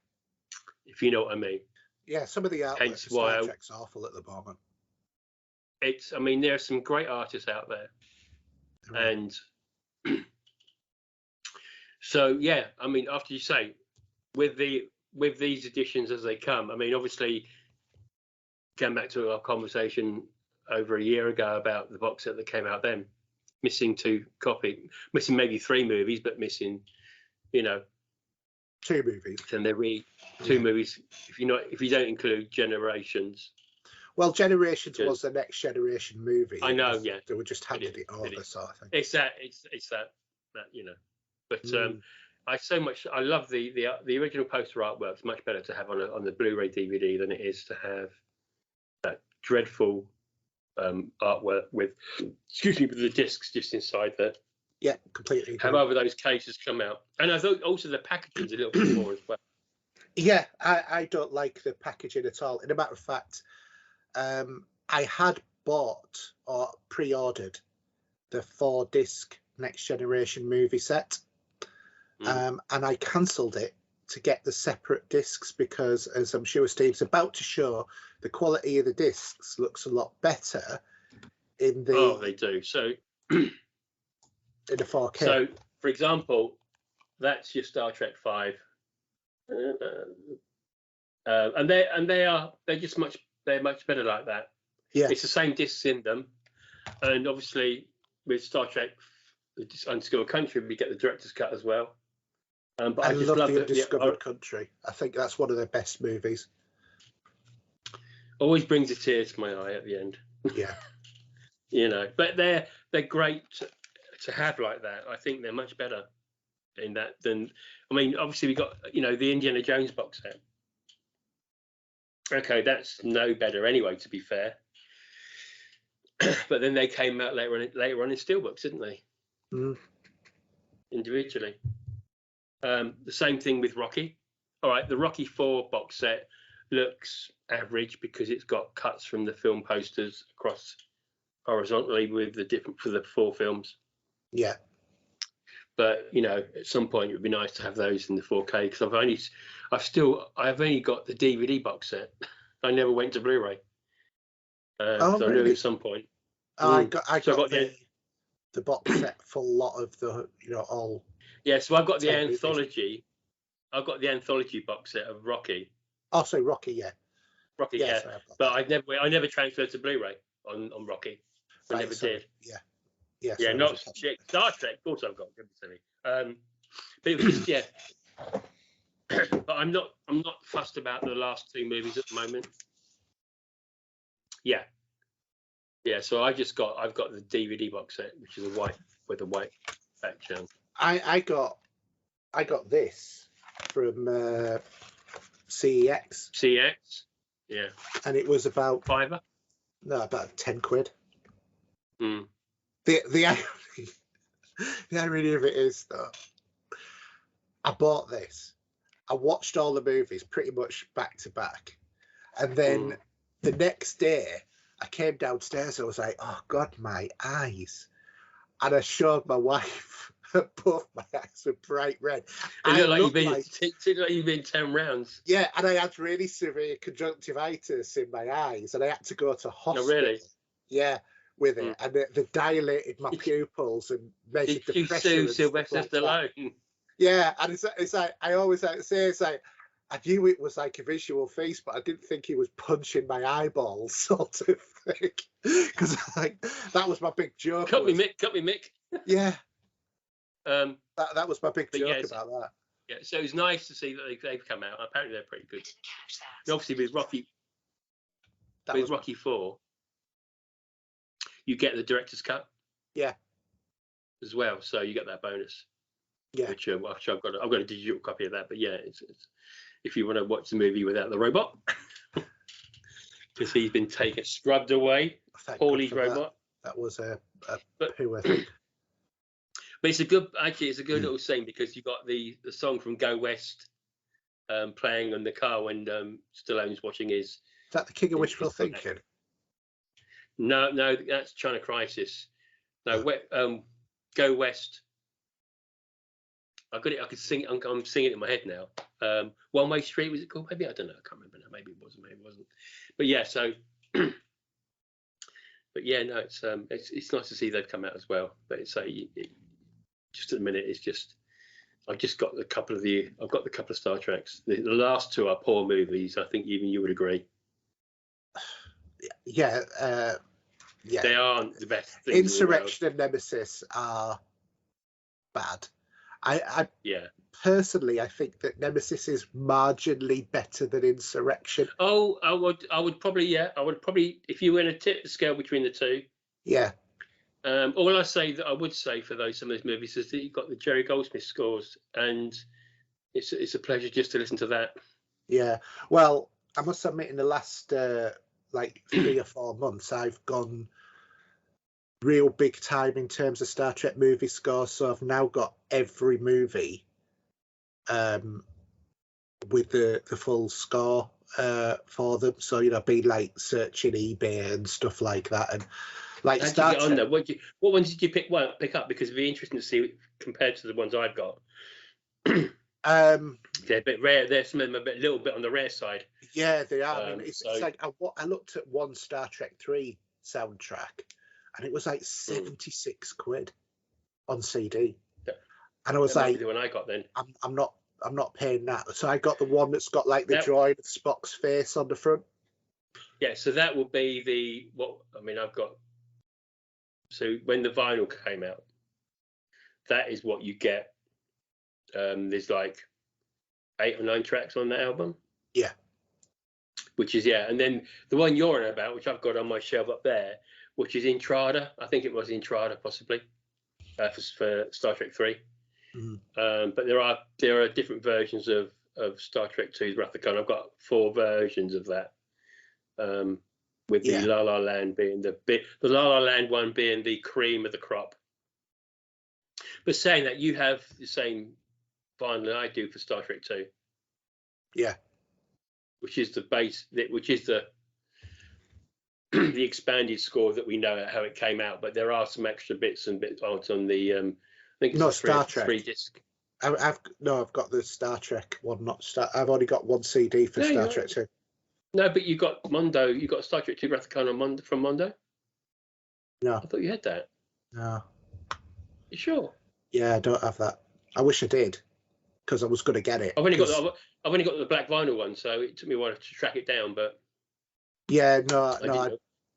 If you know what I mean. Yeah, some of the artwork for Star Trek's awful at the moment. I mean, there are some great artists out there. Right. And so, yeah, I mean, after you say, with these editions as they come, I mean, obviously, going back to our conversation over a year ago about the box set that came out then, missing maybe 3 movies, but missing, 2 movies. And they're really 2 movies if you don't include Generations. Well, Generations was the Next Generation movie. I know, yeah. They were just handed it over, so I think. It's that, But I love the original poster artwork. It's much better to have on the Blu-ray DVD than it is to have that dreadful artwork with the discs just inside there. Yeah, completely. However, those cases come out, and I thought also the packaging's a little bit more as well. Yeah, I don't like the packaging at all. In a matter of fact, I had bought or pre-ordered the 4-disc Next Generation movie set, and I cancelled it to get the separate discs because, as I'm sure Steve's about to show, the quality of the discs looks a lot better in the. Oh, they do. So in the 4K. So, for example, that's your Star Trek 5, and they're much better like that. Yeah, it's the same discs in them, and obviously with Star Trek, the Undiscovered Country, we get the director's cut as well. But I just love the Undiscovered Country. I think that's one of their best movies. Always brings a tear to my eye at the end. Yeah, but they're great to have like that. I think they're much better in that than. I mean, obviously we got the Indiana Jones box set. Okay, that's no better anyway, to be fair. But then they came out later on in steelbooks, didn't they? Individually. The same thing with Rocky. All right, the Rocky 4 box set looks average because it's got cuts from the film posters across horizontally with for the 4 films. Yeah. But at some point it would be nice to have those in the 4K because I've only got the DVD box set. I never went to Blu-ray. So really? I knew at some point. I got the box set for a lot of the all. Yeah, so I've got the anthology. Movies. I've got the anthology box set of Rocky. Oh, so Rocky, yeah. Rocky, yeah. But I never transferred to Blu-ray on Rocky. I never did. Yeah. Yeah. Yeah, not Star Trek. Of course, I've got. But it was just But I'm not fussed about the last 2 movies at the moment. Yeah. Yeah. So I've got the DVD box set, which is a white back channel. I got this from CEX. CEX, yeah. And it was about £5. No, about £10. Mm. The The irony of it is, though, I bought this. I watched all the movies pretty much back to back. And then the next day, I came downstairs and I was like, oh, God, my eyes. And I showed my wife both my eyes were bright red. It looked like you've been 10 rounds. Yeah, and I had really severe conjunctivitis in my eyes, and I had to go to hospital. Oh, really? Yeah, with it. And they dilated my pupils and measured the pressure. Did you sue Sylvester Stallone? Yeah, and it's like, I always like to say, it's like, I knew it was like a visual feast, but I didn't think he was punching my eyeballs, sort of thing. Because like that was my big joke. Cut me, Mick. Yeah. That was my big joke about that. Yeah, so it's nice to see that they've come out. Apparently, they're pretty good. And obviously, with Rocky 4, you get the director's cut. Yeah. As well, so you get that bonus. Yeah. Which I've got a digital copy of that. But yeah, it's if you want to watch the movie without the robot, because he's been scrubbed away. Paulie robot. That was a poo, I think. But it's a good little scene, because you got the song from Go West playing on the car when Stallone's watching his. Is that the King of Wishful Thinking? No, that's China Crisis. No, Go West. I got it. I could sing it. I'm singing it in my head now. One Way Street, was it called? Maybe, I don't know. I can't remember now. Maybe it wasn't. Maybe it wasn't. But yeah. So. But yeah, no, it's nice to see they've come out as well. But it's just at the minute, it's just I've got the couple of Star Treks. The last two are poor movies. I think even you would agree. Yeah. They aren't the best things. Insurrection and Nemesis are bad. I personally, I think that Nemesis is marginally better than Insurrection. Oh, I would probably, if you were going to tip the scale between the two. Yeah. All I would say for some of those movies is that you've got the Jerry Goldsmith scores, and it's a pleasure just to listen to that. Yeah. Well, I must admit, in the last 3 or 4 months, I've gone real big time in terms of Star Trek movie scores. So I've now got every movie with the full score for them. So I've been searching eBay and stuff like that, and Star Trek. On there? What ones did you pick up? Because it'd be interesting to see compared to the ones I've got. They're a bit rare. There's some of them a little bit on the rare side. Yeah, they are. I mean, it's like I looked at one Star Trek 3 soundtrack, and it was like 76 quid on CD. And I was like, the one I got then. I'm not paying that. So I got the one that's got the drawing of Spock's face on the front. Yeah, so that will be I've got. So when the vinyl came out, that is what you get. There's 8 or 9 tracks on that album. Yeah. Which is, and then the one you're on about, which I've got on my shelf up there, which is Intrada. I think it was Intrada, possibly, for Star Trek 3. Mm-hmm. But there are different versions of Star Trek 2's Wrath of Khan. I've got 4 versions of that, with the La La Land being the La La Land one being the cream of the crop. But saying that, you have the same vinyl that I do for Star Trek 2. Yeah. Which is the base, which is the expanded score that we know how it came out. But there are some extra bits on the. I think it's Star Trek 3 disc. I've got the Star Trek one. I've only got one CD for Star Trek 2. No, but you got Mondo. You got Star Trek 2 Wrath of Khan on Mondo, from Mondo. No, I thought you had that. No. You sure? Yeah, I don't have that. I wish I did, because I was going to get it. I've only got the black vinyl one, so it took me a while to track it down. But yeah, I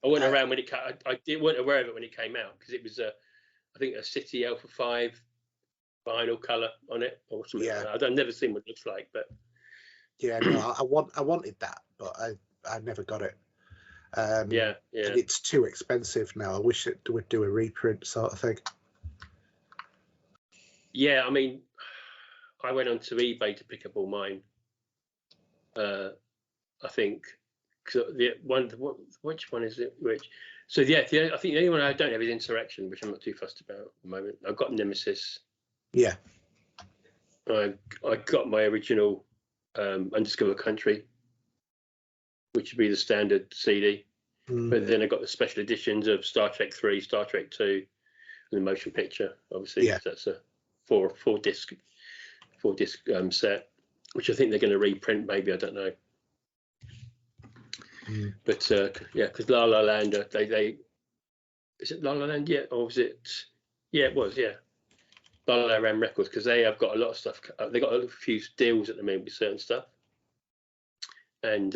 wasn't around when it. I wasn't aware of it when it came out, because it was I think a City Alpha 5 vinyl color on it or something. Yeah, I've never seen what it looks like, but yeah, no, I wanted that, but I never got it. And it's too expensive now. I wish it would do a reprint sort of thing. Yeah, I mean, I went onto eBay to pick up all mine. I think which one is it? Which? So yeah, I think the only one I don't have is Insurrection, which I'm not too fussed about at the moment. I've got Nemesis. Yeah. I got my original Undiscovered Country, which would be the standard CD. But then I got the special editions of Star Trek 3, Star Trek 2, and the motion picture. Obviously, that's a four disc set, which I think they're going to reprint. Maybe, I don't know. But yeah, because La La Land, they is it La La Land yet, or was it? Yeah, it was. Yeah, La La Land Records, because they have got a lot of stuff. They got a few deals at the moment with certain stuff, and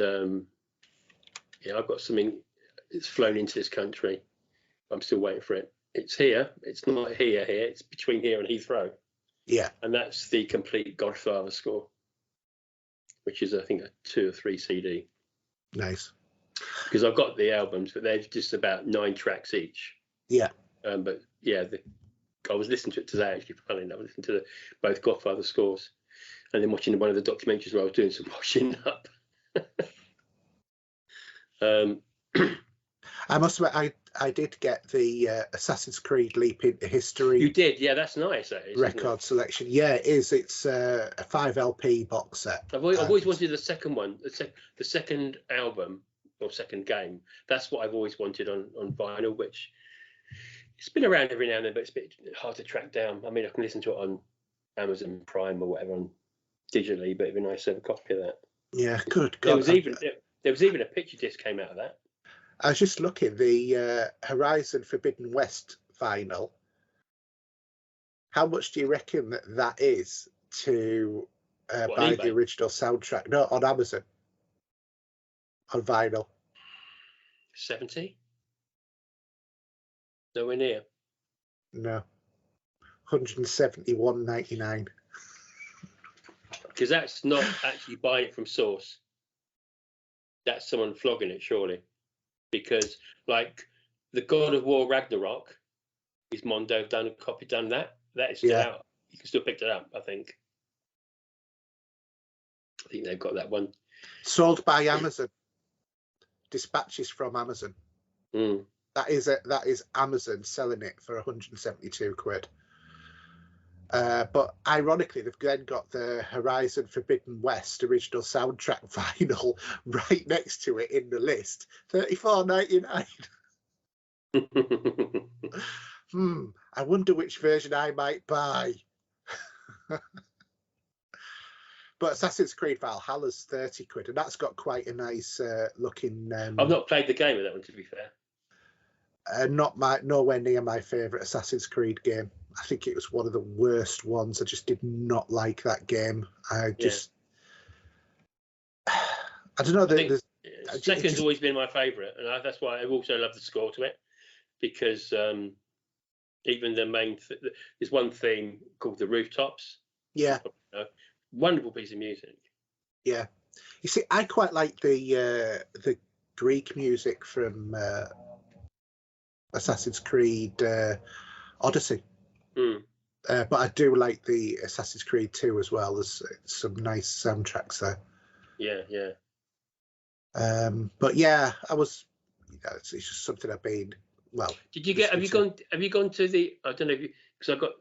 yeah, I've got something. It's flown into this country. I'm still waiting for it. It's here. It's not here. It's between here and Heathrow. Yeah, and that's the complete Godfather score, which is I think a 2 or 3 CD. Nice. Because I've got the albums, but they're just about 9 tracks each. Yeah. But yeah, I was listening to it today, actually, funny enough. I listened to both Godfather scores and then watching one of the documentaries where I was doing some washing up. I must admit, I did get the Assassin's Creed Leap into History. You did? Yeah, that's nice, that is, record selection. Yeah, it is. It's a 5 LP box set. I've always wanted the second one, the second album or second game. That's what I've always wanted on vinyl, which it's been around every now and then, but it's a bit hard to track down. I mean, I can listen to it on Amazon Prime or whatever on digitally, but it'd be nice to have a copy of that. Yeah, good God. There was even a picture disc came out of that. I was just looking, the Horizon Forbidden West vinyl. How much do you reckon that is to buy the original soundtrack? No, on Amazon. On vinyl. 70? Nowhere near. No. 171.99. Because that's not actually buying it from source. That's someone flogging it, surely. Because like the God of War Ragnarok, is Mondo done a copy done that? That is still out. You can still pick it up, I think. I think they've got that one. Sold by Amazon. Dispatches from Amazon. That is Amazon selling it for 172 quid. But ironically, they've then got the Horizon Forbidden West original soundtrack vinyl right next to it in the list, $34.99. I wonder which version I might buy. But Assassin's Creed Valhalla's 30 quid, and that's got quite a nice looking. I've not played the game of that one, to be fair. Nowhere near my favourite Assassin's Creed game. I think it was one of the worst ones. I just did not like that game. I don't know. Second's always been my favourite, and that's why I also love the score to it, because even the main there's one theme called the Rooftops. Yeah. Wonderful piece of music. Yeah. You see, I quite like the Greek music from Assassin's Creed Odyssey. But I do like the Assassin's Creed 2 as well. There's some nice soundtracks there. Yeah. But yeah, I was. It's just something I've been. Well, did you get? Have you gone to the? I don't know if you, because I got.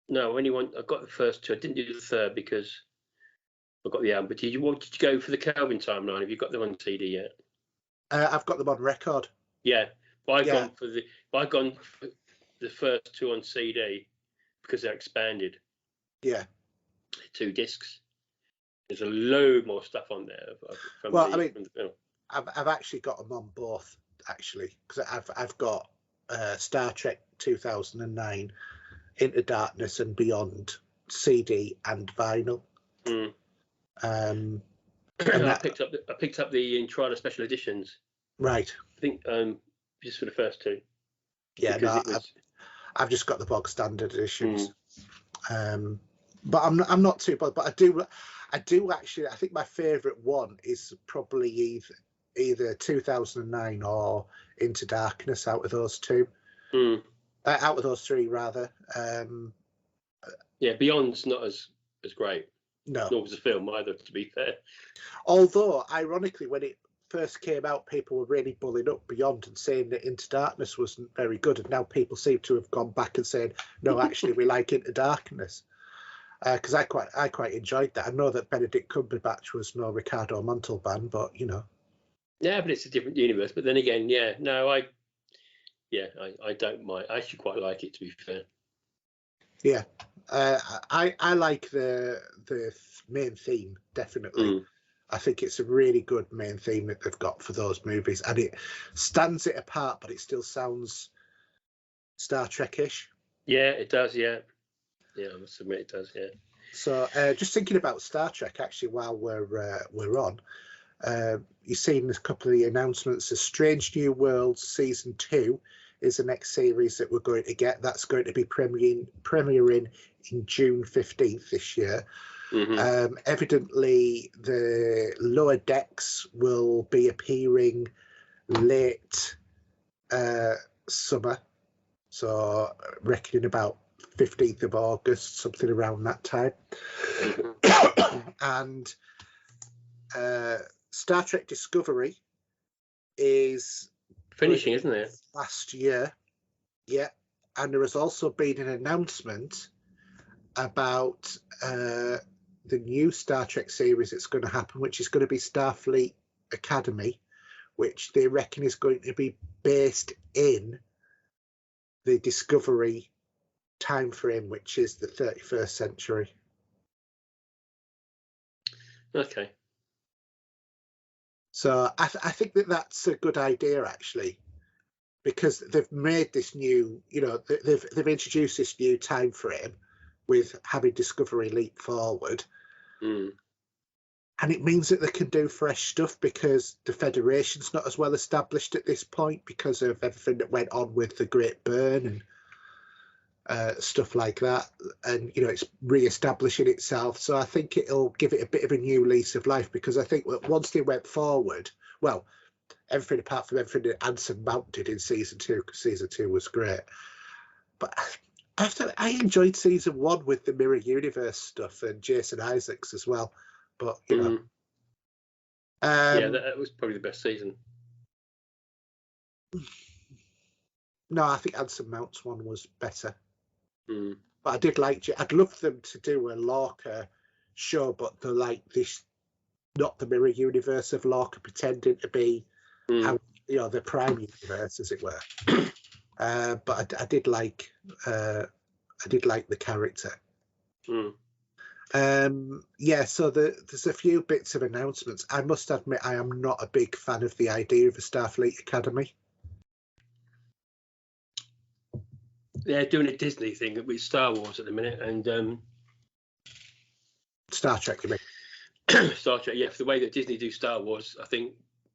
No, I got the first 2. I didn't do the third because I got the album. But did you go for the Kelvin timeline? Have you got them on CD yet? I've got them on record. Yeah, but I've gone for the first 2 on CD because they're expanded. Yeah. 2 discs. There's a load more stuff on there. From the film. I've actually got them on both, actually, because I've got Star Trek 2009, Into Darkness and Beyond, CD and vinyl. And I picked up the Intrada special editions. Right. I think just for the first 2. Yeah, no, I've just got the bog standard editions. But I'm not too bothered. But I do actually. I think my favourite one is probably either 2009 or Into Darkness. Out of those 2, out of those 3 rather. Yeah, Beyond's not as great. No, nor was the film either, to be fair. Although, ironically, when it first came out, people were really bullying up Beyond and saying that Into Darkness wasn't very good, and now people seem to have gone back and saying, no, actually, we like Into Darkness. Because I quite enjoyed that. I know that Benedict Cumberbatch was no Ricardo Montalban, but you know. Yeah, but it's a different universe. But then again, yeah, no, I don't mind. I actually quite like it, to be fair. Yeah, I like the main theme, definitely. I think it's a really good main theme that they've got for those movies, and it stands it apart, but it still sounds Star Trek-ish. Yeah, it does. Yeah, I must admit it does. Yeah. So, just thinking about Star Trek, actually, while we're on, you've seen a couple of the announcements. Strange New Worlds Season 2 is the next series that we're going to get. That's going to be premiering in June 15th this year. Evidently, the Lower Decks will be appearing late summer, so reckoning about 15th of August, something around that time. And Star Trek Discovery is finishing, isn't it? Last year, yeah. And there has also been an announcement about the new Star Trek series that's going to happen, which is going to be Starfleet Academy, which they reckon is going to be based in the Discovery time frame, which is the 31st century. Okay. So I think that that's a good idea, actually, because they've made this new, you know, they've introduced this new time frame with having Discovery leap forward. And it means that they can do fresh stuff because the Federation's not as well established at this point because of everything that went on with the Great Burn and stuff like that. And, you know, it's re-establishing itself. So I think it'll give it a bit of a new lease of life, because I think that once they went forward, well, everything apart from everything that Anson Mount did in Season 2, because Season 2 was great. But I enjoyed Season 1 with the Mirror Universe stuff and Jason Isaacs as well. But, you know. Yeah, that was probably the best season. No, I think Anson Mount's one was better. But I did like it. I'd love them to do a Lorca show, but they're like this, not the Mirror Universe of Lorca pretending to be, how, you know, the Prime Universe, as it were. But I did like the character. Yeah, so there's a few bits of announcements. I must admit, I am not a big fan of the idea of a Starfleet Academy. They're doing a Disney thing with Star Wars at the minute, and Star Trek, you mean? Star Trek, yeah. For the way that Disney do Star Wars, I think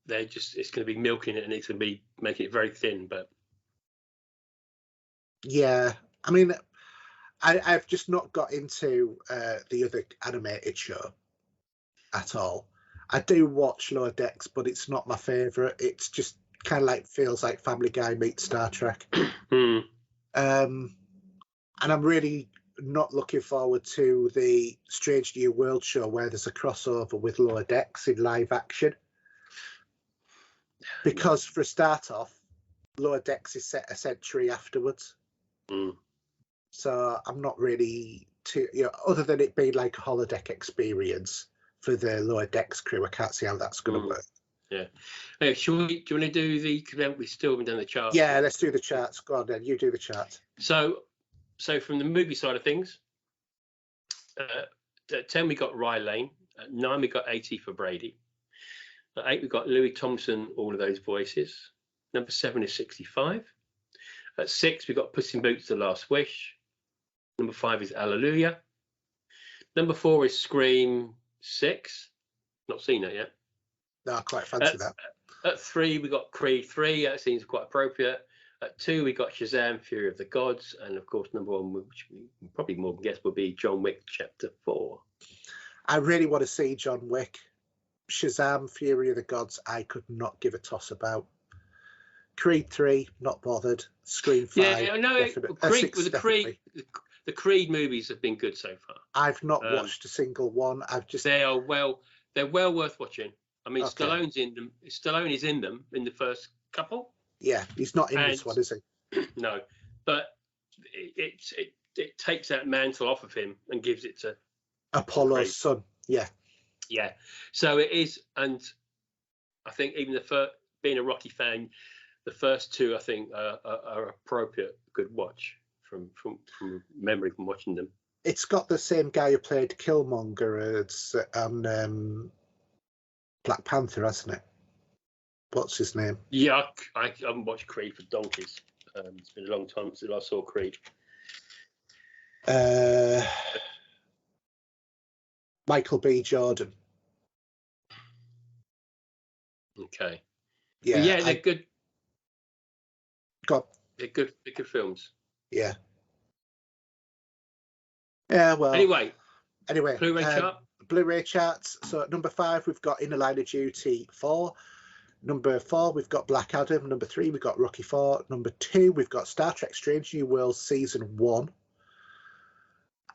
it's going to be milking it, and it's going to be making it very thin. But yeah, I mean, I've just not got into the other animated show at all. I do watch Lower Decks, but it's not my favourite. It's just kind of like feels like Family Guy meets Star Trek. And I'm really not looking forward to the Strange New World show where there's a crossover with Lower Decks in live action. Because for a start off, Lower Decks is set a century afterwards. So I'm not really too, you know, other than it being like a holodeck experience for the Lower Decks crew, I can't see how that's going to work. Yeah. Hey, do you want to do we still haven't done the charts? Yeah, let's do the charts. Go on then, you do the charts. So from the movie side of things, at 10 we got Rye Lane, at 9 we got 80 for Brady, at 8 we got Louis Thompson, All of Those Voices, number 7 is 65, at 6 we got Puss in Boots, The Last Wish, number 5 is Hallelujah, number 4 is Scream 6, not seen that yet. No, I quite fancy that. At 3 we got Creed 3, that seems quite appropriate. At 2 we got Shazam, Fury of the Gods, and of course number 1, which we probably more can guess, will be John Wick Chapter 4. I really want to see John Wick. Shazam, Fury of the Gods, I could not give a toss about. Creed 3, not bothered. Scream 5, yeah, no, the Creed movies have been good so far. I've not watched a single one. They're well worth watching. I mean, Okay. Stallone's in them. Stallone is in them in the first couple. Yeah, he's not in this And- one, is he? No, but it takes that mantle off of him and gives it to Apollo's Creed. son. Yeah. Yeah. So it is, and I think even the first, being a Rocky fan, the first two I think are appropriate, good watch from memory from watching them. It's got the same guy who played Killmonger as Black Panther, hasn't it? What's his name? Yeah, I haven't watched Creed for donkeys. It's been a long time since I saw Creed. Michael B. Jordan. Okay. Yeah, Yeah, they're good. Got. They're good films. Yeah. Yeah. Well. Anyway. Blu-ray chart. Blu-ray charts. So at number 5 we've got Inner Line of Duty 4. Number 4 we've got Black Adam. Number 3 we've got Rocky 4. Number 2 we've got Star Trek: Strange New Worlds Season 1.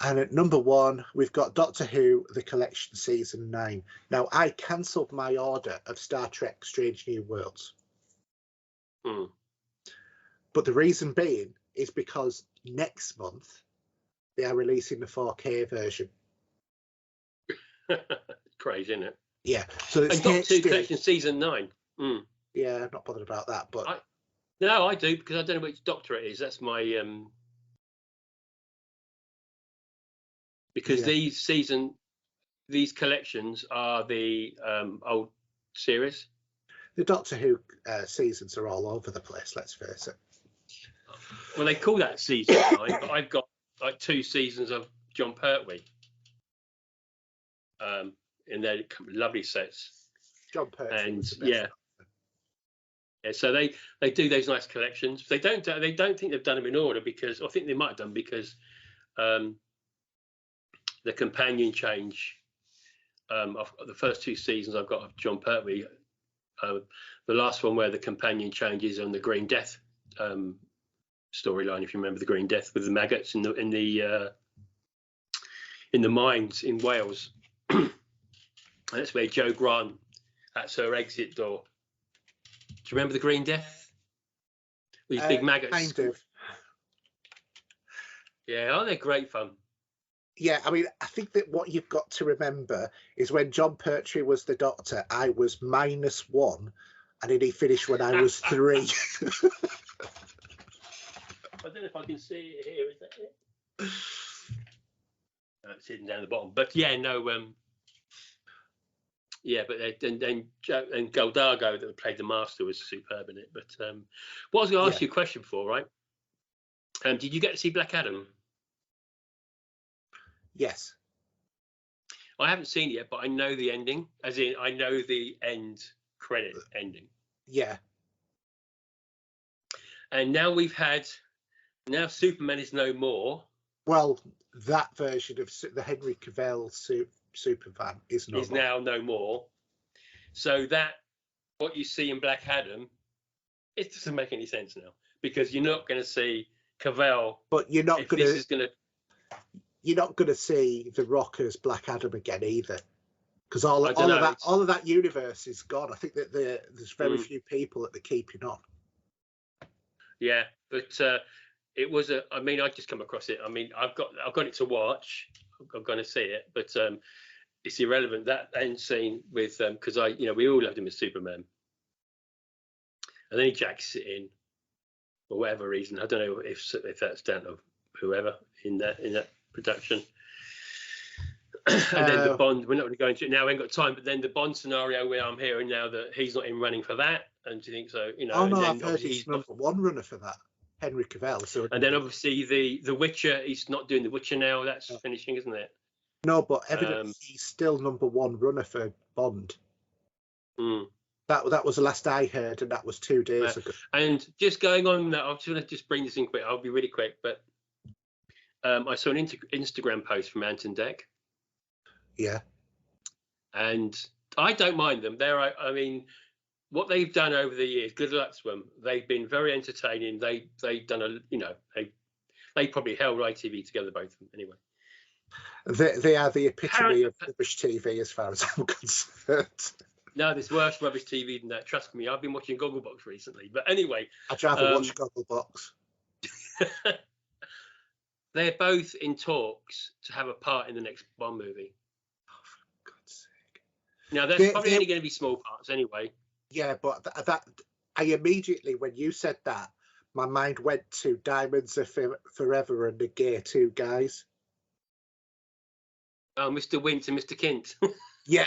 And at number 1 we've got Doctor Who: The Collection Season 9. Now I cancelled my order of Star Trek: Strange New Worlds. But the reason being is because next month they are releasing the 4K version. Crazy, isn't it? Yeah. So it's and Doctor Who HD. Collection Season 9. Yeah, I'm not bothered about that, but no, I do, because I don't know which Doctor it is. That's my because these collections are the old series. The Doctor Who seasons are all over the place, let's face it. Well, they call that season 9, but I've got like 2 seasons of John Pertwee. In their lovely sets. John Pertwee. And yeah, so they do those nice collections. They don't think they've done them in order, because I think they might have done, because the companion change of the first 2 seasons I've got of John Pertwee. The last one where the companion changes on the Green Death storyline, if you remember the Green Death with the maggots in the mines in Wales. And that's where Joe Grant, that's her exit door. Do you remember the Green Death? These big maggots. Kind of. Yeah, oh, they're great fun. Yeah, I mean, I think that what you've got to remember is when John Pertwee was the Doctor, I was -1, and then he finished when I was 3. I don't know if I can see it here. Is that it? No, it's hidden down the bottom. But yeah, no. Yeah, but then Goldago, that played the Master, was superb in it. But what I was going to ask you a question for, right? Did you get to see Black Adam? Yes. I haven't seen it yet, but I know the ending. As in, I know the end credit ending. Yeah. And now Superman is no more. Well, that version of the Henry Cavill Superman is now no more. So that what you see in Black Adam, it doesn't make any sense now, because you're not going to see Cavill. But you're not going to. You're not going to see The Rock as Black Adam again either, because all of that universe is gone. I think that there's very few people that they're keeping on. Yeah, but it was I mean, I just come across it. I mean, I've got it to watch. I'm going to see it, but it's irrelevant, that end scene with because we all loved him as Superman, and then he jacks it in for whatever reason. I don't know if that's down to whoever in that production. And then the Bond, we're not going to go into it now, we ain't got time, but then the Bond scenario where I'm hearing now that he's not in running for that, and do you think so? Oh no, I've heard he's #1 runner for that, Henry Cavill. So and then obviously the Witcher, he's not doing the Witcher now, that's finishing, isn't it? No, but evidently he's still #1 runner for Bond. That was the last I heard, and that was 2 days ago. And just going on that, I'm just going to just bring this in quick. I'll be really quick, but I saw an Instagram post from Anton Deck. Yeah. And I don't mind them. I mean, what they've done over the years, good luck to them. They've been very entertaining. They've done they probably held ITV together, both of them, anyway. They are the epitome of British TV as far as I'm concerned. No, there's worse rubbish TV than that. Trust me, I've been watching Gogglebox recently. But anyway, I'd rather watch Gogglebox. They're both in talks to have a part in the next Bond movie. Oh, for God's sake! Now that's probably only going to be small parts anyway. Yeah, but that I immediately, when you said that, my mind went to Diamonds Are Forever and the Gear 2 guys. Oh, Mr. Wint and Mr. Kint. Yeah,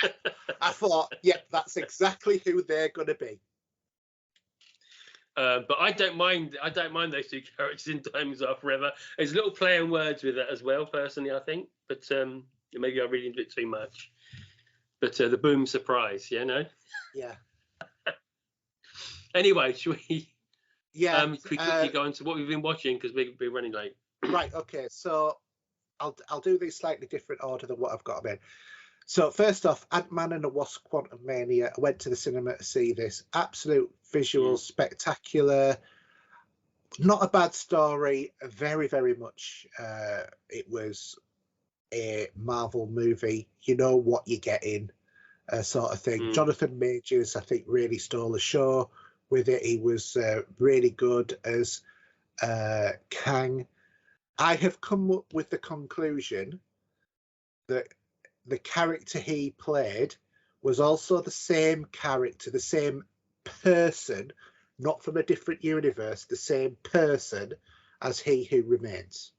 I thought, yeah, that's exactly who they're going to be. But I don't mind. I don't mind those two characters in Diamonds Are Forever. There's a little play on words with it as well, personally, I think. But maybe I read into it too much. But the boom surprise, no. Yeah. Anyway, should we? Yeah. Can we quickly go into what we've been watching because we're running late. Right. Okay. So I'll do these slightly different order than what I've got them in. So first off, Ant-Man and the Wasp: Quantumainia. I went to the cinema to see this. Absolute visual, spectacular. Not a bad story. Very, very much. It was a Marvel movie. You know what you're getting, sort of thing. Jonathan Majors, I think, really stole the show with it. He was really good as Kang. I have come up with the conclusion that the character he played was also the same character, the same person, not from a different universe, the same person as He Who Remains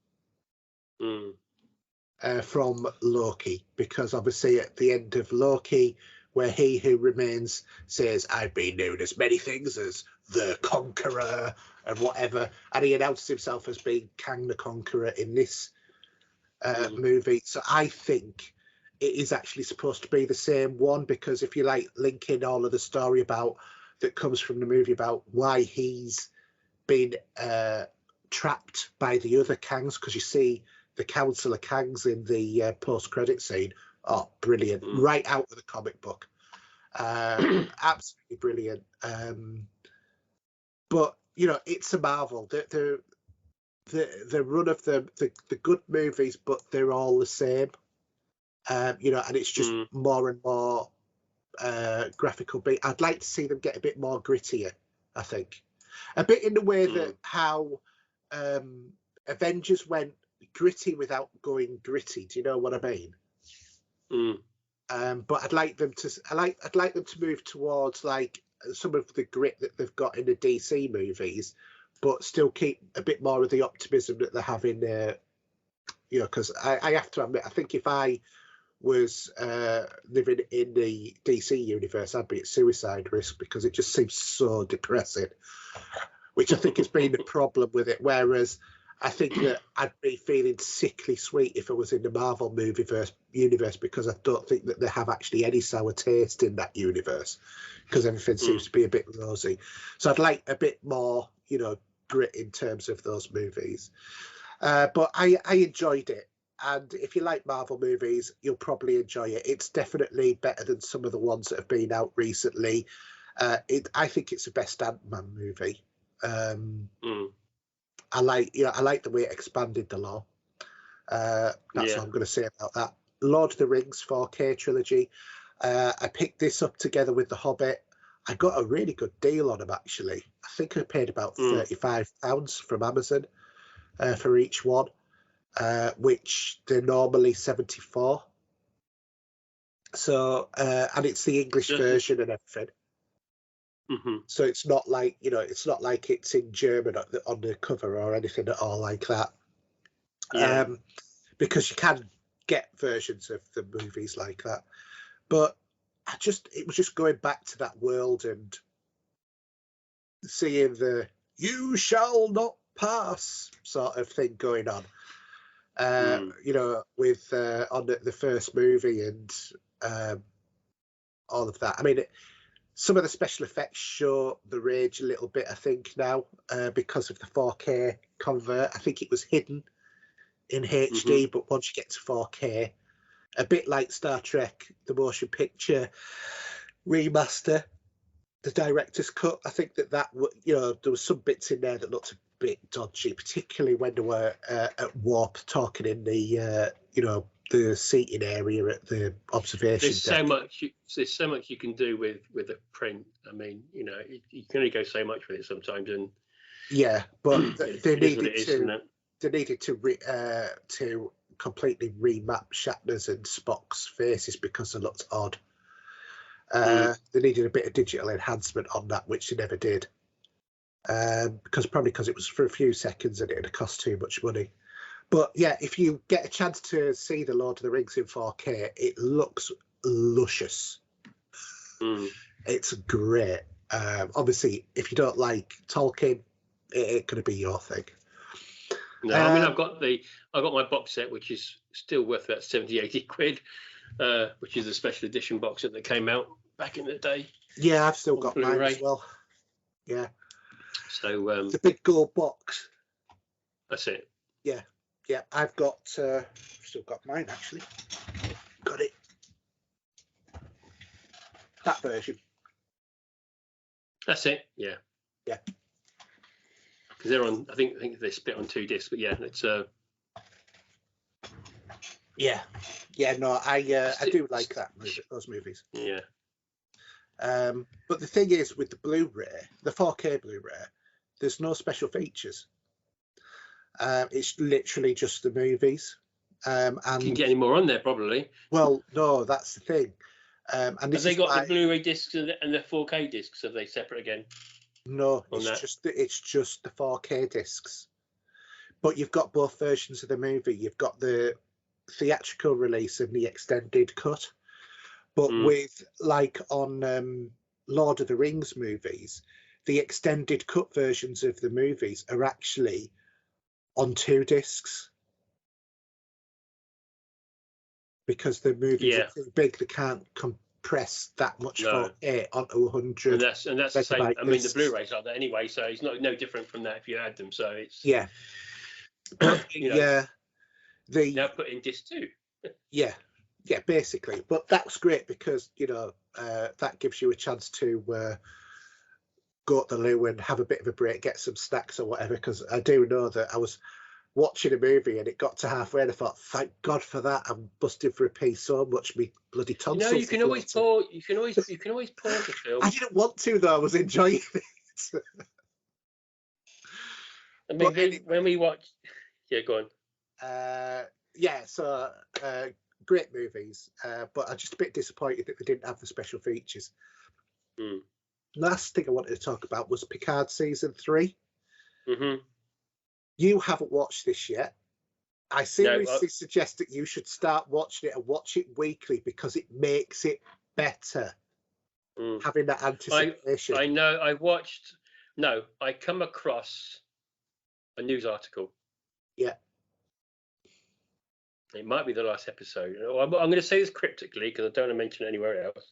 from Loki. Because obviously at the end of Loki, where He Who Remains says, I've been known as many things as the Conqueror and whatever, and he announces himself as being Kang the Conqueror in this movie. So I think it is actually supposed to be the same one, because if you like linking all of the story about that comes from the movie about why he's been trapped by the other Kangs, because you see the Council of Kangs in the post-credit scene. Oh, brilliant. Right out of the comic book. Absolutely brilliant. But, it's a Marvel. The run of the good movies, but they're all the same. And it's just more and more graphical beat. I'd like to see them get a bit more grittier, I think. A bit in the way that how Avengers went gritty without going gritty. Do you know what I mean? But I'd like them to move towards like some of the grit that they've got in the DC movies, but still keep a bit more of the optimism that they have in because I have to admit, I think if I was living in the DC universe, I'd be at suicide risk, because it just seems so depressing, which I think has been the problem with it. Whereas I think that I'd be feeling sickly sweet if I was in the Marvel universe, because I don't think that they have actually any sour taste in that universe, because everything seems to be a bit rosy. So I'd like a bit more, grit in terms of those movies. But I enjoyed it. And if you like Marvel movies, you'll probably enjoy it. It's definitely better than some of the ones that have been out recently. I think it's the best Ant-Man movie. I like the way it expanded the lore. That's what I'm going to say about that. Lord of the Rings 4K trilogy. I picked this up together with The Hobbit. I got a really good deal on them, actually. I think I paid about £35 from Amazon for each one. Which they're normally 74. So and it's the English version and everything. So it's not like it's in German on the cover or anything at all like that. Because you can get versions of the movies like that. But it was just going back to that world and seeing the "you shall not pass" sort of thing going on. With on the first movie and all of that. I mean, some of the special effects show the rage a little bit, I think, now because of the 4K convert. I think it was hidden in HD, but once you get to 4K, a bit like Star Trek, the motion picture remaster, the director's cut, I think that there was some bits in there that looked a bit dodgy, particularly when they were at Warp talking in the the seating area at the observation There's deck. There's so much you can do with a print. I mean, you can only go so much with it sometimes, and yeah, but they needed to completely remap Shatner's and Spock's faces because they looked odd. They needed a bit of digital enhancement on that, which they never did. Because it was for a few seconds and it had cost too much money. But yeah, if you get a chance to see the Lord of the Rings in 4K, it looks luscious. It's great. Obviously, if you don't like Tolkien, it could be your thing. No, I mean, I've got my box set, which is still worth about 70-80 quid, which is a special edition box set that came out back in the day. Yeah, I've still got mine as well. Yeah. So it's a big gold box. That's it. Yeah. I've got still got mine actually. Got it. That version. That's it. Yeah. Yeah. Because they're on. I think they split on 2 discs, but yeah, it's Yeah. No, I do like those movies. Yeah. But the thing is, with the Blu-ray, the 4K Blu-ray, there's no special features. It's literally just the movies. And you can get any more on there, probably. Well, no, that's the thing. And have they got the Blu-ray discs and the 4K discs? Are they separate again? No, it's just the 4K discs. But you've got both versions of the movie. You've got the theatrical release and the extended cut. But with like on Lord of the Rings movies, the extended cut versions of the movies are actually on 2 discs because the movies are too big. They can't compress that much 4K onto 100. And that's the same. I mean, the Blu-rays are there anyway, so it's no different from that if you had them. So it's But, they now put in disc 2. Yeah, basically. But that's great because that gives you a chance to go to the loo and have a bit of a break, get some snacks or whatever. Because I do know that I was watching a movie and it got to halfway and I thought, thank God for that. I'm busting for a pee so much. Me bloody tonsils. You can always pause. You can always pause the film. I didn't want to though. I was enjoying it. I mean, when we watched, go on. So great movies, but I'm just a bit disappointed that they didn't have the special features. Last thing I wanted to talk about was Picard season 3. You haven't watched this yet. I seriously suggest that you should start watching it and watch it weekly because it makes it better. Having that anticipation. I know. I come across a news article. Yeah. It might be the last episode. I'm going to say this cryptically because I don't want to mention it anywhere else.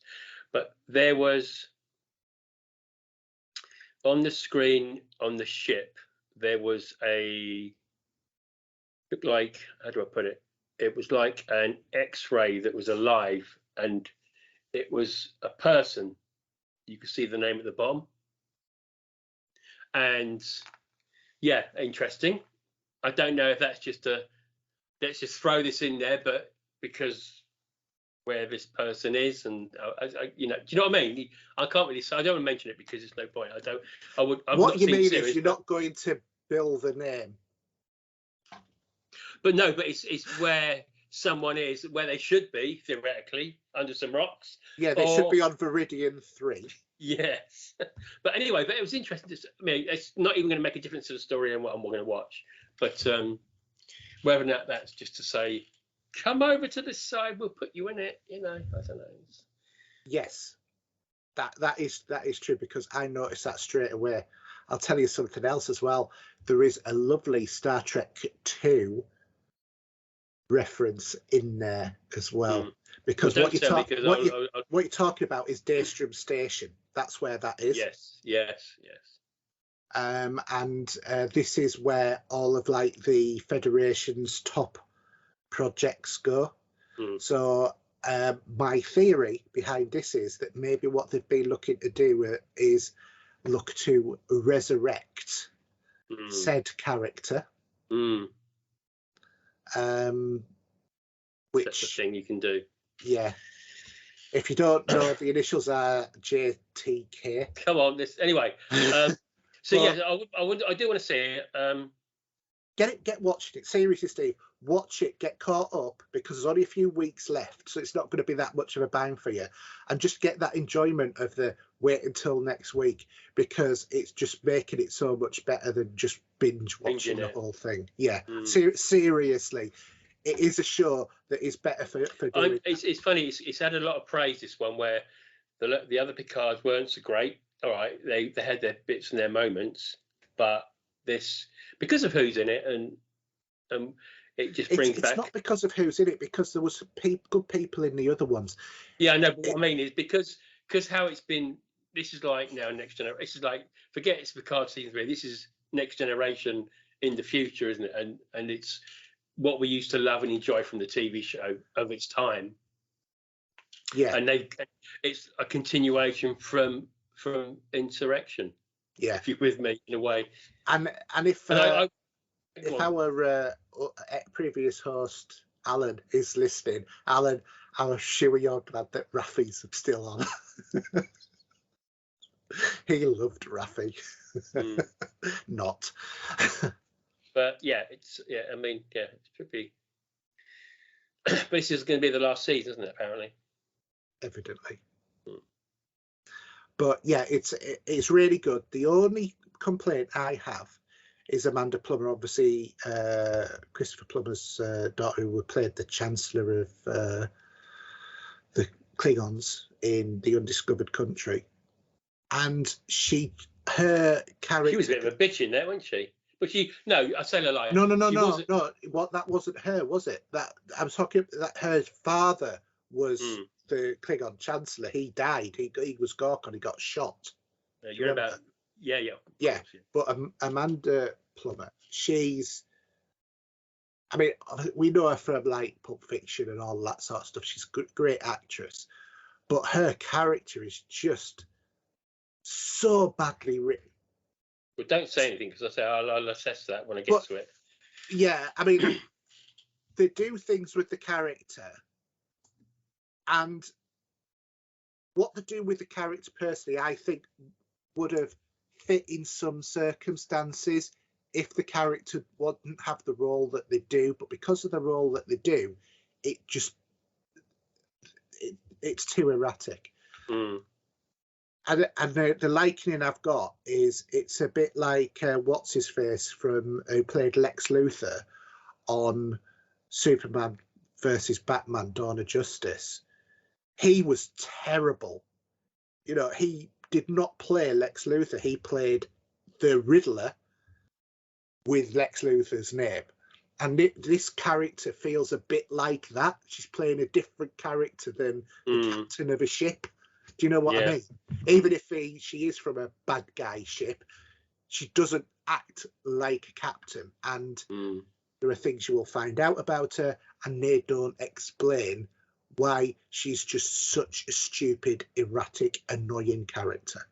But there was on the screen on the ship, there was like, how do I put it? It was like an X-ray that was alive, and it was a person. You could see the name at the bottom. And yeah, interesting. I don't know if that's just let's just throw this in there, but because where this person is, and do you know what I mean? I can't really say. I don't want to mention it because there's no point. What you mean is you're not going to bill the name? But no, but it's where someone is, where they should be theoretically under some rocks. Yeah, they should be on Viridian 3. Yes, but anyway, but it was interesting. I mean, it's not even going to make a difference to the story and what I'm going to watch, but whether or not that's just to say, come over to this side, we'll put you in it. I don't know. Yes, that is true because I noticed that straight away. I'll tell you something else as well. There is a lovely Star Trek 2 reference in there as well. Because what you're talking about is Daystrom Station. That's where that is. Yes. And this is where all of like the Federation's top projects go. So my theory behind this is that maybe what they've been looking to do is look to resurrect said character. which that's the thing you can do. Yeah. If you don't know, the initials are JTK. Come on, this anyway. So Well, yeah, I do want to see it. Get watching it. Seriously, Steve, watch it, get caught up, because there's only a few weeks left, so it's not going to be that much of a bang for you. And just get that enjoyment of the wait until next week, because it's just making it so much better than just binge watching the whole thing. Yeah, seriously, it is a show that is better for doing. It's funny. It's had a lot of praise, this one, where the other Picards weren't so great. All right, they had their bits and their moments, but this, because of who's in it, and it just brings back. It's not because of who's in it, because there was good people in the other ones. Yeah, I know. But what I mean is because how it's been. This is like now next generation. This is like, forget it's Picard season 3. This is next generation in the future, isn't it? And it's what we used to love and enjoy from the TV show of its time. Yeah, and it's a continuation from Insurrection. Yeah, if you're with me in a way. And if our previous host Alan is listening, Alan, I'm sure you're glad that Rafi's still on. He loved Rafi. Not. But yeah, I mean, it should be. But this is going to be the last season, isn't it? Apparently. Evidently. But yeah, it's really good. The only complaint I have is Amanda Plummer, obviously Christopher Plummer's daughter, who played the Chancellor of the Klingons in The Undiscovered Country, and her character. She was a bit of a bitch in there, wasn't she? But I say a lie. No. What, that wasn't her, was it? That I was talking that her father was the Klingon Chancellor. He died. He was Gorkon. He got shot. You're about yeah. But Amanda Plummer, I mean, we know her from like Pulp Fiction and all that sort of stuff. She's a great actress, but her character is just so badly written. Well, don't say anything, because I say I'll assess that when I get to it. Yeah, I mean, they do things with the character, and what they do with the character personally, I think, would have fit in some circumstances if the character wouldn't have the role that they do. But because of the role that they do, it's too erratic. And the likening I've got is it's a bit like what's his face who played Lex Luthor on Superman versus Batman: Dawn of Justice. He was terrible. You know, he did not play Lex Luthor. He played the Riddler with Lex Luthor's name. And this character feels a bit like that. She's playing a different character than the captain of a ship. Do you know what I mean? Even if she is from a bad guy ship, she doesn't act like a captain. And there are things you will find out about her, and they don't explain why she's just such a stupid, erratic, annoying character.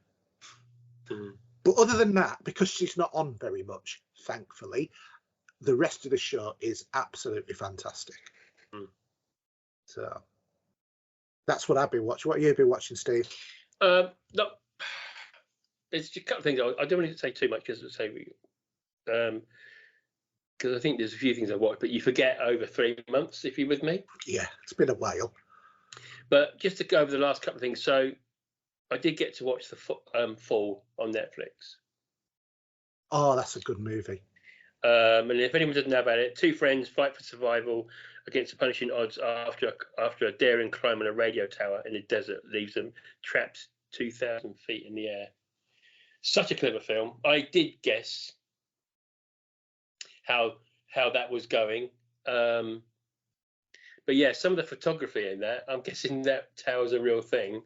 But other than that, because she's not on very much, thankfully, the rest of the show is absolutely fantastic. So that's what I've been watching. What have you been watching, Steve? No, there's just a couple of things. I don't want to say too much, because I think there's a few things I've watched, but you forget over 3 months, if you're with me. Yeah, it's been a while. But just to go over the last couple of things, so I did get to watch the Fall on Netflix. Oh, that's a good movie. And if anyone doesn't know about it, two friends fight for survival against the punishing odds after a daring climb on a radio tower in the desert leaves them trapped 2,000 feet in the air. Such a clever film. I did guess how that was going. But yeah, some of the photography in that, I'm guessing that tower's a real thing.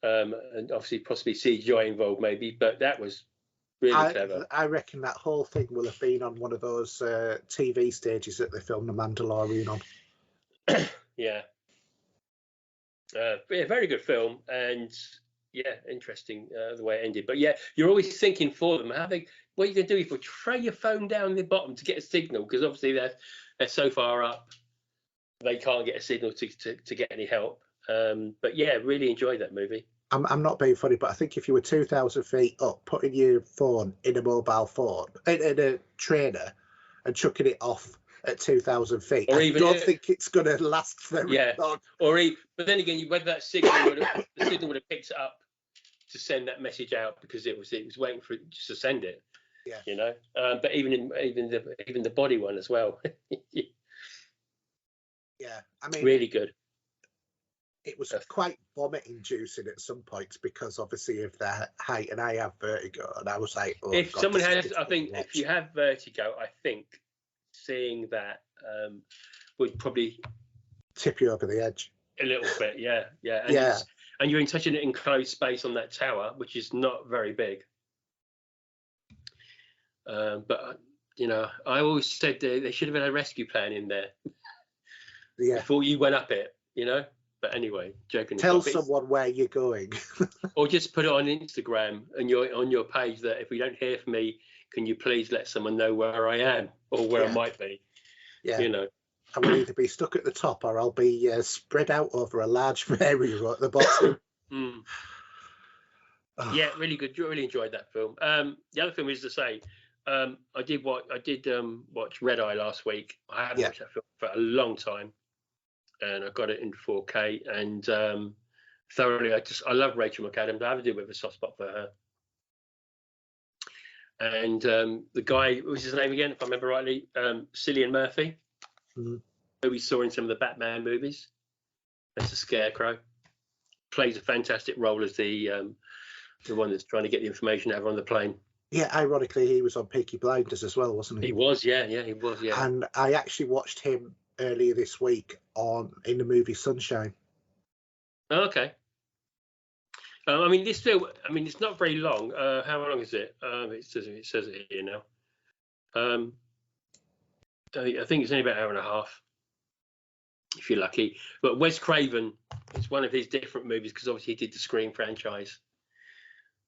And obviously possibly CGI involved maybe, but that was really clever. I reckon that whole thing will have been on one of those TV stages that they filmed The Mandalorian on. Yeah. But yeah, very good film, and yeah, interesting the way it ended. But yeah, you're always thinking for them, what are you going to do if you tray your phone down the bottom to get a signal? Because obviously they're so far up. they can't get a signal to get any help. But yeah, really enjoyed that movie. I'm not being funny, but I think if you were 2,000 feet up, putting your phone in a mobile phone, in a trainer, and chucking it off at 2,000 feet, Or I even don't think it's going to last very long. But then again, whether that signal would have picked it up to send that message out, because it was waiting for it just to send it. Yeah. You know. But even the body one as well. Yeah, I mean, really good. It was quite vomit-inducing at some points because obviously of the height, and I have vertigo, and I was like, oh, if God, someone has, I think if you have vertigo, I think seeing that would probably tip you over the edge a little bit. Yeah. And you're in such an enclosed space on that tower, which is not very big. But you know, I always said they should have had a rescue plan in there before you went up it. You know. But anyway, joking. Tell someone where you're going, or just put it on Instagram and on your page that if we don't hear from me, can you please let someone know where I am or where I might be? Yeah, you know, I will either be stuck at the top or I'll be spread out over a large area at the bottom. Yeah, really good. Really enjoyed that film. The other film is to say, I did watch Red Eye last week. I haven't watched that film for a long time. And I got it in 4K, and thoroughly. I love Rachel McAdams. I have a bit of a soft spot for her. And the guy, what was his name again, if I remember rightly, Cillian Murphy, who we saw in some of the Batman movies. That's a Scarecrow. Plays a fantastic role as the one that's trying to get the information out on the plane. Yeah, ironically, he was on Peaky Blinders as well, wasn't he? He was, yeah, he was, yeah. And I actually watched him earlier this week in the movie Sunshine. Oh, okay. I mean, this film. I mean, it's not very long. How long is it? It says it here now. I think it's only about an hour and a half, if you're lucky. But Wes Craven, it's one of his different movies because obviously he did the Scream franchise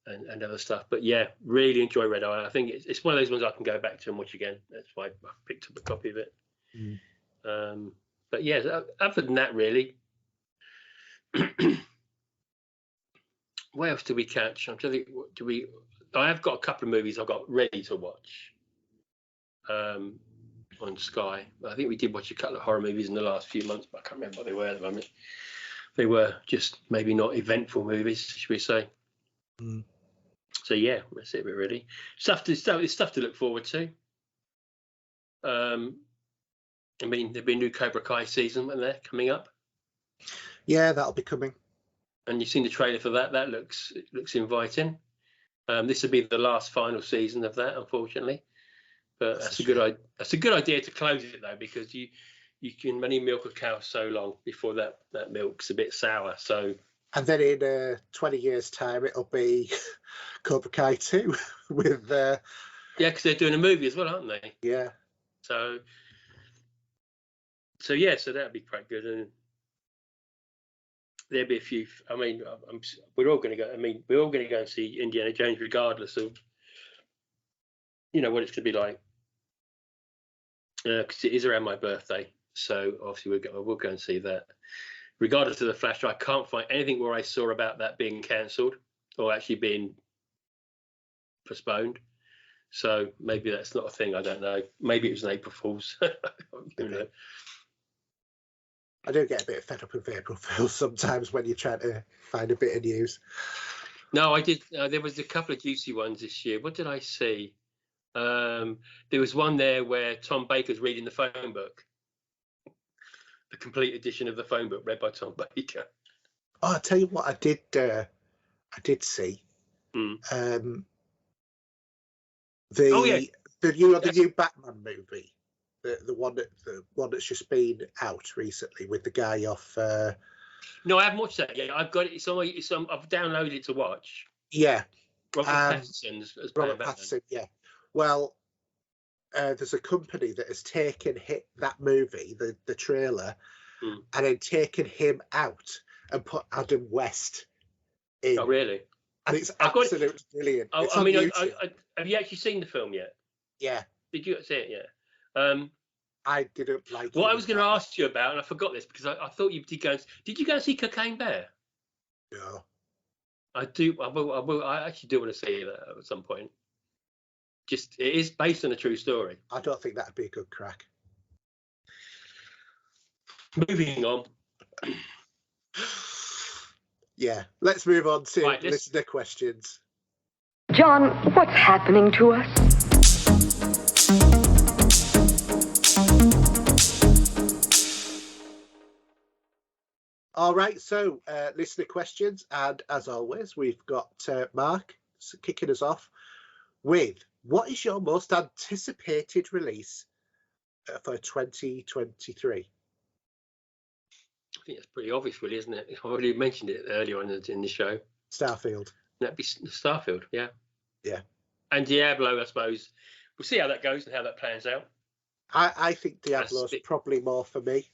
and other stuff. But yeah, really enjoy Red Eye. I think it's one of those ones I can go back to and watch again. That's why I picked up a copy of it. But yeah, other than that, really. What else do we catch? I'm trying to think. I have got a couple of movies I've got ready to watch on Sky. I think we did watch a couple of horror movies in the last few months, but I can't remember what they were at the moment. They were just maybe not eventful movies, should we say? So yeah, that's it really. Stuff to look forward to. I mean, there'll be a new Cobra Kai season when they're coming up. Yeah, that'll be coming. And you've seen the trailer for that. That looks inviting. This will be the last final season of that, unfortunately. But that's a good idea to close it though, because you can only milk a cow so long before that milk's a bit sour. So. And then in 20 years' time, it'll be Cobra Kai 2 with. Yeah, because they're doing a movie as well, aren't they? Yeah. So that'd be quite good, and there'll be a few. I mean, we're all going to go. I mean, we're all going to go and see Indiana Jones, regardless of what it's going to be like, because it is around my birthday. So obviously we'll go and see that. Regardless of the Flash, I can't find anything where I saw about that being cancelled or actually being postponed. So maybe that's not a thing. I don't know. Maybe it was an April Fool's. I do get a bit fed up with April Fools sometimes when you're trying to find a bit of news. No, I did. There was a couple of juicy ones this year. What did I see? There was one there where Tom Baker's reading the phone book. The complete edition of the phone book read by Tom Baker. Oh, I'll tell you what I did see. The new Batman movie, the one that's just been out recently with the guy off. No, I haven't watched that yet. I've got it. I've downloaded it to watch. Yeah, Robert Pattinson as Robert Pattinson. Yeah, well, there's a company that has taken that movie, the trailer, and then taken him out and put Adam West in. Oh, really? And it's absolutely brilliant. I mean, have you actually seen the film yet? Yeah. Did you see it yet? I didn't like. What I was going to ask you about, and I forgot this because I thought you did go. Did you go and see Cocaine Bear? No. I do. I actually do want to see that at some point. Just it is based on a true story. I don't think that'd be a good crack. Moving on. Yeah, let's move on to Right, listener questions. John, what's happening to us? All right, so listener questions, and as always, we've got Mark kicking us off with, what is your most anticipated release for 2023? I think that's pretty obvious, really, isn't it? I've already mentioned it earlier on in the show. Starfield. That'd be Starfield, yeah. Yeah. And Diablo, I suppose. We'll see how that goes and how that plans out. I think Diablo's probably more for me.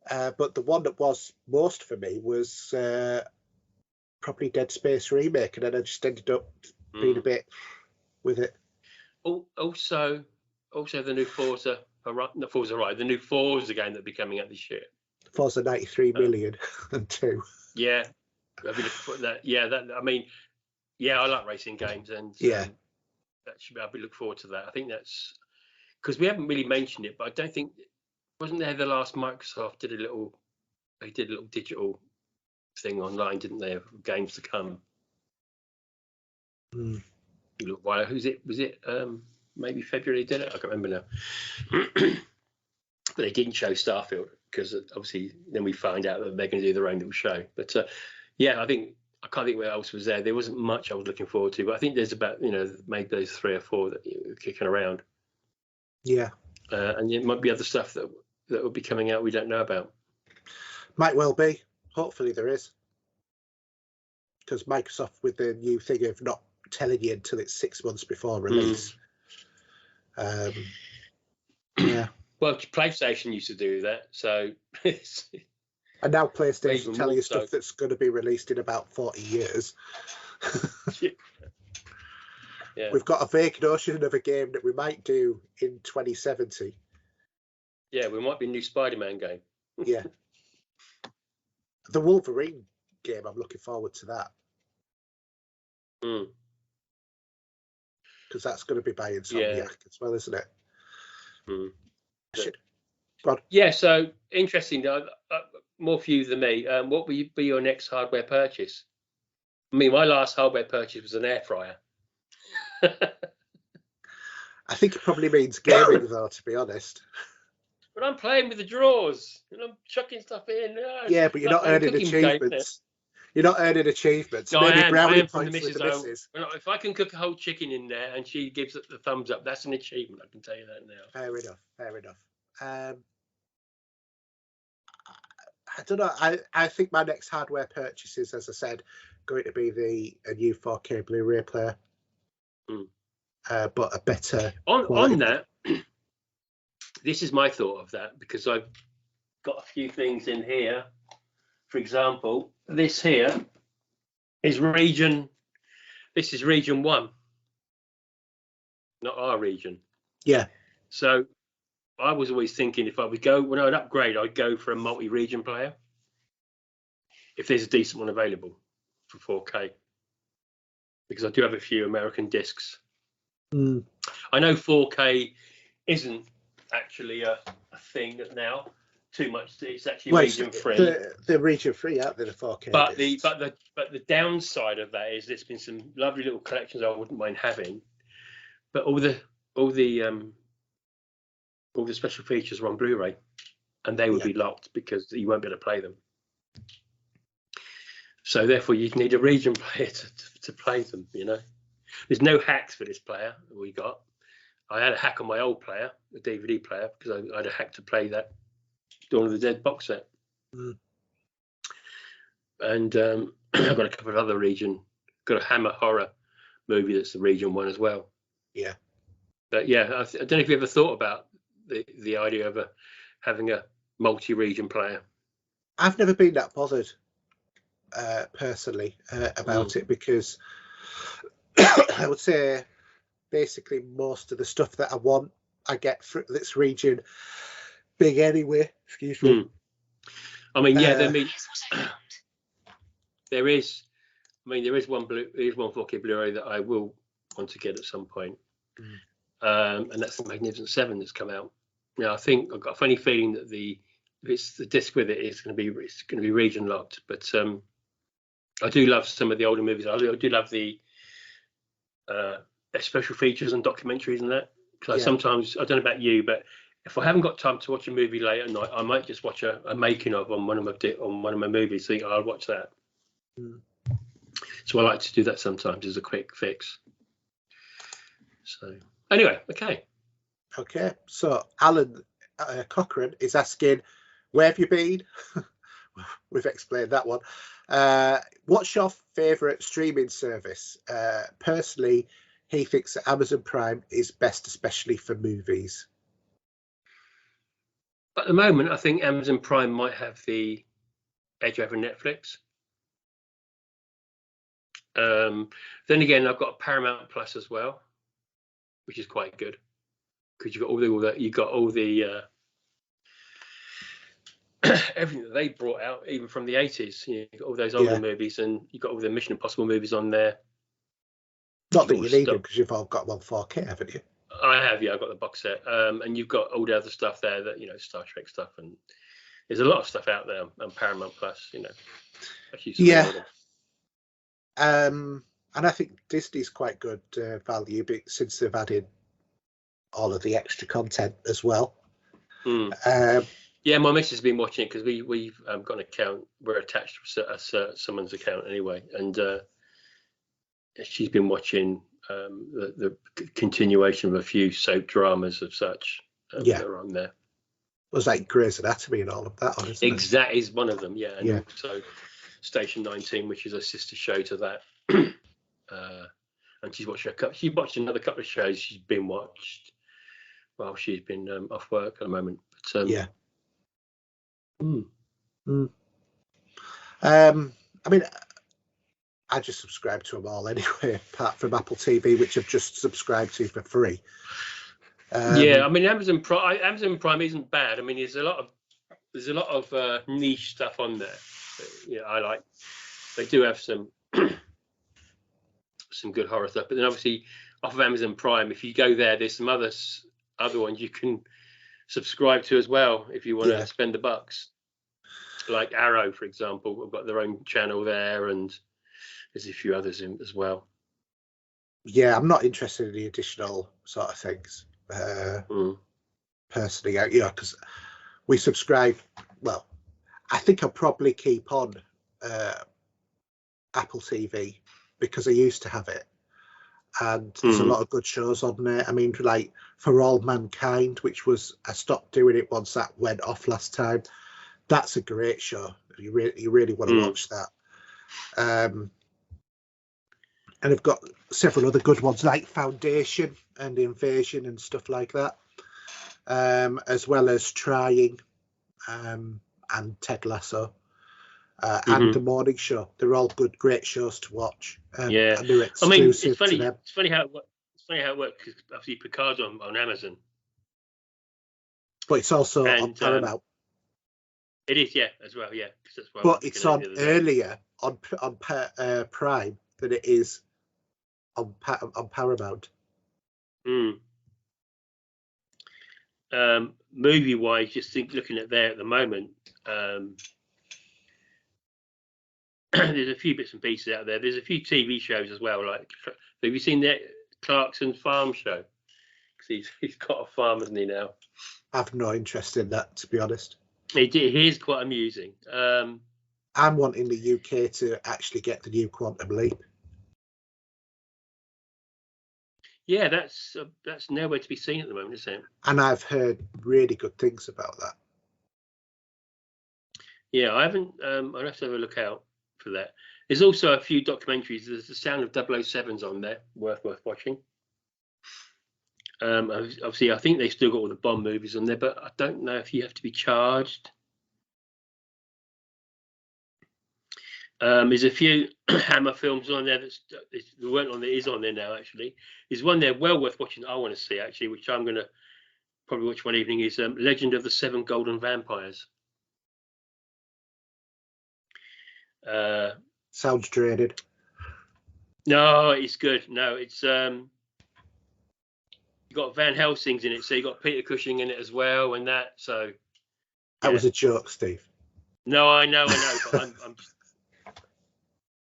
But the one that was most for me was probably Dead Space Remake, and then I just ended up being a bit with it. Also the new Forza, the new Forza game that'll be coming out this year. Forza 93 million and 2. Yeah, I'll be looking for that. Yeah, I mean, I like racing games, and I'll be looking forward to that. I think that's because we haven't really mentioned it, but I don't think wasn't there the last Microsoft did a little digital thing online, didn't they, of games to come? Look, why? Was it maybe February they did it? I can't remember now. But they didn't show Starfield because obviously then we find out that they're going to do their own little show. But I can't think what else was there. There wasn't much I was looking forward to, but I think there's about maybe those 3 or 4 that are kicking around. Yeah, and it might be other stuff that will be coming out we don't know about. Might well be. Hopefully there is, because Microsoft with the new thing of not telling you until it's 6 months before release. Yeah. Well, PlayStation used to do that, so. And now PlayStation tell you stuff that's going to be released in about 40 years. Yeah. We've got a vague notion of a game that we might do in 2070. Yeah, we might be a new Spider-Man game. Yeah. The Wolverine game, I'm looking forward to that. Because that's going to be by Insomniac as well, isn't it? Yeah, so interesting. More for you than me. What will be your next hardware purchase? I mean, my last hardware purchase was an air fryer. I think it probably means gaming, though, to be honest. But I'm playing with the drawers and I'm chucking stuff in. Yeah, but you're not earning achievements. You're not earning achievements. No, Maybe brownie points with the missus. If I can cook a whole chicken in there and she gives it the thumbs up, that's an achievement. I can tell you that now. Fair enough. I don't know. I think my next hardware purchase is, as I said, going to be a new 4K Blu-ray player, but a better on that. This is my thought of that, because I've got a few things in here. For example, this here is region. This is region 1, not our region. Yeah. So I was always thinking when I would upgrade, I'd go for a multi-region player if there's a decent one available for 4K, because I do have a few American discs. I know 4K isn't actually a thing now too much. It's actually region free. The region free out there, the 4K. But the downside of that is there's been some lovely little collections I wouldn't mind having, but all the special features are on Blu-ray, and they would be locked because you won't be able to play them. So therefore, you need a region player to play them. There's no hacks for this player that we got. I had a hack on my old player, the DVD player, because I had a hack to play that Dawn of the Dead box set. And I've got a couple of other got a Hammer horror movie that's the region 1 as well. Yeah. But yeah, I don't know if you ever thought about the idea of having a multi-region player. I've never been that bothered personally about it, because I would say basically most of the stuff that I want I get for this region big anyway. Excuse me. I mean, yeah, there is one there is one 4K Blu-ray that I will want to get at some point, and that's the Magnificent Seven that's come out. Now, I think I've got a funny feeling that the disc with it is going to be region locked, but I do love some of the older movies. I do love the special features and documentaries and that. Because sometimes, I don't know about you, but if I haven't got time to watch a movie late at night, I might just watch a making of on one of my movies. Think I'll watch that. So I like to do that sometimes as a quick fix. So anyway, okay. So Alan Cochrane is asking, where have you been? We've explained that one. What's your favourite streaming service? Personally, he thinks that Amazon Prime is best, especially for movies. At the moment, I think Amazon Prime might have the edge over Netflix. Then again, I've got Paramount Plus as well, which is quite good because you've got all the everything that they brought out, even from the 80s. You've got all those older movies, and you've got all the Mission Impossible movies on there. Not that you need them because you've all got one 4K, haven't you? I have, yeah. I've got the box set, and you've got all the other stuff there that Star Trek stuff, and there's a lot of stuff out there on Paramount Plus. And I think Disney's quite good value, but since they've added all of the extra content as well. Yeah, my missus has been watching it because we've got an account. We're attached to someone's account anyway, and she's been watching the continuation of a few soap dramas of such that are on there. Was like Grey's Anatomy and all of that on, isn't it? That is one of them, yeah. And also Station 19, which is a sister show to that. And she's watched another couple of shows she's been watched while she's been off work at the moment. But, I mean, I just subscribe to them all anyway, apart from Apple TV, which I've just subscribed to for free. I mean, Amazon Prime isn't bad. I mean, there's a lot of niche stuff on there that, I like. They do have some good horror stuff, but then obviously off of Amazon Prime, if you go there, there's some other ones you can subscribe to as well if you want to spend the bucks. Like Arrow, for example, have got their own channel there, and there's a few others in as well. Yeah, I'm not interested in the additional sort of things personally, because we subscribe. Well, I think I'll probably keep on Apple TV because I used to have it, and there's a lot of good shows on there. I mean, like For All Mankind, which I stopped doing it once that went off last time. That's a great show. You really want to watch that. And I've got several other good ones like Foundation and Invasion and stuff like that, as well as Trying and Ted Lasso and The Morning Show. They're all great shows to watch. And they're exclusive. It's funny. To them. It's funny how it works because obviously Picard's on Amazon, but it's also on Paramount. It is, as well, That's why but it's on earlier on Prime than it is on Paramount. Movie-wise, just looking at there at the moment, there's a few bits and pieces out there. There's a few TV shows as well. Like, have you seen the Clarkson's Farm show? Because he's got a farm, hasn't he, now? I've no interest in that, to be honest. He is quite amusing. I'm wanting the UK to actually get the new Quantum Leap. Yeah, that's nowhere to be seen at the moment, is it? And I've heard really good things about that. Yeah, I haven't. I'll have to have a look out for that. There's also a few documentaries. There's The Sound of 007's on there, worth watching. Obviously, I think they still got all the Bond movies on there, but I don't know if you have to be charged. There's a few Hammer films on there that weren't on there. Is on there now, actually. There's one there well worth watching that I want to see, actually, which I'm going to probably watch one evening is Legend of the Seven Golden Vampires. Sounds dreaded. No, it's good. No, it's you got Van Helsing's in it, so you got Peter Cushing in it as well, and that. So That was a joke, Steve. No, I know, but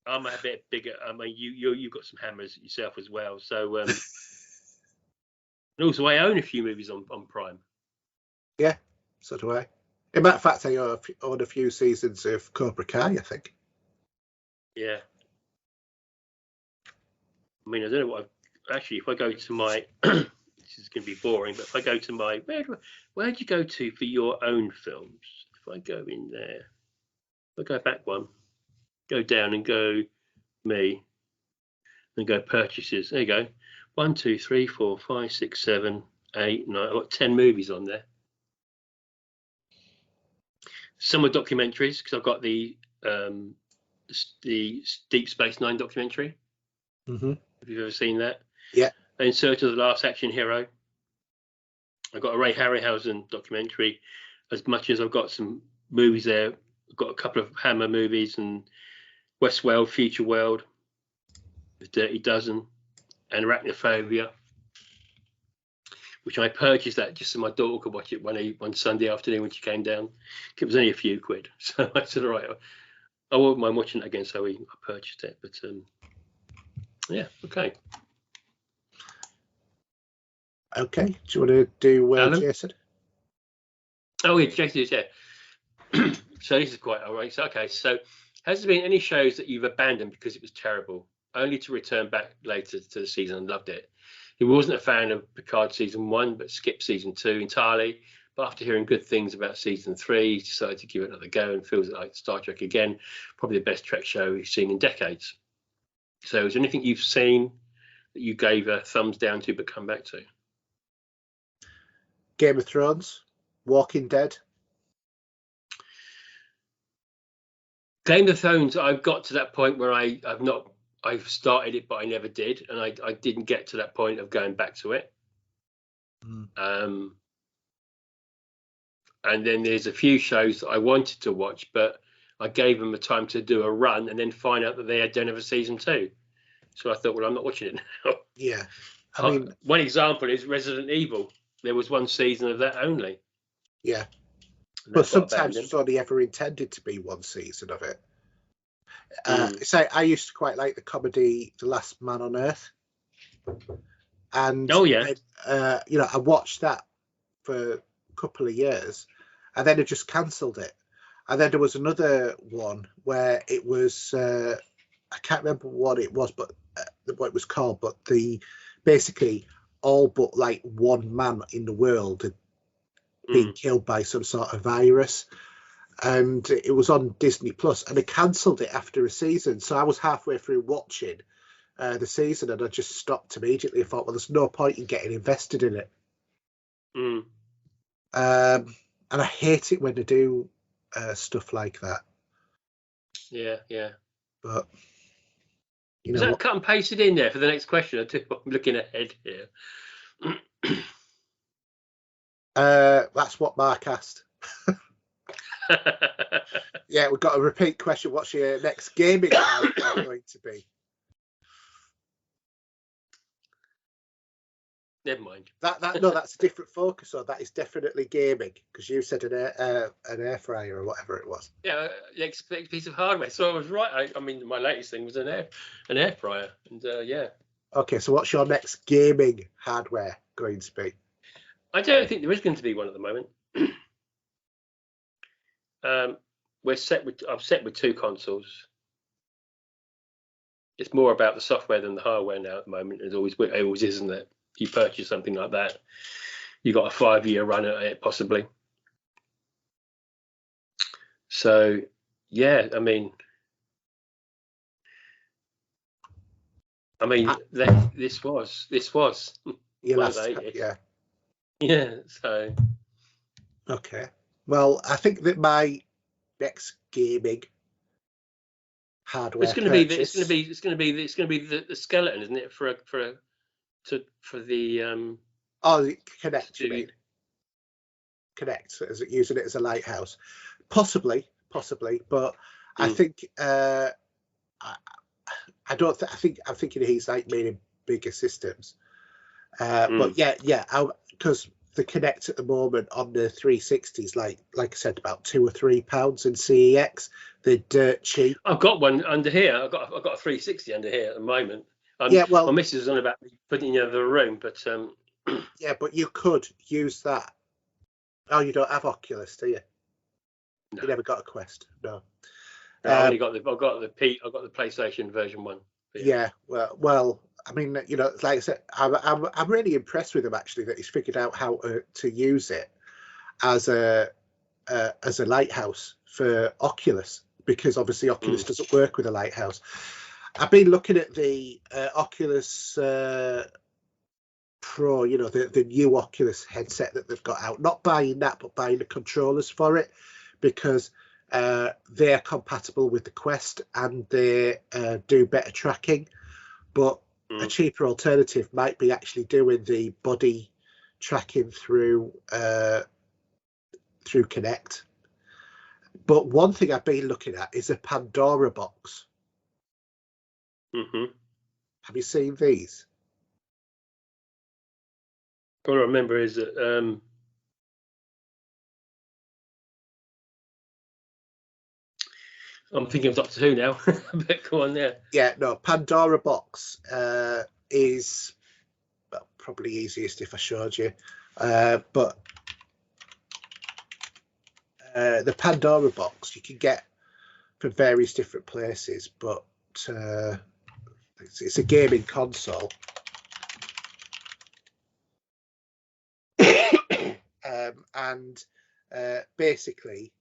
I'm a bit bigger. I mean, you've got some hammers yourself as well. So, and also I own a few movies on Prime. Yeah, so do I. In matter of fact, I own a few seasons of Cobra Kai, I think. Yeah. I mean, I don't know what actually, if I go to my, this is going to be boring, but if I go to my, where do you go to for your own films? If I go in there, if I go back one, go down and go me, and go purchases. There you go. 1, 2, 3, 4, 5, 6, 7, 8, 9. I've got 10 movies on there. Some are documentaries because I've got the Deep Space Nine documentary. Mm-hmm. Have you ever seen that? Yeah. In Search of the Last Action Hero. I've got a Ray Harryhausen documentary. As much as I've got some movies there, I've got a couple of Hammer movies and Westworld, Future World, The Dirty Dozen, and Arachnophobia, which I purchased that just so my daughter could watch it one Sunday afternoon when she came down. It was only a few quid. So I said, all right, I won't mind watching it again. So I purchased it. But yeah, okay. Okay. Do you want to do Jason? Oh, yeah, Jason is, yeah. So this is quite all right. So, okay, so has there been any shows that you've abandoned because it was terrible, only to return back later to the season and loved it? He wasn't a fan of Picard season 1, but skipped season 2 entirely. But after hearing good things about season 3, he decided to give it another go and feels like Star Trek again, probably the best Trek show he's seen in decades. So is there anything you've seen that you gave a thumbs down to but come back to? Game of Thrones, Walking Dead. Game of Thrones, I've got to that point where I've started it, but I never did. And I didn't get to that point of going back to it. And then there's a few shows that I wanted to watch, but I gave them the time to do a run and then find out that they don't have a season 2. So I thought, well, I'm not watching it now. Yeah. I mean, one example is Resident Evil. There was one season of that only. Yeah. But sometimes it's only ever intended to be one season of it. So I used to quite like the comedy The Last Man on Earth. And I watched that for a couple of years and then I just cancelled it. And then there was another one where it was I can't remember what it was, but what it was called, but basically all but like one man in the world had been killed by some sort of virus, and it was on Disney Plus, and they cancelled it after a season. So I was halfway through watching the season and I just stopped immediately. I thought, well, there's no point in getting invested in it. And I hate it when they do stuff like that. Yeah. But is that cut and pasted in there for the next question? I'm looking ahead here. That's what Mark asked. Yeah, we've got a repeat question. What's your next gaming going to be? Never mind. That's a different focus. So that is definitely gaming, because you said an air fryer or whatever it was. Yeah, next piece of hardware. So I was right. I mean, my latest thing was an air fryer, and yeah. Okay, so what's your next gaming hardware going to be? I don't think there is going to be one at the moment. I'm set with 2 consoles. It's more about the software than the hardware now at the moment. It always is, isn't it? You purchase something like that, you got a 5-year run at it possibly. So yeah, I mean this was your last, yeah. So okay, well, I think that my next gaming hardware it's going to be the skeleton, isn't it, for the the Kinect, you mean? Connect, as using it as a lighthouse, possibly, but I think I don't. I think I'm thinking he's like meaning bigger systems. But yeah, because the Connect at the moment on the 360s, like I said, about £2 or £3 in CEX. They're dirt cheap. I've got one under here. I've got a 360 under here at the moment. Yeah, well, my missus is on about putting it in the other room, but yeah, but you could use that. Oh, you don't have Oculus, do you? No. You never got a Quest, no. I only got the PlayStation version 1. Yeah, well, I mean, you know, like I said, I'm really impressed with him actually, that he's figured out how to use it as a lighthouse for Oculus, because obviously Oculus doesn't work with a lighthouse. I've been looking at the Oculus Pro, you know, the new Oculus headset that they've got out. Not buying that, but buying the controllers for it, because they're compatible with the Quest and they do better tracking. But a cheaper alternative might be actually doing the body tracking through Connect. But one thing I've been looking at is a Pandora box. Have you seen these? All I remember is that I'm thinking of Doctor Who now. But go on there. Yeah, no, Pandora box is probably easiest if I showed you. But the Pandora box you can get from various different places, but it's a gaming console. And basically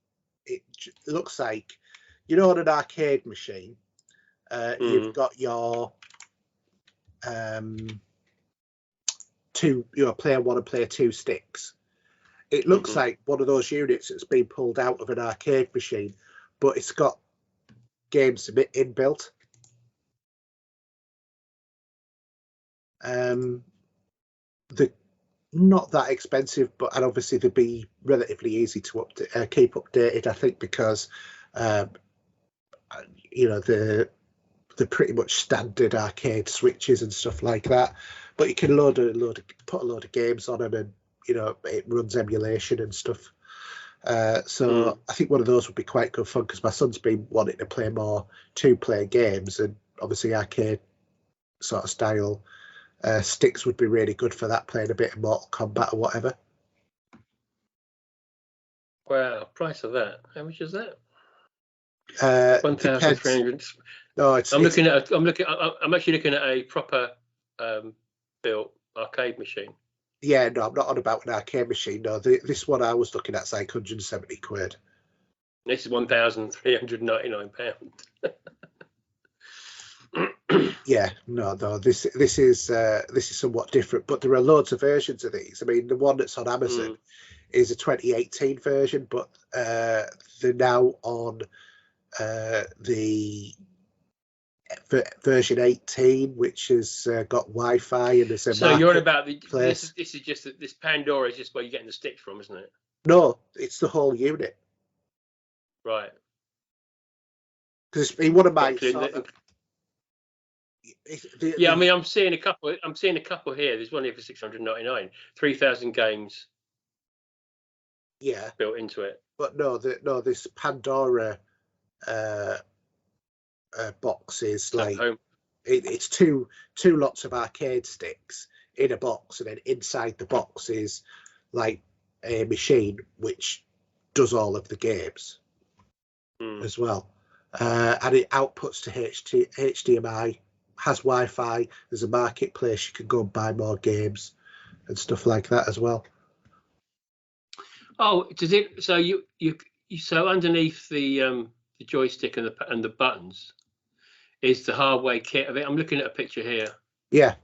it looks like, you know, on an arcade machine, you've got your two, you know, player 1 and player 2 sticks. It looks like one of those units that's been pulled out of an arcade machine, but it's got games a bit inbuilt. They're not that expensive, but and obviously they'd be relatively easy to keep updated, I think, because you know, they're pretty much standard arcade switches and stuff like that. But you can put a load of games on them, and you know, it runs emulation and stuff. So I think one of those would be quite good fun, because my son's been wanting to play more 2-player games, and obviously arcade sort of style sticks would be really good for that, playing a bit of Mortal Kombat or whatever. Wow, price of that. How much is that? 1,300. No, I'm actually looking at a proper built arcade machine. Yeah, no, I'm not on about an arcade machine. No, this one I was looking at is like £170. This is £1,399. Yeah, no, this is somewhat different, but there are loads of versions of these. I mean, the one that's on Amazon is a 2018 version, but they're now on the version 18, which has got Wi-Fi and there's a. So you're on about this is just this Pandora is just where you're getting the sticks from, isn't it? No, it's the whole unit. Right. Because it's been one of my I mean, I'm seeing a couple here. There's one here for $699, 3,000 games. Yeah, built into it. But no, this Pandora box is like it's two lots of arcade sticks in a box, and then inside the box is like a machine which does all of the games as well, and it outputs to HDMI, has Wi-Fi. There's a marketplace, you can go and buy more games and stuff like that as well. Oh, does it? So you so underneath the joystick and the buttons is the hardware kit of it. I'm looking at a picture here. Yeah.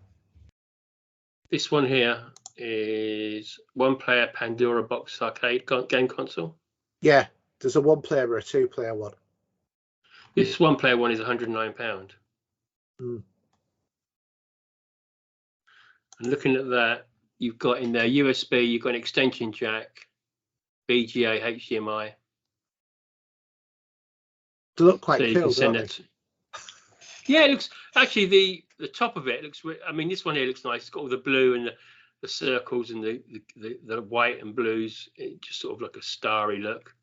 This one here is 1-player Pandora box arcade game console. Yeah, there's a 1-player or a 2-player one. This 1-player one is £109. And looking at that, you've got in there USB, you've got an extension jack. VGA, HDMI. They look quite So you cool, can send don't that. Yeah, it looks actually the top of it looks. I mean, this one here looks nice. It's got all the blue and the circles and the white and blues. It just sort of like a starry look.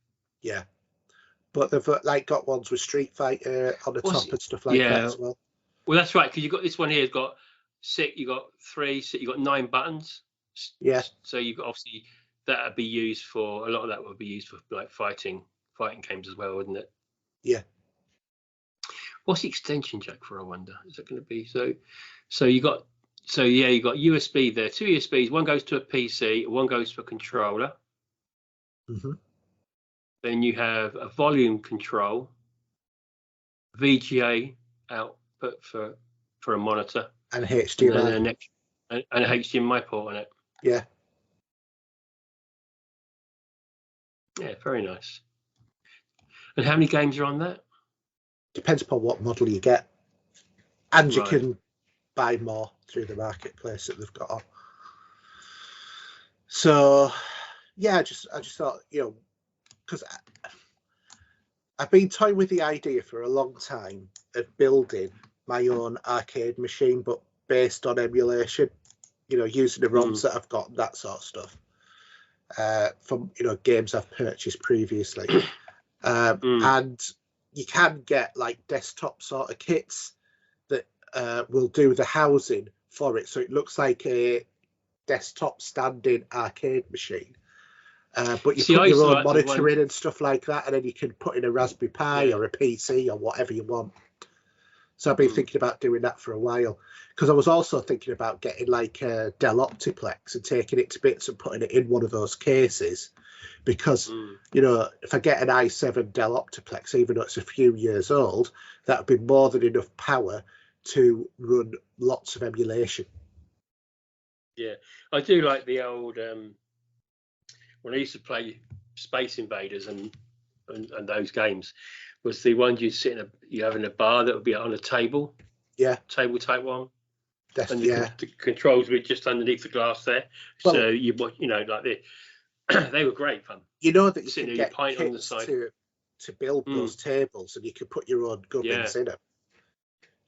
they? Yeah. But they've like got ones with Street Fighter on the top and stuff like that as well. Well, that's right, because you've got this one here. It's got 6. You got 3. You got 9 buttons. Yeah. So you've got obviously that would be used for a lot of that would be used for like fighting games as well, wouldn't it? Yeah. What's the extension jack for? I wonder. Is that going to be so? You got USB there. 2 USBs. One goes to a PC. One goes for a controller. Mm-hmm. Then you have a volume control, VGA output for a monitor, and HDMI, and a HDMI port on it. Yeah. Yeah, very nice. And how many games are on that? Depends upon what model you get, and you Right. can buy more through the marketplace that they've got on. So, yeah, I just thought, because I've been toying with the idea for a long time of building my own arcade machine, but based on emulation, using the ROMs that I've got, that sort of stuff, from games I've purchased previously, and you can get like desktop sort of kits that will do the housing for it, so it looks like a desktop standing arcade machine. But you put your own monitor in and stuff like that, and then you can put in a Raspberry Pi or a PC or whatever you want. So I've been thinking about doing that for a while, because I was also thinking about getting like a Dell Optiplex and taking it to bits and putting it in one of those cases, because if I get an i7 Dell Optiplex, even though it's a few years old, that would be more than enough power to run lots of emulation. Yeah, I do like the old when I used to play Space Invaders and those games, was the ones you have in a bar that would be on a table. Yeah. Table type one. And The controls were just underneath the glass there. Well, so they were great fun. You know that you Sitting can your get pint kits on the side. to build those tables, and you can put your own gubbins in them.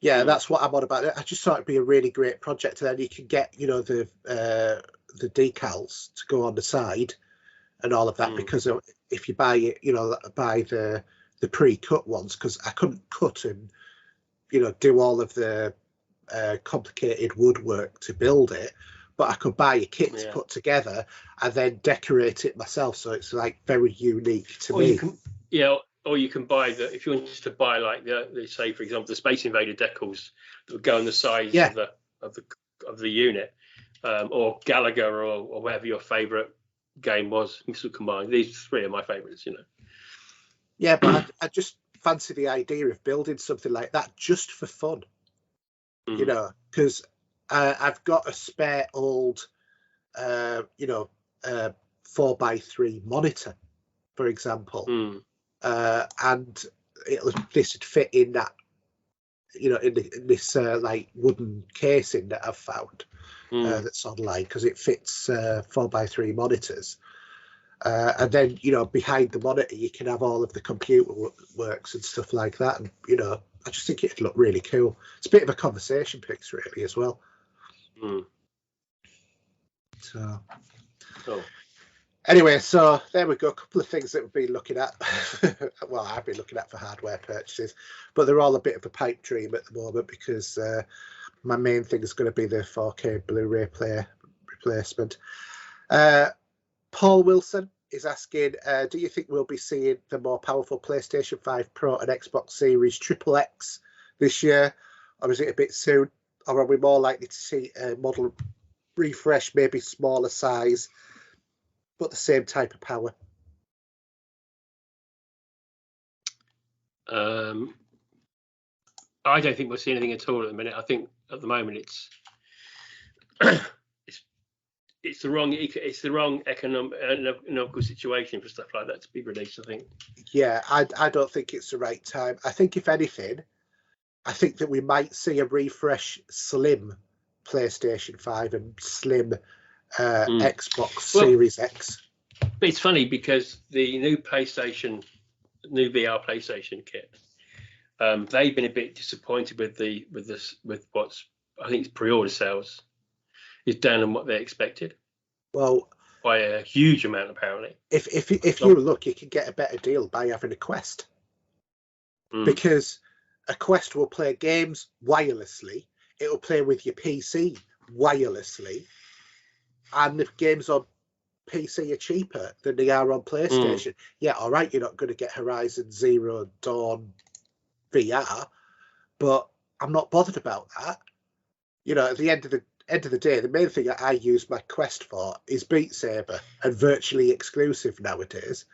Yeah, that's what I'm on about. I just thought it'd be a really great project, and then you can get the decals to go on the side and all of that, because if you buy it, buy the pre-cut ones, because I couldn't cut and do all of the complicated woodwork to build it, but I could buy a kit to put together and then decorate it myself, so it's like very unique to me. Or you can buy if you want to buy like the say for example the Space Invader decals that would go on the sides of the unit, or Gallagher or whatever your favourite game was. You can combine. These 3 are my favourites, Yeah, but I just fancy the idea of building something like that just for fun, because I've got a spare old 4x3 monitor, for example, and this would fit in that, in this like wooden casing that I've found that's online, because it fits 4x3 monitors. And then behind the monitor you can have all of the computer works and stuff like that, and I just think it'd look really cool. It's a bit of a conversation piece really as well. So anyway, so there we go, a couple of things that we've been looking at. Well, I've been looking at for hardware purchases, but they're all a bit of a pipe dream at the moment, because my main thing is going to be the 4K Blu-ray player replacement. Paul Wilson is asking, do you think we'll be seeing the more powerful PlayStation 5 Pro and Xbox Series XXX this year, or is it a bit soon, or are we more likely to see a model refresh, maybe smaller size, but the same type of power? I don't think we'll see anything at all at the minute. I think at the moment it's it's the wrong economical situation for stuff like that to be released, I think. Yeah, I don't think it's the right time. I think if anything, I think that we might see a refresh slim PlayStation 5 and slim Xbox Series X. But it's funny because the new VR PlayStation kit, they've been a bit disappointed with what's, I think it's pre-order sales is down on what they expected. Well, by a huge amount apparently. If you look, you can get a better deal by having a Quest, because a Quest will play games wirelessly. It will play with your PC wirelessly, and if games on PC are cheaper than they are on PlayStation, yeah, all right, you're not going to get Horizon Zero Dawn VR, but I'm not bothered about that. You know, at the end of the day, the main thing that I use my Quest for is Beat Saber, and virtually exclusive nowadays,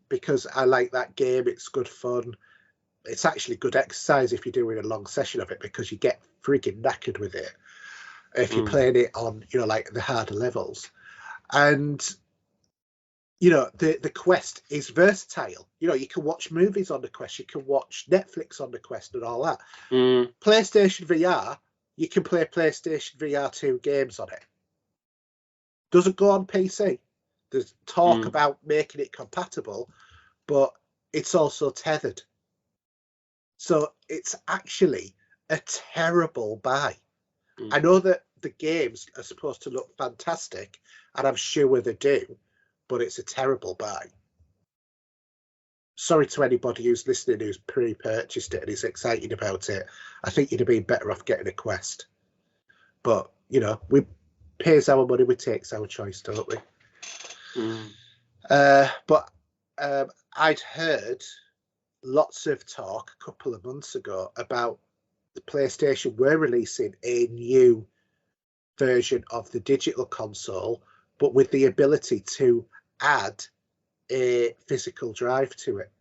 because I like that game. It's good fun. It's actually good exercise if you're doing a long session of it, because you get freaking knackered with it if you're playing it on, you know, like the harder levels. And you know, the Quest is versatile. You know, you can watch movies on the Quest, you can watch Netflix on the Quest and all that. PlayStation VR, you can play PlayStation VR 2 games on it. Doesn't go on PC. There's talk about making it compatible, but it's also tethered. So it's actually a terrible buy. I know that the games are supposed to look fantastic, and I'm sure they do, but it's a terrible buy. Sorry to anybody who's listening who's pre-purchased it and is excited about it. I think you'd have been better off getting a Quest. But, you know, we pays our money, we takes our choice, don't we? But I'd heard lots of talk a couple of months ago about the PlayStation were releasing a new version of the digital console, but with the ability to add a physical drive to it.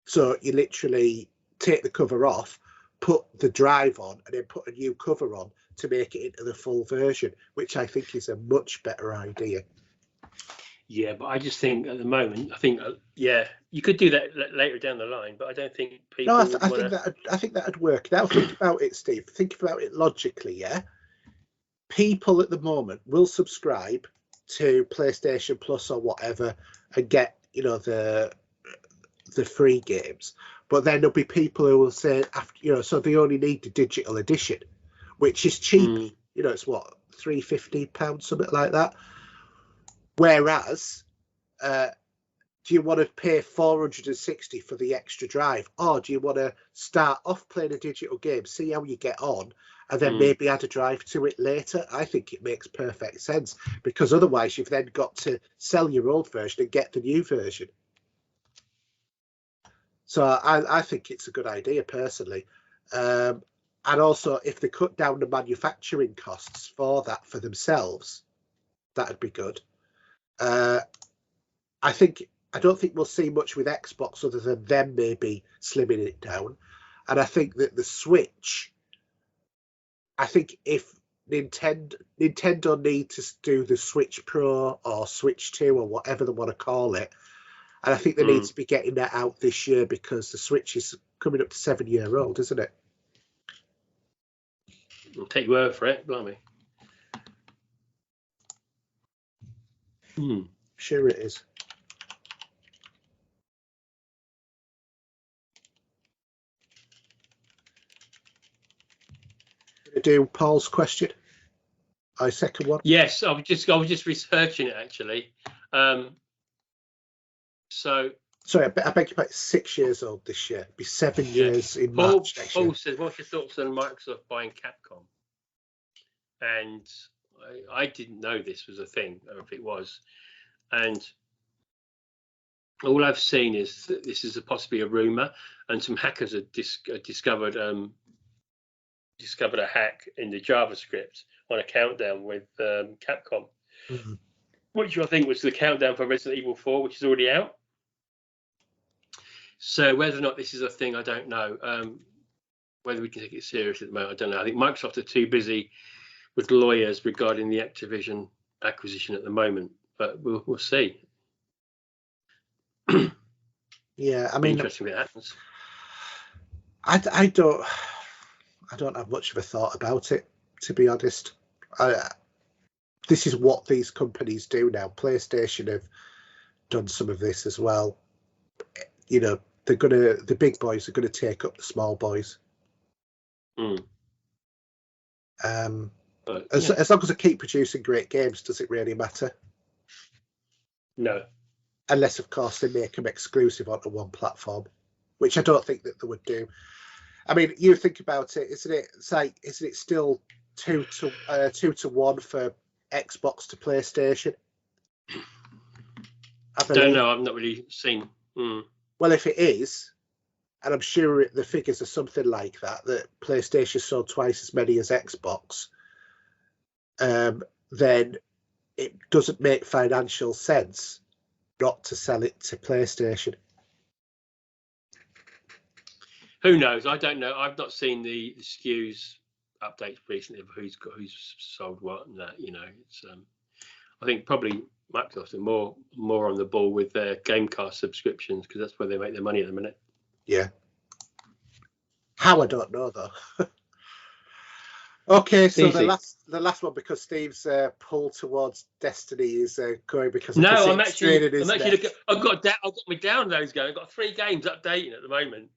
So you literally take the cover off, put the drive on, and then put a new cover on to make it into the full version, which I think is a much better idea. Yeah, but I just think at the moment, I think you could do that later down the line, but I don't think people. No, I think that'd work. Now think about it, Steve. Think about it logically. Yeah, people at the moment will subscribe to PlayStation Plus or whatever and get, you know, the free games, but then there'll be people who will say, after, you know, so they only need the digital edition, which is cheap. You know, it's what, £350, something like that. Whereas, do you want to pay $460 for the extra drive, or do you want to start off playing a digital game, see how you get on, and then maybe add a drive to it later? I think it makes perfect sense, because otherwise you've then got to sell your old version and get the new version. So I think it's a good idea personally. And also, if they cut down the manufacturing costs for that for themselves, that'd be good. I don't think we'll see much with Xbox other than them maybe slimming it down. And I think that the Switch, I think if Nintendo need to do the Switch Pro or Switch 2 or whatever they want to call it, and I think they need to be getting that out this year, because the Switch is coming up to 7-year-old, isn't it? I'll take your word for it, blimey. Sure it is. Gonna do Paul's question. I second one. Yes, I was just researching it actually. So sorry, I beg your pardon. 6 years old this year. It'll be 7 years in March next year. Paul says, "What's your thoughts on Microsoft buying Capcom?" And I didn't know this was a thing, or if it was. And all I've seen is that this is possibly a rumor, and some hackers have discovered a hack in the JavaScript on a countdown with Capcom, which I think was the countdown for Resident Evil 4, which is already out. So whether or not this is a thing, I don't know. Whether we can take it seriously at the moment, I don't know. I think Microsoft are too busy with lawyers regarding the Activision acquisition at the moment, but we'll see. Yeah, I mean, interesting if it happens. I don't have much of a thought about it, to be honest. this is what these companies do now. PlayStation have done some of this as well. You know, the big boys are gonna take up the small boys. As long as they keep producing great games, does it really matter? No. Unless, of course, they make them exclusive onto one platform, which I don't think that they would do. I mean, you think about it, isn't it still 2-1 for Xbox to PlayStation? I don't know. I've not really seen. Well, if it is, and I'm sure the figures are something like that PlayStation sold twice as many as Xbox, then it doesn't make financial sense not to sell it to PlayStation. Who knows? I don't know. I've not seen the SKUs updates recently of who's sold what and that. You know, it's I think probably Microsoft are more on the ball with their Gamecast subscriptions because that's where they make their money at the minute. Yeah. How, I don't know though. Okay, so Easy. the last one, because Steve's pull towards Destiny is going because no, I'm actually looking. I've got my downloads going. I've got 3 games updating at the moment.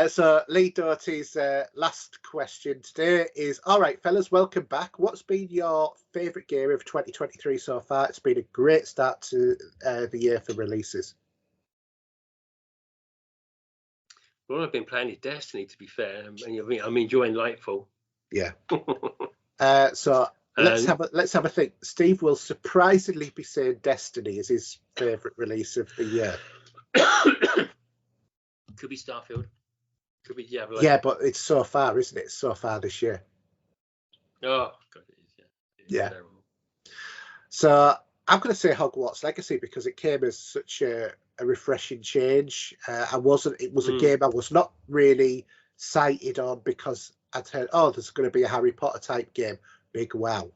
So Lee Doherty's last question today is: all right, fellas, welcome back. What's been your favourite game of 2023 so far? It's been a great start to the year for releases. Well, I've been playing is Destiny, to be fair. I'm enjoying Lightfall. Yeah. So let's have a think. Steve will surprisingly be saying Destiny is his favourite release of the year. Could be Starfield. Could be Diablo. Yeah, but it's so far, isn't it? It's so far this year. Oh, God, it is. Yeah. Terrible. So I'm going to say Hogwarts Legacy because it came as such a refreshing change. It was a game I was not really sighted on because I'd heard, there's going to be a Harry Potter type game. Big wow.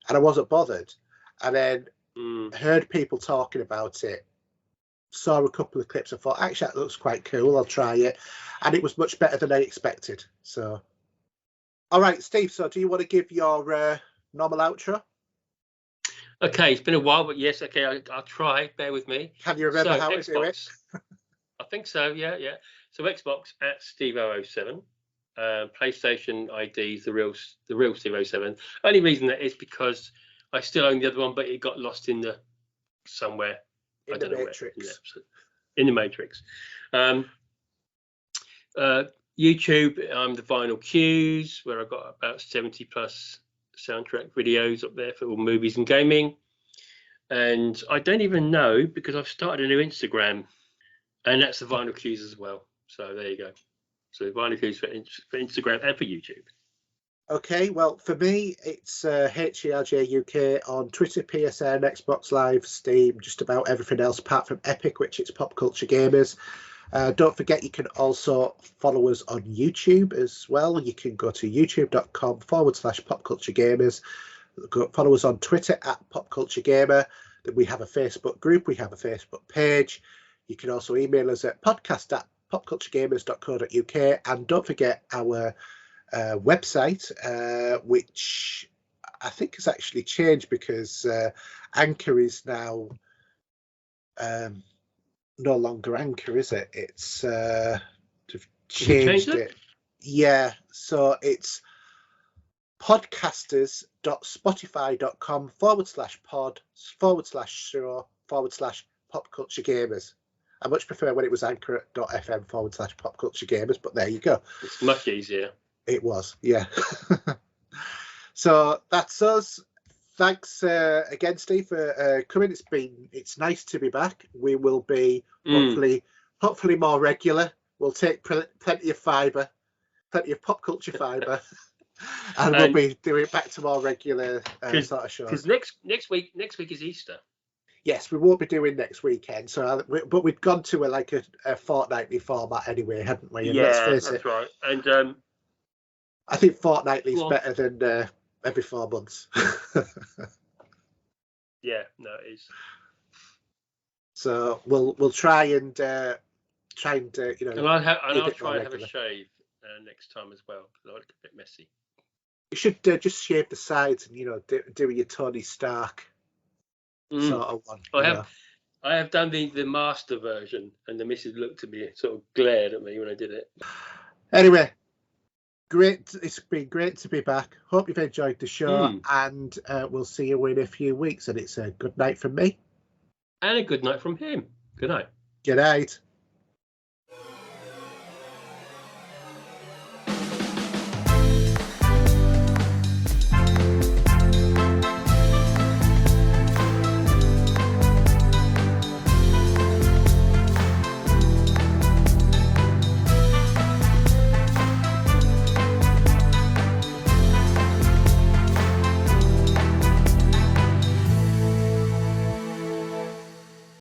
And I wasn't bothered. And then heard people talking about it, saw a couple of clips, I thought, actually, that looks quite cool. I'll try it. And it was much better than I expected. So, all right, Steve, so do you want to give your normal outro? Okay, it's been a while, but yes, okay, I'll try. Bear with me. Can you remember how to do it? I think so, yeah. So Xbox at Steve007. PlayStation ID is the real Steve007. Only reason that is because I still own the other one, but it got lost in the somewhere. In the Matrix. In the Matrix. YouTube, I'm the Vinyl Cues, where I've got about 70 plus soundtrack videos up there for all movies and gaming. And I don't even know because I've started a new Instagram, and that's the Vinyl Cues as well. So there you go. So Vinyl Cues for Instagram and for YouTube. Okay, well, for me, it's HERJ UK on Twitter, PSN, Xbox Live, Steam, just about everything else apart from Epic, which is Pop Culture Gamers. Don't forget, you can also follow us on YouTube as well. You can go to youtube.com/popculturegamers. Follow us on Twitter at popculturegamer. We have a Facebook group. We have a Facebook page. You can also email us at podcast@popculturegamers.co.uk. And don't forget our website, which I think has actually changed because Anchor is now no longer Anchor, is it? It's they've changed it. Yeah, so it's podcasters.spotify.com/pod/show/popculturegamers. I much prefer when it was anchor.fm/popculturegamers, but there you go. It's much easier. It was, yeah. So that's us. Thanks again, Steve, for coming. It's nice to be back. We will be hopefully more regular. We'll take plenty of fibre, plenty of pop culture fibre, and we'll be doing back to more regular sort of shows. Because next week is Easter. Yes, we won't be doing next weekend. But we've gone to a fortnightly format anyway, hadn't we? And let's face that's it, right. And I think fortnightly is better than every 4 months. Yeah, no, it is. So we'll try and And I'll try and have a shave next time as well because I like it a bit messy. You should just shave the sides and, you know, do your Tony Stark sort of one. I have done the master version, and the missus looked at me, sort of glared at me when I did it. Anyway, great. It's been great to be back. Hope you've enjoyed the show, and we'll see you in a few weeks. And it's a good night from me. And a good night from him. Good night. Good night.